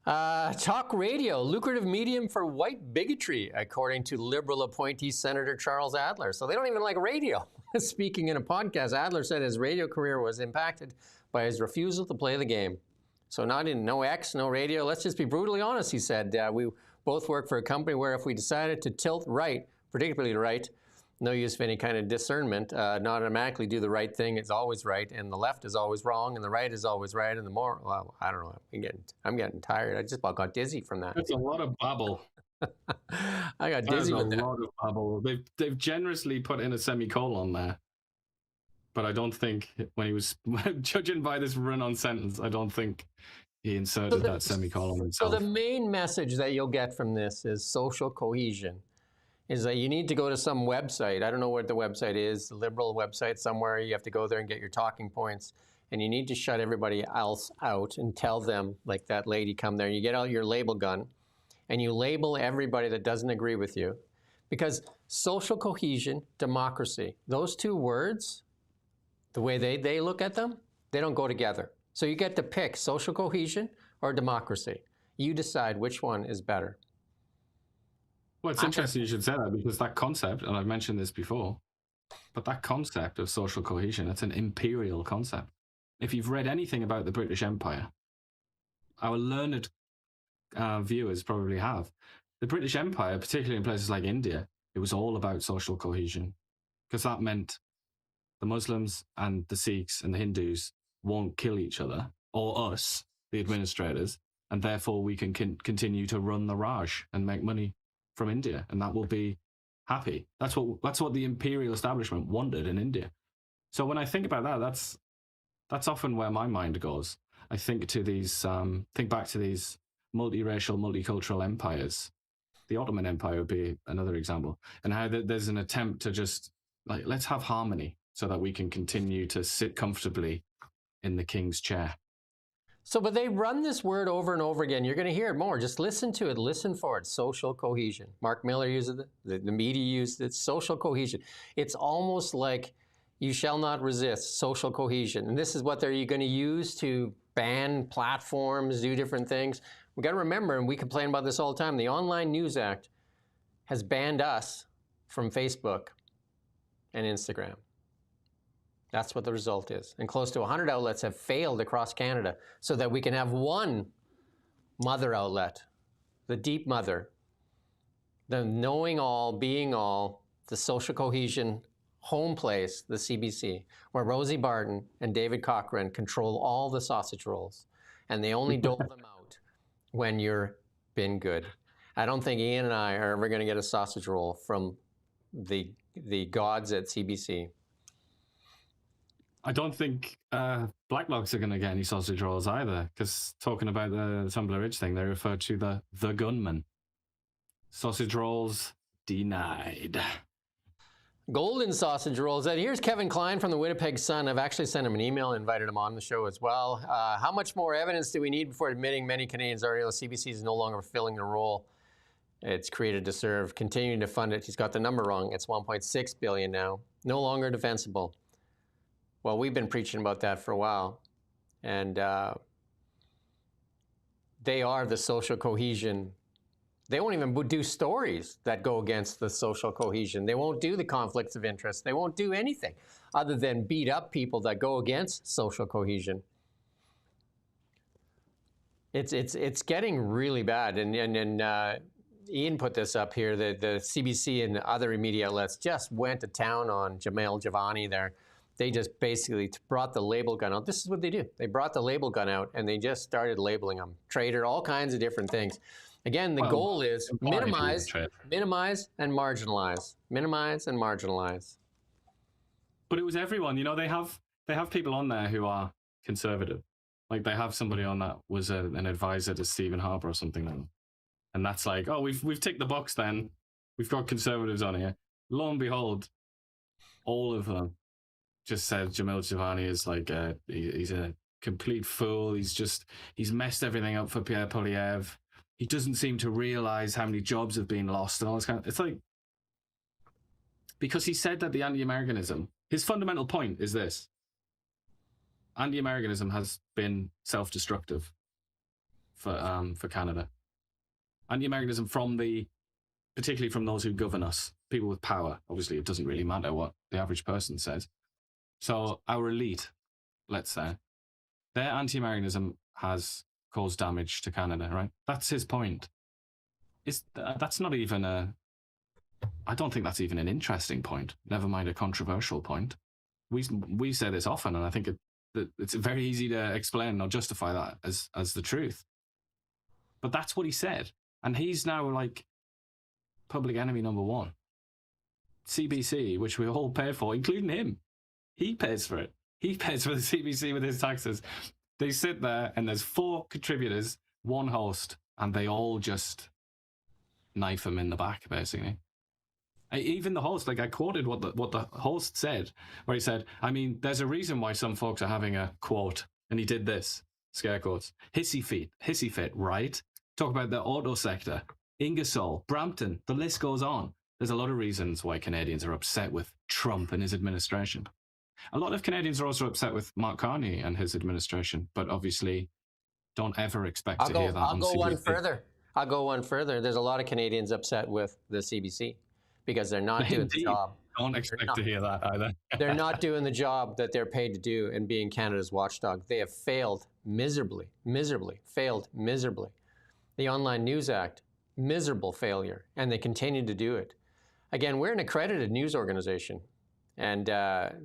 Talk radio, lucrative medium for white bigotry, according to Liberal appointee Senator Charles Adler. So they don't even like radio. Speaking in a podcast, Adler said his radio career was impacted by his refusal to play the game. So no X, no radio. Let's just be brutally honest, he said. We both work for a company where if we decided to tilt right, particularly right, no use of any kind of discernment, not automatically do the right thing. It's always right, and the left is always wrong, and the right is always right, and I don't know. I'm getting tired. I just about got dizzy from that. That's a lot of babble. I got dizzy with that. That's a lot of babble. They've generously put in a semicolon there, but I don't think when he was judging by this run-on sentence, I don't think he inserted that semicolon himself. So the main message that you'll get from this is social cohesion. Is that you need to go to some website. I don't know what the website is, the Liberal website somewhere. You have to go there and get your talking points. And you need to shut everybody else out and tell them, like that lady, come there. And you get out your label gun and you label everybody that doesn't agree with you. Because social cohesion, democracy, those two words, the way they look at them, they don't go together. So you get to pick social cohesion or democracy. You decide which one is better. Well, it's interesting you should say that because that concept, and I've mentioned this before, but that concept of social cohesion, it's an imperial concept. If you've read anything about the British Empire, our learned viewers probably have. The British Empire, particularly in places like India, it was all about social cohesion because that meant the Muslims and the Sikhs and the Hindus won't kill each other or us, the administrators, and therefore we can continue to run the Raj and make money from India, and that will be happy. That's what the imperial establishment wanted in India. So when I think about that, that's often where my mind goes. I think to these think back to these multiracial, multicultural empires. The Ottoman Empire would be another example, and how there's an attempt to just like let's have harmony so that we can continue to sit comfortably in the king's chair. So, but they run this word over and over again. You're going to hear it more. Just listen to it. Listen for it. Social cohesion. Mark Miller uses it. The media used it. Social cohesion. It's almost like you shall not resist social cohesion. And this is what they're going to use to ban platforms, do different things. We got to remember, and we complain about this all the time, the Online News Act has banned us from Facebook and Instagram. That's what the result is. And close to 100 outlets have failed across Canada so that we can have one mother outlet, the deep mother, the knowing all, being all, the social cohesion home place, the CBC, where Rosie Barton and David Cochrane control all the sausage rolls. And they only dole them out when you're been good. I don't think Ian and I are ever going to get a sausage roll from the gods at CBC. I don't think Blacklock's are going to get any sausage rolls either, because talking about the Tumbler Ridge thing, they refer to the gunman. Sausage rolls denied. Golden sausage rolls. And here's Kevin Klein from the Winnipeg Sun. I've actually sent him an email and invited him on the show as well. How much more evidence do we need before admitting many Canadians already know CBC is no longer fulfilling the role it's created to serve? Continuing to fund it. He's got the number wrong. It's $1.6 billion now. No longer defensible. Well, we've been preaching about that for a while. And they are the social cohesion. They won't even do stories that go against the social cohesion. They won't do the conflicts of interest. They won't do anything other than beat up people that go against social cohesion. It's getting really bad. And Ian put this up here, that the CBC and other media outlets just went to town on Jamel Javani there. They just basically brought the label gun out. This is what they do. They brought the label gun out and they just started labeling them. Traitor, all kinds of different things. Again, the goal is minimize, and marginalize. Minimize and marginalize. But it was everyone. You know, they have people on there who are conservative. Like they have somebody on that was an advisor to Stephen Harper or something. And that's like, oh, we've ticked the box then. We've got conservatives on here. Lo and behold, all of them just said Jamil Javani is like he's a complete fool. He's messed everything up for Pierre Poilievre. He doesn't seem to realize how many jobs have been lost and all this kind of. It's like, because he said that the anti-Americanism, his fundamental point is this: anti-Americanism has been self-destructive for Canada. Anti-Americanism particularly from those who govern us, people with power. Obviously, it doesn't really matter what the average person says. So our elite, let's say, their anti-Americanism has caused damage to Canada, right? That's his point. That's not even I don't think that's even an interesting point, never mind a controversial point. We say this often, and I think it's very easy to explain or justify that as the truth. But that's what he said. And he's now like public enemy number one. CBC, which we all pay for, including him. He pays for it. He pays for the CBC with his taxes. They sit there and there's 4 contributors, 1 host, and they all just knife him in the back, basically. Even the host, like I quoted what the host said, where he said, I mean, there's a reason why some folks are having a quote, and he did this, scare quotes, hissy fit, right? Talk about the auto sector, Ingersoll, Brampton, the list goes on. There's a lot of reasons why Canadians are upset with Trump and his administration. A lot of Canadians are also upset with Mark Carney and his administration, but obviously don't ever expect to hear that. I'll go one further. I'll go one further. There's a lot of Canadians upset with the CBC because they're not doing the job. Don't expect to hear that either. They're not doing the job that they're paid to do and being Canada's watchdog. They have failed miserably. The Online News Act, miserable failure, and they continue to do it. Again, we're an accredited news organization, and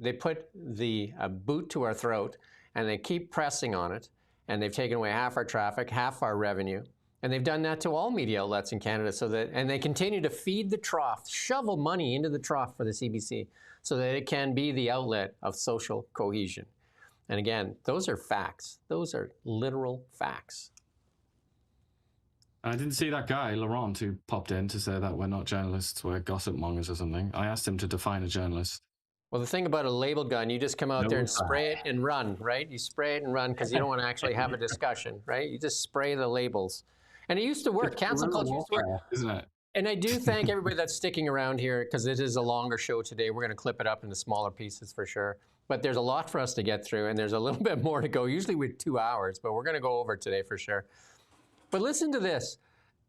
they put the boot to our throat, and they keep pressing on it, and they've taken away half our traffic, half our revenue, and they've done that to all media outlets in Canada, and they continue to feed the trough, shovel money into the trough for the CBC, so that it can be the outlet of social cohesion. And again, those are facts. Those are literal facts. I didn't see that guy, Laurent, who popped in to say that we're not journalists, we're gossip mongers or something. I asked him to define a journalist. Well, the thing about a label gun, you just come out there and spray it and run, right? You spray it and run because you don't want to actually have a discussion, right? You just spray the labels. And it used to work. Cancel culture used to work. Isn't it? And I do thank everybody that's sticking around here because it is a longer show today. We're going to clip it up into smaller pieces for sure. But there's a lot for us to get through, and there's a little bit more to go, usually with 2 hours, but we're going to go over today for sure. But listen to this.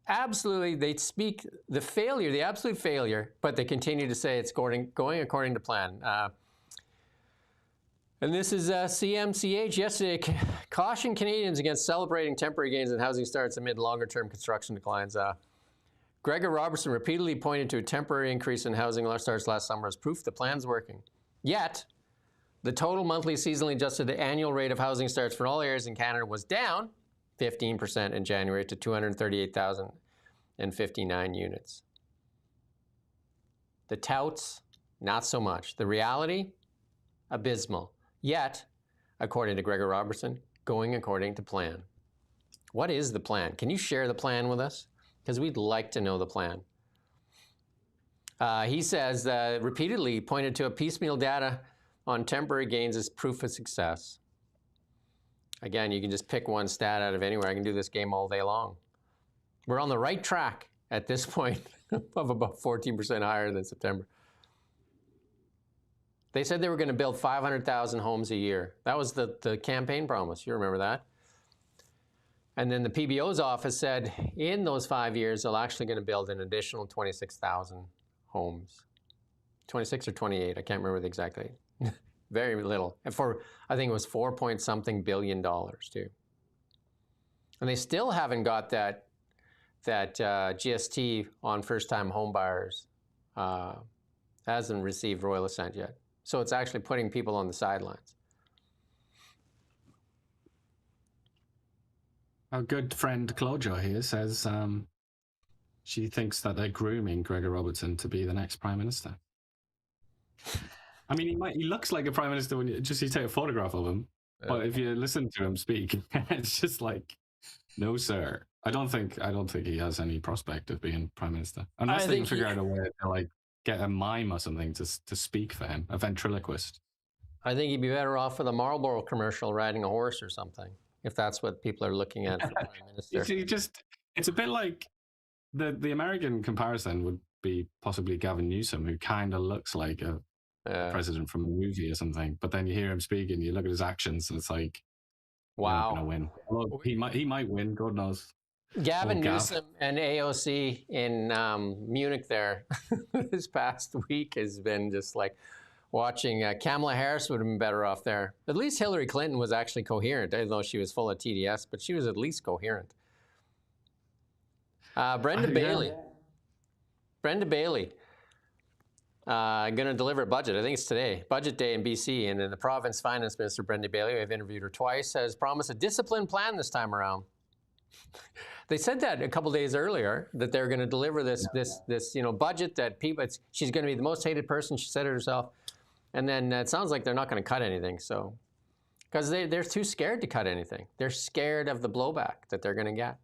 Absolutely, they speak the failure, the absolute failure, but they continue to say it's going according to plan. And this is CMCH yesterday. Caution Canadians against celebrating temporary gains in housing starts amid longer-term construction declines. Gregor Robertson repeatedly pointed to a temporary increase in housing starts last summer as proof the plan's working. Yet, the total monthly seasonally adjusted annual rate of housing starts for all areas in Canada was down 15% in January to 238,059 units. The touts, not so much. The reality, abysmal. Yet, according to Gregor Robertson, going according to plan. What is the plan? Can you share the plan with us? Because we'd like to know the plan. He says repeatedly pointed to a piecemeal data on temporary gains as proof of success. Again, you can just pick one stat out of anywhere. I can do this game all day long. We're on the right track at this point of about 14% higher than September. They said they were going to build 500,000 homes a year. That was the campaign promise. You remember that? And then the PBO's office said in those 5 years, they're actually going to build an additional 26,000 homes. 26 or 28, I can't remember the exact date. Very little. And for, I think it was $4-point-something billion too. And they still haven't got that GST on first-time home buyers. Hasn't received royal assent yet. So it's actually putting people on the sidelines. Our good friend Claudia here says she thinks that they're grooming Gregor Robertson to be the next Prime Minister. I mean, he looks like a Prime Minister when you take a photograph of him. But if you listen to him speak, it's just like, no, sir. I don't think he has any prospect of being Prime Minister. Unless they can figure out a way to like get a mime or something to speak for him, a ventriloquist. I think he'd be better off with a Marlboro commercial riding a horse or something, if that's what people are looking at for Prime Minister. It's a bit like the American comparison would be possibly Gavin Newsom, who kind of looks like a president from a movie or something. But then you hear him speak and you look at his actions and it's like, wow, not gonna win. Well, he might win. God knows. Gavin Newsom and AOC in Munich there this past week has been just like watching. Kamala Harris would have been better off there. At least Hillary Clinton was actually coherent, even though she was full of TDS, but she was at least coherent. Brenda Bailey. Going to deliver a budget. I think it's today. Budget day in BC. And then the province finance minister, Brenda Bailey, I've interviewed her twice, has promised a disciplined plan this time around. They said that a couple days earlier, that they're going to deliver this budget that people. She's going to be the most hated person. She said it herself. And then it sounds like they're not going to cut anything. So, because they're too scared to cut anything. They're scared of the blowback that they're going to get.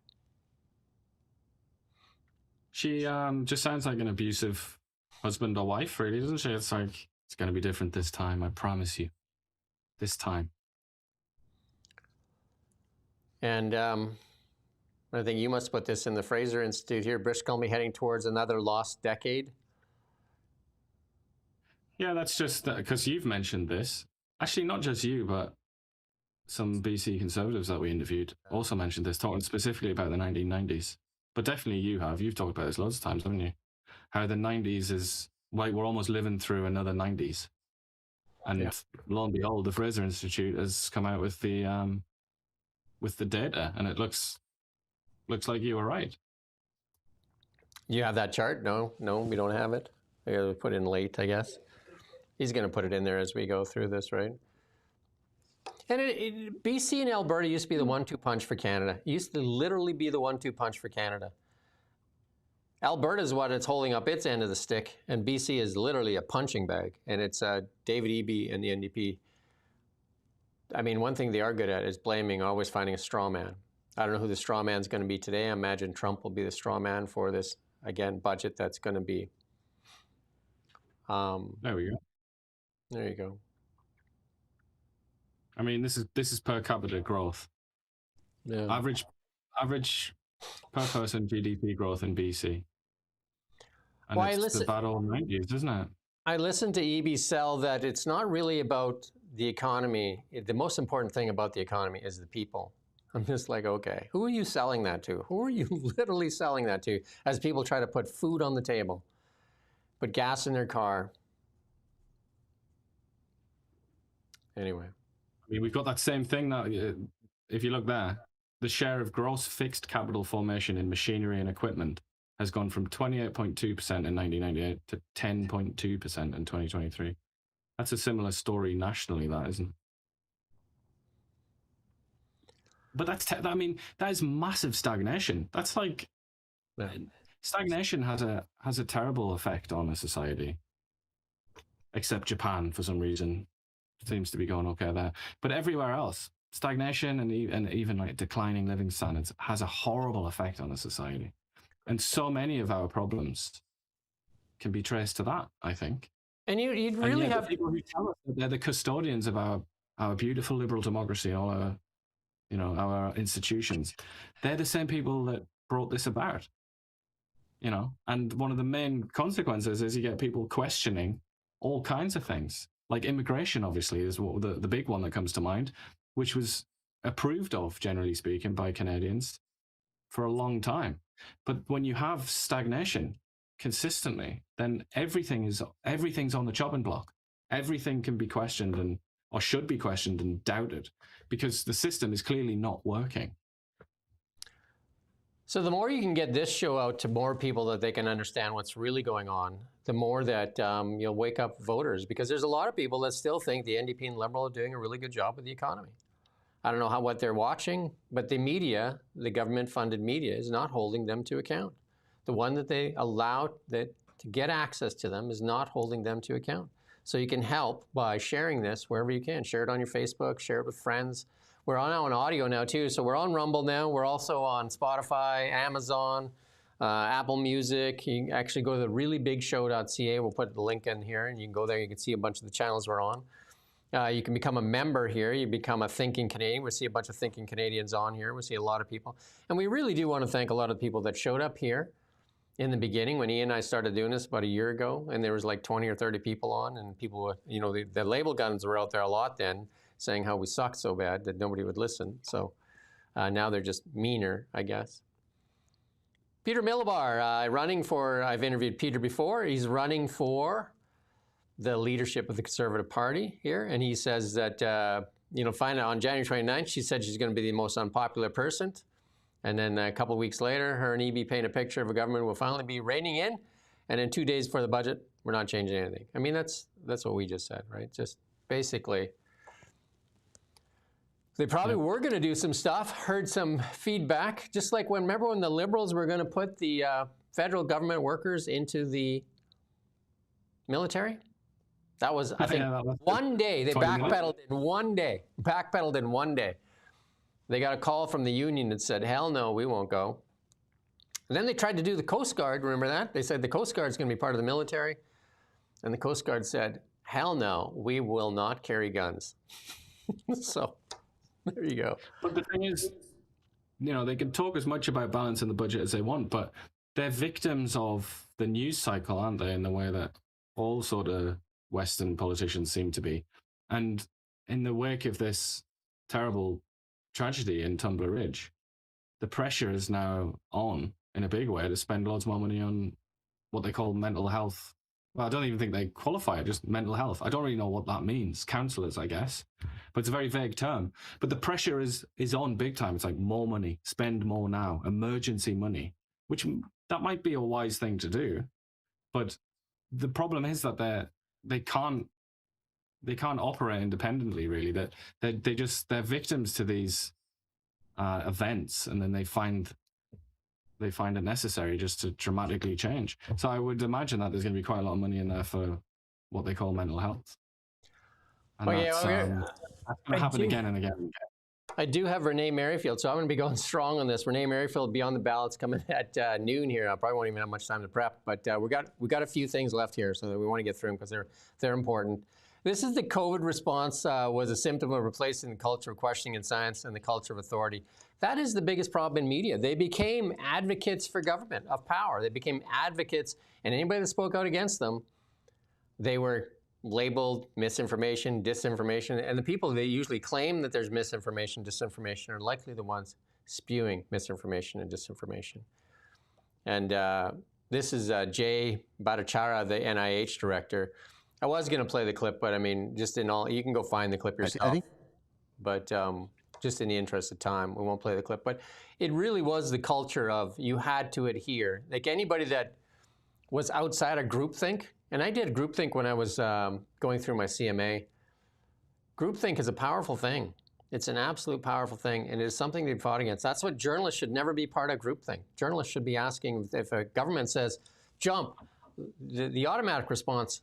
She just sounds like an abusive husband or wife, really, doesn't she? It's like, it's going to be different this time, I promise you. This time. And I think you must put this in the Fraser Institute here. British Columbia heading towards another lost decade. Yeah, that's just because you've mentioned this. Actually, not just you, but some BC Conservatives that we interviewed also mentioned this, talking specifically about the 1990s. But definitely you have. You've talked about this loads of times, haven't you? How the 90s is, like, we're almost living through another 90s. And lo and behold, the Fraser Institute has come out with the data, and it looks like you were right. You have that chart? No, we don't have it. I gotta put it in late, I guess. He's going to put it in there as we go through this, right? And BC and Alberta used to be the 1-2 punch for Canada. It used to literally be the 1-2 punch for Canada. Alberta is what it's holding up its end of the stick, and BC is literally a punching bag. And it's David Eby and the NDP. I mean, one thing they are good at is blaming, always finding a straw man. I don't know who the straw man's going to be today. I imagine Trump will be the straw man for this, again, budget that's going to be. There we go. There you go. I mean, this is per capita growth. Yeah. Average per person GDP growth in BC. And it's the bad old 90s, isn't it? I listened to Eby sell that it's not really about the economy. The most important thing about the economy is the people. I'm just like, okay, who are you selling that to? Who are you literally selling that to as people try to put food on the table, put gas in their car? Anyway. I mean, we've got that same thing now. If you look there, the share of gross fixed capital formation in machinery and equipment has gone from 28.2% in 1998 to 10.2% in 2023. That's a similar story nationally, that isn't. But I mean, that is massive stagnation. That's like, stagnation has a terrible effect on a society. Except Japan, for some reason, seems to be going okay there. But everywhere else, stagnation and even like declining living standards has a horrible effect on a society. And so many of our problems can be traced to that, I think. And you'd really have people who tell us that they're the custodians of our beautiful liberal democracy and all our institutions. They're the same people that brought this about. And one of the main consequences is you get people questioning all kinds of things. Like immigration, obviously, is the big one that comes to mind, which was approved of, generally speaking, by Canadians for a long time. But when you have stagnation consistently, then everything's on the chopping block. Everything can be questioned or should be questioned and doubted because the system is clearly not working. So the more you can get this show out to more people that they can understand what's really going on, the more that you'll wake up voters, because there's a lot of people that still think the NDP and Liberal are doing a really good job with the economy. I don't know what they're watching, but the media, the government-funded media, is not holding them to account. The one that they allow to get access to them is not holding them to account. So you can help by sharing this wherever you can. Share it on your Facebook, share it with friends. We're on audio now too, so we're on Rumble now. We're also on Spotify, Amazon, Apple Music. You can actually go to the reallybigshow.ca. We'll put the link in here, and you can go there. You can see a bunch of the channels we're on. You can become a member here. You become a Thinking Canadian. We see a bunch of Thinking Canadians on here. We see a lot of people. And we really do want to thank a lot of people that showed up here in the beginning when Ian and I started doing this about a year ago, and there was like 20 or 30 people on, and people, the label guns were out there a lot then, saying how we sucked so bad that nobody would listen. So now they're just meaner, I guess. Peter Millibar, running for, I've interviewed Peter before. He's running for the leadership of the Conservative Party here. And he says that, find out on January 29th, she said she's going to be the most unpopular person. And then a couple of weeks later, her and EB paint a picture of a government will finally be reigning in. And then 2 days before the budget, we're not changing anything. I mean, that's what we just said, right? Just basically, they probably were going to do some stuff, heard some feedback, just like remember when the Liberals were going to put the federal government workers into the military? That was, I think, one day. They backpedaled in 1 day. Backpedaled in 1 day. They got a call from the union that said, hell no, we won't go. And then they tried to do the Coast Guard, remember that? They said the Coast Guard is going to be part of the military. And the Coast Guard said, hell no, we will not carry guns. So there you go. But the thing is, they can talk as much about balance in the budget as they want, but they're victims of the news cycle, aren't they, in the way that all sort of Western politicians seem to be. And in the wake of this terrible tragedy in Tumbler Ridge, the pressure is now on in a big way to spend loads more money on what they call mental health. Well, I don't even think they qualify it, just mental health. I don't really know what that means. Counsellors, I guess. But it's a very vague term. But the pressure is on big time. It's like more money, spend more now, emergency money, which that might be a wise thing to do. But the problem is that they can't operate independently, really. That they're victims to these events, and then they find it necessary just to dramatically change. So I would imagine that there's going to be quite a lot of money in there for what they call mental health. And that's going to happen again and again and again. I do have Renee Merrifield, so I'm going to be going strong on this. Renee Merrifield will be on the ballots coming at noon here. I probably won't even have much time to prep, but we got a few things left here, so that we want to get through them because they're important. This is the COVID response was a symptom of replacing the culture of questioning in science and the culture of authority. That is the biggest problem in media. They became advocates for government of power. They became advocates, and anybody that spoke out against them, they were labeled misinformation, disinformation, and the people that usually claim that there's misinformation, disinformation are likely the ones spewing misinformation and disinformation. And this is Jay Bhattacharya, the NIH director. I was going to play the clip, but I mean, just in all, you can go find the clip yourself. But just in the interest of time, we won't play the clip. But it really was the culture of you had to adhere. Like anybody that was outside of groupthink, and I did groupthink when I was going through my CMA. Groupthink is a powerful thing. It's an absolute powerful thing, and it is something they fought against. That's what journalists should never be part of groupthink. Journalists should be asking if a government says, jump, the automatic response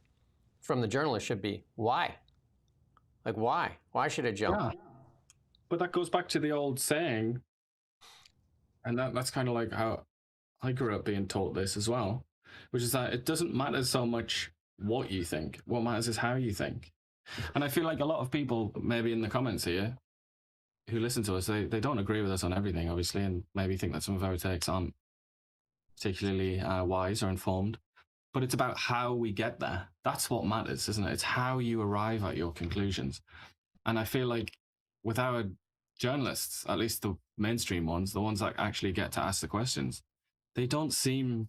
from the journalist should be, why? Like, why? Why should it jump? Yeah. But that goes back to the old saying, and that's kind of like how I grew up being taught this as well, which is that it doesn't matter so much what you think. What matters is how you think. And I feel like a lot of people, maybe in the comments here, who listen to us, they don't agree with us on everything, obviously, and maybe think that some of our takes aren't particularly wise or informed. But it's about how we get there. That's what matters, isn't it? It's how you arrive at your conclusions. And I feel like with our journalists, at least the mainstream ones, the ones that actually get to ask the questions, they don't seem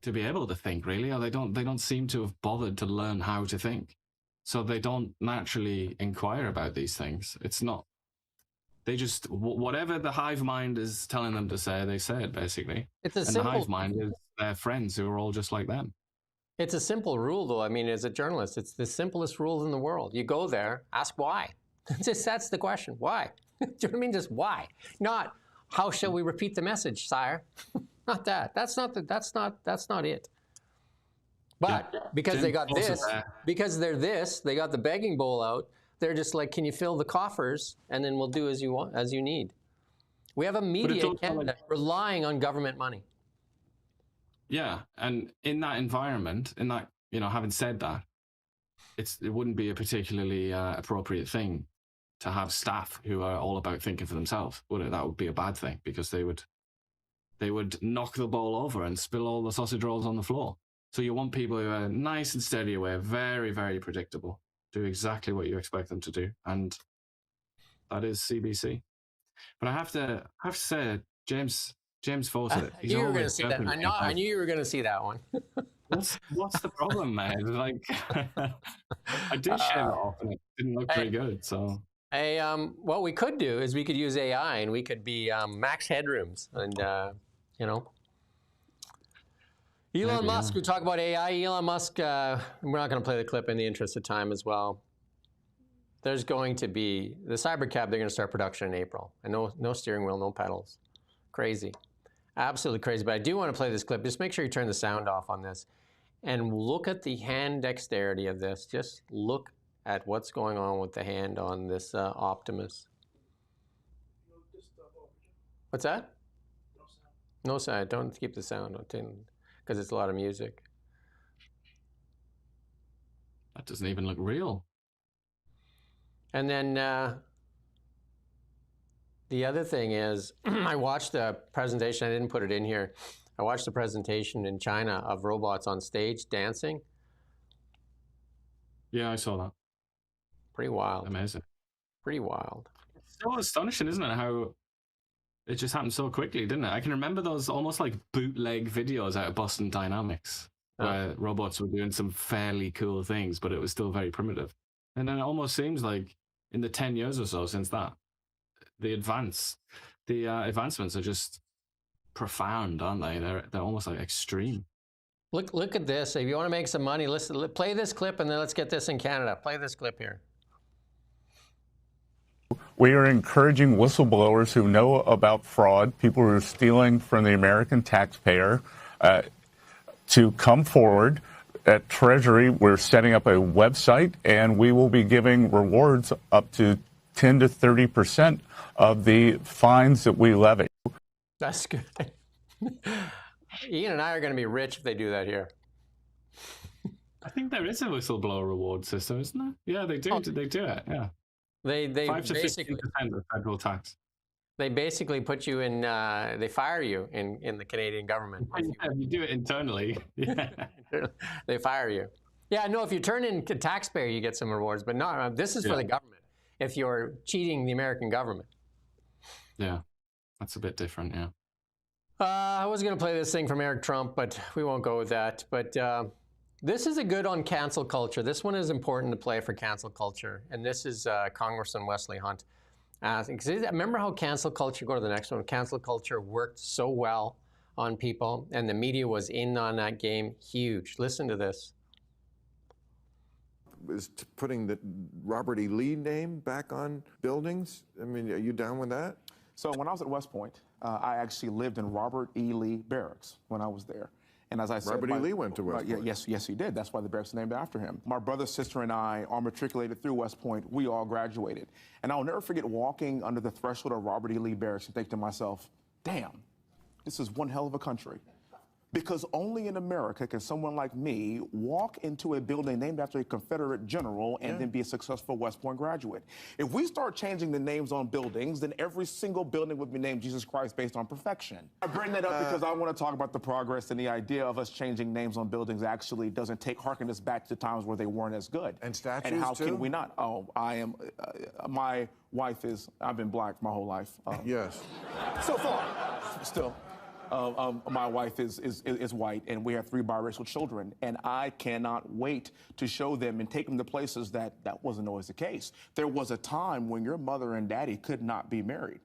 to be able to think, really, or they don't seem to have bothered to learn how to think. So they don't naturally inquire about these things. It's not, they just, whatever the hive mind is telling them to say, they say it, basically. It's a and simple, the hive mind is their friends who are all just like them. It's a simple rule, though. I mean, as a journalist, it's the simplest rule in the world. You go there, ask why. That's the question. Why? Do you know what I mean? Just why? Not how shall we repeat the message, sire? Not that. That's not it. But yeah, because they got this, because they're this, they got the begging bowl out. They're just like, can you fill the coffers, and then we'll do as you want, as you need. We have a media in Canada relying on government money. Yeah, and in that environment, in that, you know, having said that, it wouldn't be a particularly appropriate thing to have staff who are all about thinking for themselves, would it? That would be a bad thing, because they would knock the ball over and spill all the sausage rolls on the floor. So you want people who are nice and steady away, very, very predictable, do exactly what you expect them to do, and that is CBC. But I have to say, James Fawcett. I knew you were going to see that. I knew you were going to see that one. What's the problem, man? Like, I did shave it off, and it didn't look very good. So, what we could do is we could use AI, and we could be max headrooms, and you know. Elon Musk, we talk about AI. Elon Musk, we're not going to play the clip in the interest of time as well. There's going to be, the Cybercab, they're going to start production in April. And no steering wheel, no pedals. Crazy. Absolutely crazy. But I do want to play this clip. Just make sure you turn the sound off on this. And look at the hand dexterity of this. Just look at what's going on with the hand on this Optimus. What's that? No sound. Don't keep the sound on, because it's a lot of music. That doesn't even look real. And then the other thing is, I watched a presentation, I didn't put it in here. I watched a presentation in China of robots on stage dancing. Yeah, I saw that. Pretty wild. Amazing. Pretty wild. It's so astonishing, isn't it, how it just happened so quickly, didn't it? I can remember those almost like bootleg videos out of Boston Dynamics where robots were doing some fairly cool things, but it was still very primitive. And then it almost seems like in the 10 years or so since that, the advancements are just profound, aren't they? They're almost like extreme. Look at this. If you want to make some money, listen, play this clip, and then let's get this in Canada. Play this clip here. We are encouraging whistleblowers who know about fraud, people who are stealing from the American taxpayer, to come forward. At Treasury, we're setting up a website, and we will be giving rewards up to 10 to 30% of the fines that we levy. That's good. Ian and I are going to be rich if they do that here. I think there is a whistleblower reward system, isn't there? Yeah, they do. They do it. Yeah. They 5 to 15% of federal tax. They basically put you in. They fire you in the Canadian government. You do it internally. Yeah. They fire you. Yeah, no. If you turn in a taxpayer, you get some rewards. But no, this is for the government. If you're cheating the American government. Yeah, that's a bit different. Yeah. I was going to play this thing from Eric Trump, but we won't go with that. But This is a good on cancel culture. This one is important to play for cancel culture. And this is Congressman Wesley Hunt. Remember how cancel culture, go to the next one, cancel culture worked so well on people and the media was in on that game, huge. Listen to this. Is putting the Robert E. Lee name back on buildings? I mean, are you down with that? So when I was at West Point, I actually lived in Robert E. Lee Barracks when I was there. And as I said, Robert E. Lee went to West Point. Yes, he did. That's why the barracks is named after him. My brother, sister, and I are matriculated through West Point. We all graduated. And I'll never forget walking under the threshold of Robert E. Lee Barracks and think to myself, damn, this is one hell of a country. Because only in America can someone like me walk into a building named after a Confederate general and then be a successful West Point graduate. If we start changing the names on buildings, then every single building would be named Jesus Christ based on perfection. I bring that up because I want to talk about the progress, and the idea of us changing names on buildings actually doesn't harken us back to times where they weren't as good. And statues, and how too? can we not? Oh, I am, my wife is, I've been black my whole life. Yes. So far, still. My wife is white, and we have 3 biracial children, and I cannot wait to show them and take them to places that wasn't always the case. There was a time when your mother and daddy could not be married.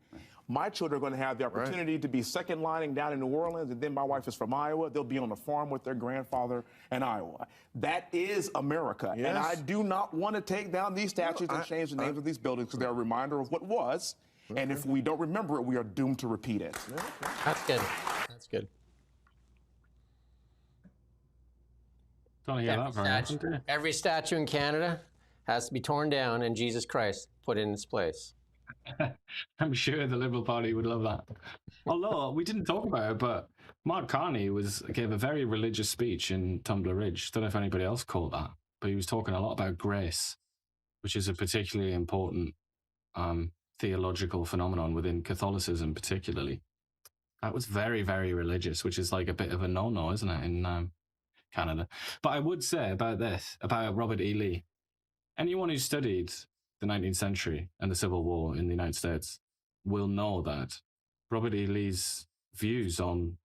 My children are going to have the opportunity to be second lining down in New Orleans, and then my wife is from Iowa. They'll be on the farm with their grandfather in Iowa. That is America, and I do not want to take down these statues and change the names of these buildings because they're a reminder of what was. And if we don't remember it, we are doomed to repeat it. That's good. That's good. Don't hear that very often, do you? Every statue in Canada has to be torn down and Jesus Christ put in its place. I'm sure the Liberal Party would love that. Although we didn't talk about it, but Mark Carney gave a very religious speech in Tumbler Ridge. Don't know if anybody else caught that, but he was talking a lot about grace, which is a particularly important theological phenomenon within Catholicism, particularly. That was very, very religious, which is like a bit of a no-no, isn't it, in Canada? But I would say about this, about Robert E. Lee, anyone who studied the 19th century and the Civil War in the United States will know that Robert E. Lee's views on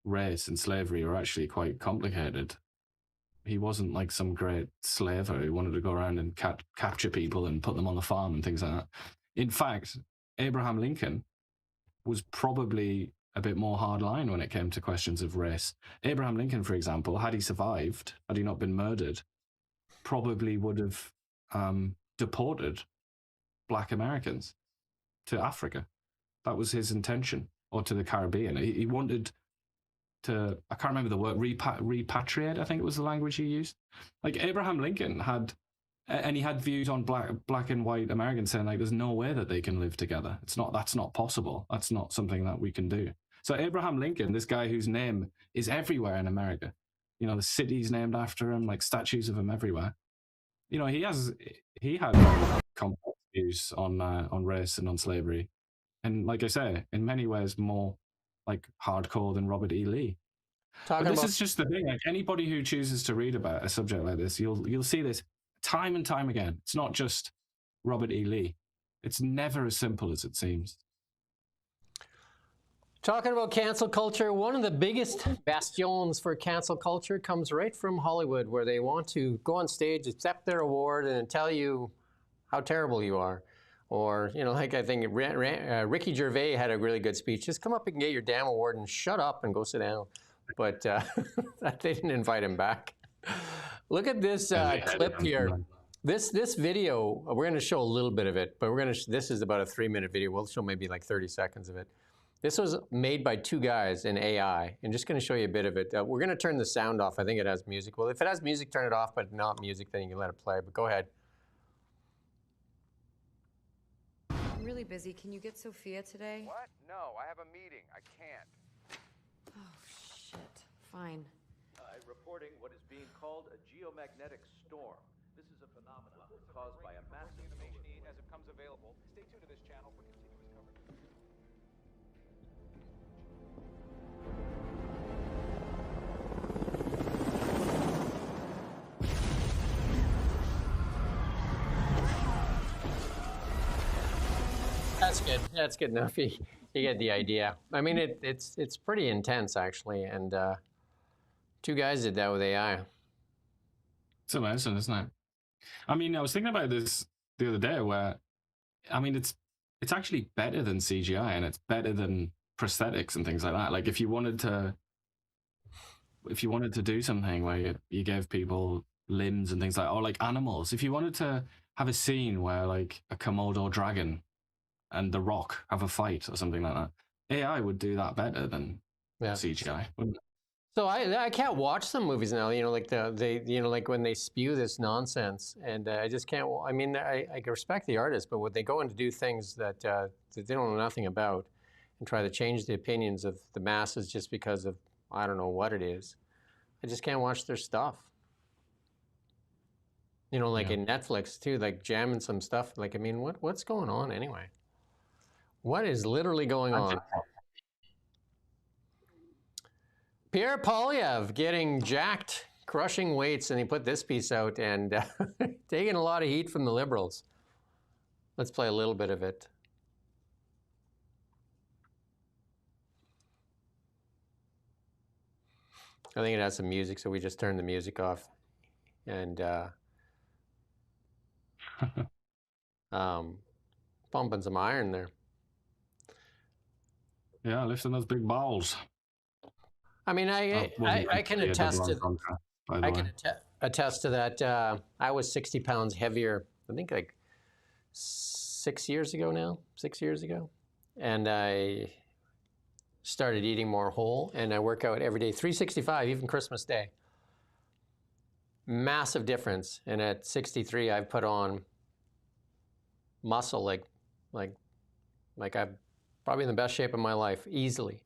race and slavery were actually quite complicated. He wasn't like some great slaver who wanted to go around and capture people and put them on the farm and things like that. In fact, Abraham Lincoln was probably a bit more hardline when it came to questions of race. Abraham Lincoln, for example, had he survived, had he not been murdered, probably would have deported Black Americans to Africa. That was his intention, or to the Caribbean. He wanted to, I can't remember the word, repatriate, I think it was the language he used. Like Abraham Lincoln had, and he had views on black and white Americans saying like, there's no way that they can live together. That's not possible. That's not something that we can do. So Abraham Lincoln, this guy whose name is everywhere in America, you know, the city's named after him, like statues of him everywhere. You know, he had very complex views on race and on slavery. And like I say, in many ways more like hardcore than Robert E. Lee. But this is just the thing, like anybody who chooses to read about a subject like this, you'll see this time and time again. It's not just Robert E. Lee. It's never as simple as it seems. Talking about cancel culture, one of the biggest bastions for cancel culture comes right from Hollywood, where they want to go on stage, accept their award, and tell you how terrible you are. Or, you know, like I think Ricky Gervais had a really good speech. Just come up and get your damn award and shut up and go sit down. But they didn't invite him back. Look at this clip here. This video, we're going to show a little bit of it, but this is about a 3-minute video. We'll show maybe like 30 seconds of it. This was made by 2 guys in AI, and just going to show you a bit of it. We're going to turn the sound off. I think it has music. Well, if it has music, turn it off, but not music, then you can let it play. But go ahead. I'm really busy. Can you get Sophia today? What? No, I have a meeting. I can't. Oh, shit. Fine. Reporting what is being called a geomagnetic storm. This is a phenomenon caused by a massive information as it comes available. Stay tuned to this channel for continuous coverage. That's good. That's good enough. You get the idea. I mean, it's pretty intense, actually. And 2 guys did that with AI. It's amazing, isn't it? I mean, I was thinking about this the other day where, I mean, it's actually better than CGI and it's better than prosthetics and things like that. Like if you wanted to do something where you gave people limbs and things like, or like animals, if you wanted to have a scene where like a Komodo dragon and The Rock have a fight or something like that, AI would do that better than CGI, wouldn't it? So I can't watch some movies now, like like when they spew this nonsense, and I just can't. I mean, I respect the artists, but when they go in to do things that they don't know nothing about, and try to change the opinions of the masses just because of I don't know what it is, I just can't watch their stuff. Like in Netflix too, like jamming some stuff. Like I mean, what's going on anyway? What is literally going on? Pierre Polyev getting jacked, crushing weights, and he put this piece out and taking a lot of heat from the Liberals. Let's play a little bit of it. I think it has some music, so we just turned the music off and pumping some iron there. Yeah, lifting those big balls. I mean, I can attest to. I can attest to that. I was 60 pounds heavier. I think like 6 years ago now. 6 years ago, and I started eating more whole, and I work out every day, 365, even Christmas Day. Massive difference. And at 63, I've put on muscle like I'm probably in the best shape of my life, easily.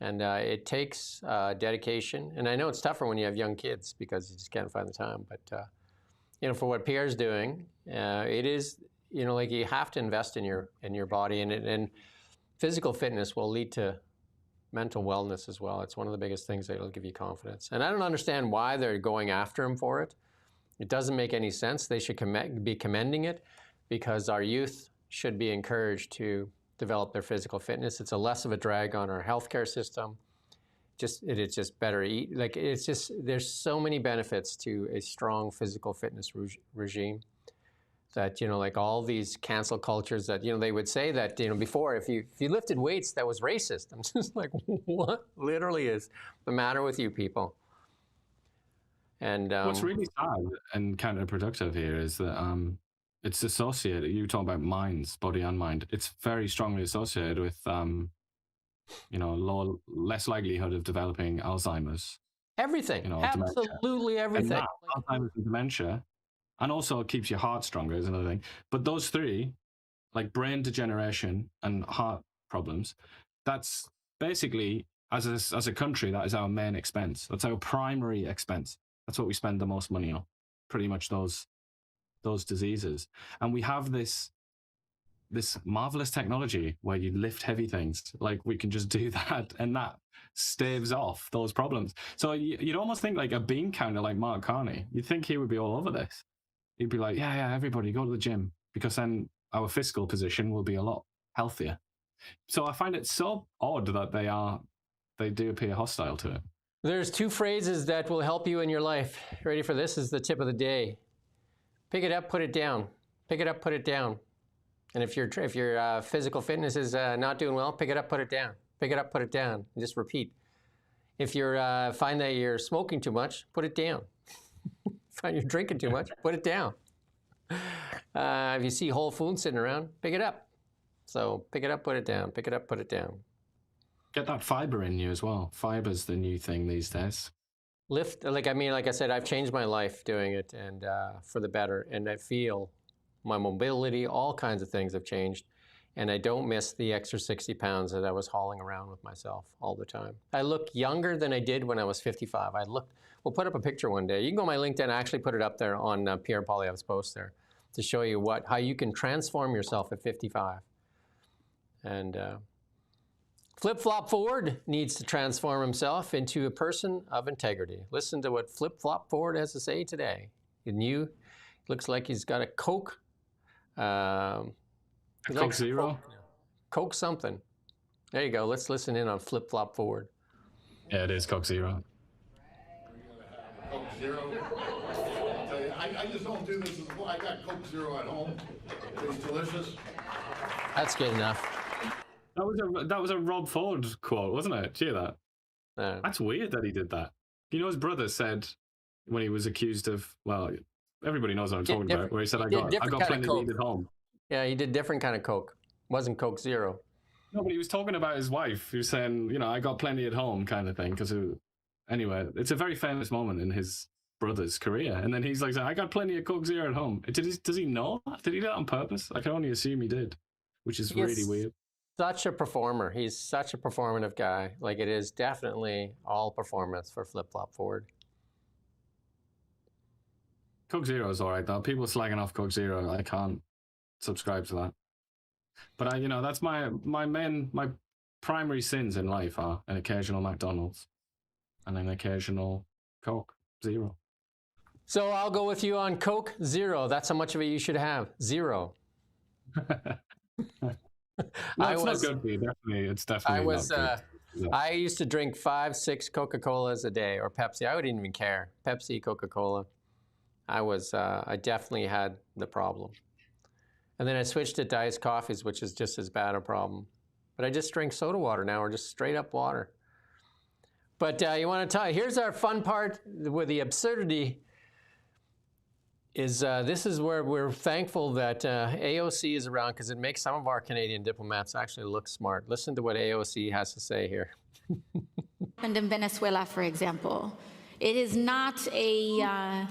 And it takes dedication. And I know it's tougher when you have young kids because you just can't find the time. But, for what Pierre's doing, it is, like you have to invest in your body. And physical fitness will lead to mental wellness as well. It's one of the biggest things that will give you confidence. And I don't understand why they're going after him for it. It doesn't make any sense. They should be commending it because our youth should be encouraged to develop their physical fitness. It's a less of a drag on our healthcare system. It's just better to eat. Like there's so many benefits to a strong physical fitness regime that, like all these cancel cultures that, they would say that, before if you lifted weights, that was racist. I'm just like, what literally is the matter with you people? And what's really sad and counterproductive here is that it's associated, you talk about minds, body and mind, it's very strongly associated with, less likelihood of developing Alzheimer's. Everything, absolutely everything. And Alzheimer's and dementia, and also it keeps your heart stronger is another thing. But those three, like brain degeneration and heart problems, that's basically, as a country, that is our main expense. That's our primary expense. That's what we spend the most money on, pretty much those diseases. And we have this marvelous technology where you lift heavy things, like we can just do that, and that staves off those problems. So you'd almost think like a bean counter like Mark Carney, you'd think he would be all over this. He'd be like, yeah, everybody go to the gym, because then our fiscal position will be a lot healthier. So I find it so odd that they do appear hostile to it. There's two phrases that will help you in your life. Ready for this? Is the tip of the day. Pick it up, put it down. Pick it up, put it down. And if your physical fitness is not doing well, pick it up, put it down. Pick it up, put it down. And just repeat. If you find that you're smoking too much, put it down. Find you're drinking too much, put it down. If you see whole food sitting around, pick it up. So pick it up, put it down. Pick it up, put it down. Get that fiber in you as well. Fiber's the new thing these days. Lift, like I said, I've changed my life doing it, and for the better. And I feel my mobility, all kinds of things have changed. And I don't miss the extra 60 pounds that I was hauling around with myself all the time. I look younger than I did when I was 55. We'll put up a picture one day. You can go on my LinkedIn. I actually put it up there on Pierre Poilievre's post there to show you how you can transform yourself at 55. And Flip Flop Ford needs to transform himself into a person of integrity. Listen to what Flip Flop Ford has to say today. Looks like he's got a Coke. Coke Zero? Coke something. There you go. Let's listen in on Flip Flop Ford. Yeah, it is Coke Zero. Coke Zero. I just don't do this as well. I got Coke Zero at home. It's delicious. That's good enough. That was a Rob Ford quote, wasn't it? Did you hear that? No. That's weird that he did that. You know, his brother said when he was accused of, well, everybody knows what I'm talking about, where he said, I got plenty of weed at home. Yeah, he did different kind of Coke. Wasn't Coke Zero. No, but he was talking about his wife. He was saying, you know, I got plenty at home kind of thing. Because anyway, it's a very famous moment in his brother's career. And then he's like, I got plenty of Coke Zero at home. Does he know that? Did he do that on purpose? I can only assume he did, which is really weird. Such a performer. He's such a performative guy. Like, it is definitely all performance for Flip Flop Ford. Coke Zero is all right, though. People slagging off Coke Zero, I can't subscribe to that. But that's my primary sins in life are an occasional McDonald's and an occasional Coke Zero. So I'll go with you on Coke Zero. That's how much of it you should have. Zero. No, it's not good for you. It's definitely not good. I used to drink 5-6 Coca-Colas a day, or Pepsi. I wouldn't even care. Pepsi, Coca-Cola. I definitely had the problem. And then I switched to iced coffees, which is just as bad a problem. But I just drink soda water now, or just straight up water. But you want to tell, here's our fun part with the absurdity. This is where we're thankful that AOC is around, because it makes some of our Canadian diplomats actually look smart. Listen to what AOC has to say here. And in Venezuela, for example, it is not a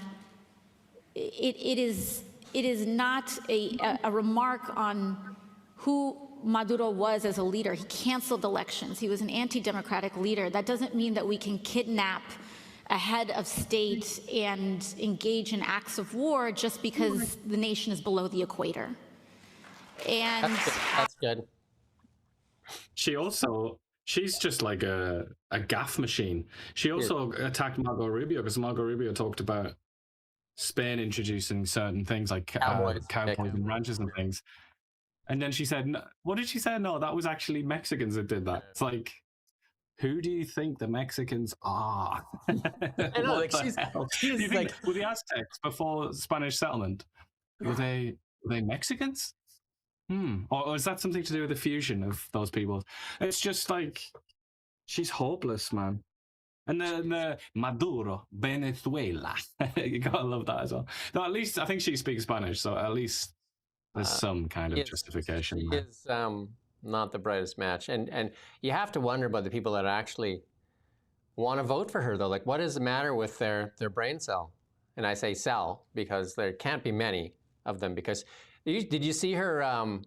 it is not a remark on who Maduro was as a leader. He canceled elections. He was an anti-democratic leader. That doesn't mean that we can kidnap a head of state and engage in acts of war just because the nation is below the equator. And that's good. She's just like a gaffe machine. She also attacked Marco Rubio because Marco Rubio talked about Spain introducing certain things like cowboys and ranches and things. And then she said, what did she say? No, that was actually Mexicans that did that. It's like, who do you think the Mexicans are? I know, like she's like, were the Aztecs before Spanish settlement? Were they Mexicans? Or is that something to do with the fusion of those people? It's just like, she's hopeless, man. And the Maduro, Venezuela. You gotta love that as well. No, at least I think she speaks Spanish, so at least there's some kind of justification. She is not the brightest match. And you have to wonder about the people that actually want to vote for her, though. Like, what does the matter with their brain cell? And I say cell because there can't be many of them. Because did you see her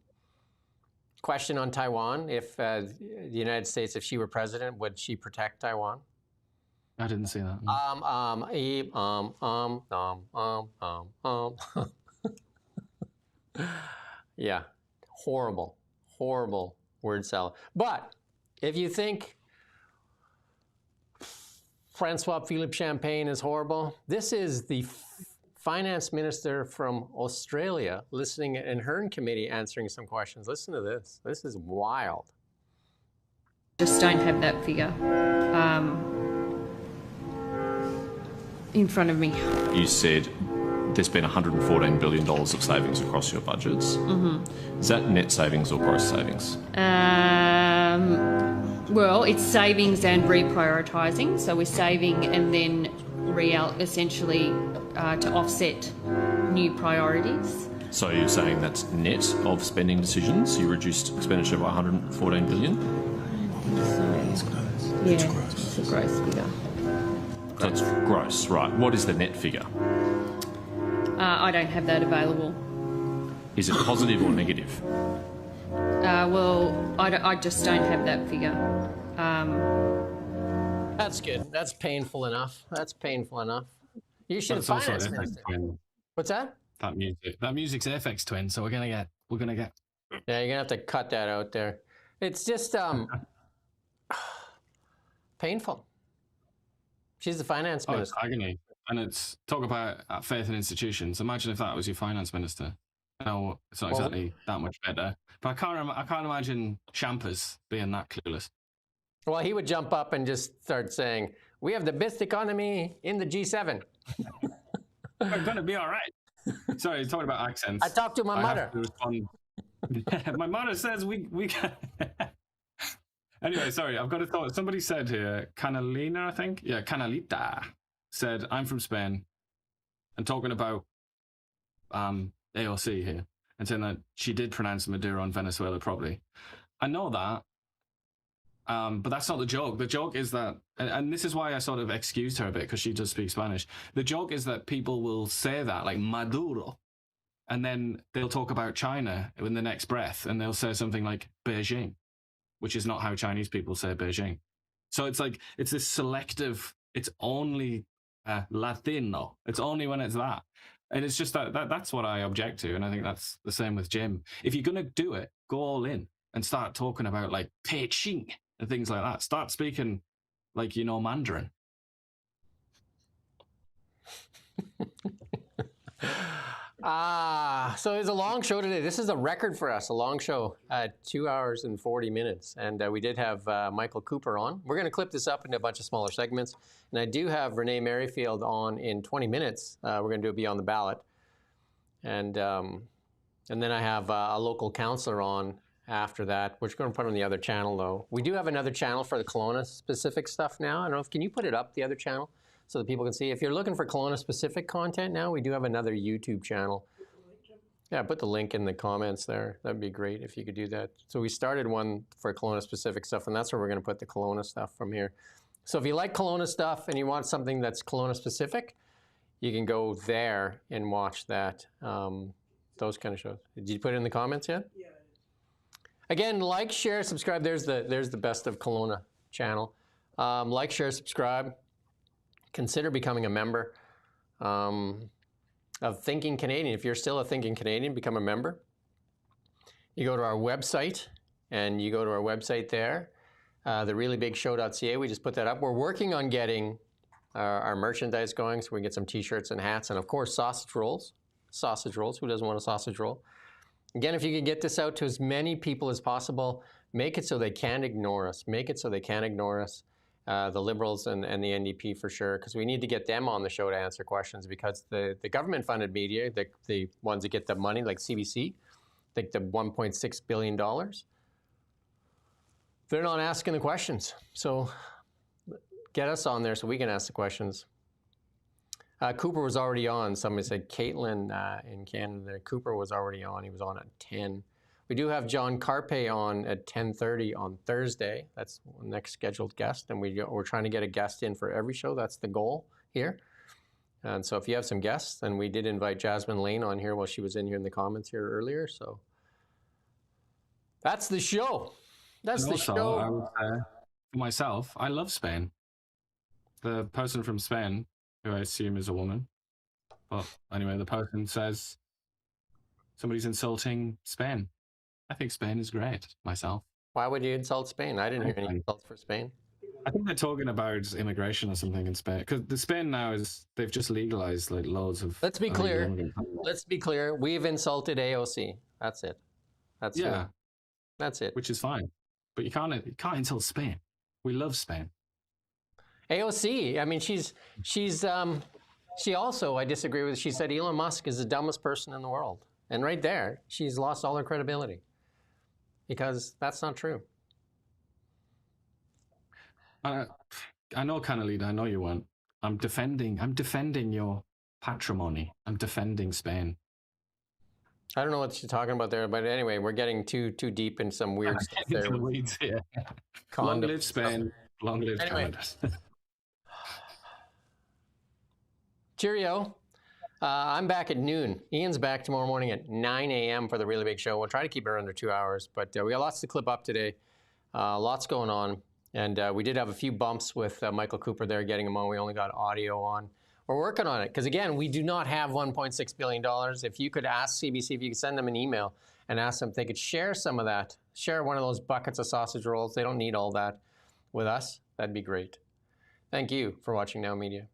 question on Taiwan? If the United States, if she were president, would she protect Taiwan? I didn't see that. Yeah, horrible word salad. But if you think Francois Philippe Champagne is horrible, this is the finance minister from Australia listening in her committee answering some questions. Listen to this. This is wild. Just don't have that figure in front of me. You said there's been $114 billion of savings across your budgets. Mm-hmm. Is that net savings or gross savings? Well, it's savings and reprioritising. So we're saving and then essentially to offset new priorities. So you're saying that's net of spending decisions? You reduced expenditure by $114 billion? It's a gross figure. So it's gross, right. What is the net figure? I don't have that available. Is it positive or negative? Well, I just don't have that figure. That's good. That's painful enough. You should finance minister. What's that? That music's FX Twin. So we're gonna get. Yeah, you're gonna have to cut that out there. It's just painful. She's the finance minister. It's agony. And it's talk about faith in institutions. Imagine if that was your finance minister. No, it's not exactly that much better. But I can't imagine Champers being that clueless. Well, he would jump up and just start saying, "We have the best economy in the G7." We're going to be all right. Sorry, talking about accents. I talked to my mother. Have to respond. My mother says we can. Anyway, sorry, I've got to thought. Somebody said here, Canalina, I think. Yeah, Canalita said, I'm from Spain, and talking about AOC here, and saying that she did pronounce Maduro and Venezuela properly. I know that, but that's not the joke. The joke is that, and this is why I sort of excused her a bit, because she does speak Spanish. The joke is that people will say that, like Maduro, and then they'll talk about China in the next breath, and they'll say something like Beijing, which is not how Chinese people say Beijing. So it's like, it's this selective, it's only Latino. It's only when it's that. And it's just that's what I object to. And I think that's the same with Jim. If you're going to do it, go all in and start talking about like Beijing and things like that. Start speaking like, you know, Mandarin. So it's a long show today. This is a record for us, a long show, 2 hours and 40 minutes. And we did have Michael Cooper on. We're going to clip this up into a bunch of smaller segments. And I do have Renee Merrifield on in 20 minutes. We're going to do a Beyond the Ballot. And then I have a local councillor on after that, which we're going to put on the other channel, though. We do have another channel for the Kelowna-specific stuff now. I don't know if, can you put it up, the other channel, so that people can see? If you're looking for Kelowna-specific content now, we do have another YouTube channel. Yeah, put the link in the comments there. That'd be great if you could do that. So we started one for Kelowna-specific stuff, and that's where we're going to put the Kelowna stuff from here. So if you like Kelowna stuff and you want something that's Kelowna-specific, you can go there and watch that, those kind of shows. Did you put it in the comments yet? Yeah. Again, like, share, subscribe. There's the Best of Kelowna channel. Like, share, subscribe. Consider becoming a member of Thinking Canadian. If you're still a Thinking Canadian, become a member. You go to our website, and you go to our website there, thereallybigshow.ca. We just put that up. We're working on getting our merchandise going, so we can get some T-shirts and hats, and of course, sausage rolls. Sausage rolls. Who doesn't want a sausage roll? Again, if you can get this out to as many people as possible, make it so they can't ignore us. Make it so they can't ignore us. The Liberals and the NDP for sure, because we need to get them on the show to answer questions, because the government-funded media, the ones that get the money, like CBC, like the $1.6 billion, they're not asking the questions. So get us on there so we can ask the questions. Cooper was already on. Somebody said Caitlin in Canada. Cooper was already on. He was on at 10. We do have John Carpe on at 10:30 on Thursday. That's the next scheduled guest, and we're trying to get a guest in for every show. That's the goal here. And so if you have some guests, and we did invite Jasmine Lane on here while she was in here in the comments here earlier. So that's the show. That's the show. I would say, for myself, I love Spain. The person from Spain, who I assume is a woman, but anyway, the person says somebody's insulting Spain. I think Spain is great, myself. Why would you insult Spain? I didn't hear any insults for Spain. I think they're talking about immigration or something in Spain. Because the Spain now is, they've just legalized like loads of... Let's be clear. Let's be clear. We've insulted AOC. That's it. That's it. That's it. Which is fine. But you can't insult Spain. We love Spain. AOC, I mean, she also, I disagree with, she said Elon Musk is the dumbest person in the world. And right there, she's lost all her credibility. Because that's not true. I know, Canalita, I know you weren't. I'm defending your patrimony. I'm defending Spain. I don't know what you're talking about there, but anyway, we're getting too deep in some weird stuff there. The weeds here. Long live Spain. Long live Canada. Cheerio. I'm back at noon. Ian's back tomorrow morning at 9 a.m. for the Really Big Show. We'll try to keep it under 2 hours, but we got lots to clip up today. Lots going on. And we did have a few bumps with Michael Cooper there, getting him on. We only got audio on. We're working on it, because again, we do not have $1.6 billion. If you could ask CBC, if you could send them an email and ask them if they could share some of that, share one of those buckets of sausage rolls. They don't need all that with us. That'd be great. Thank you for watching Now Media.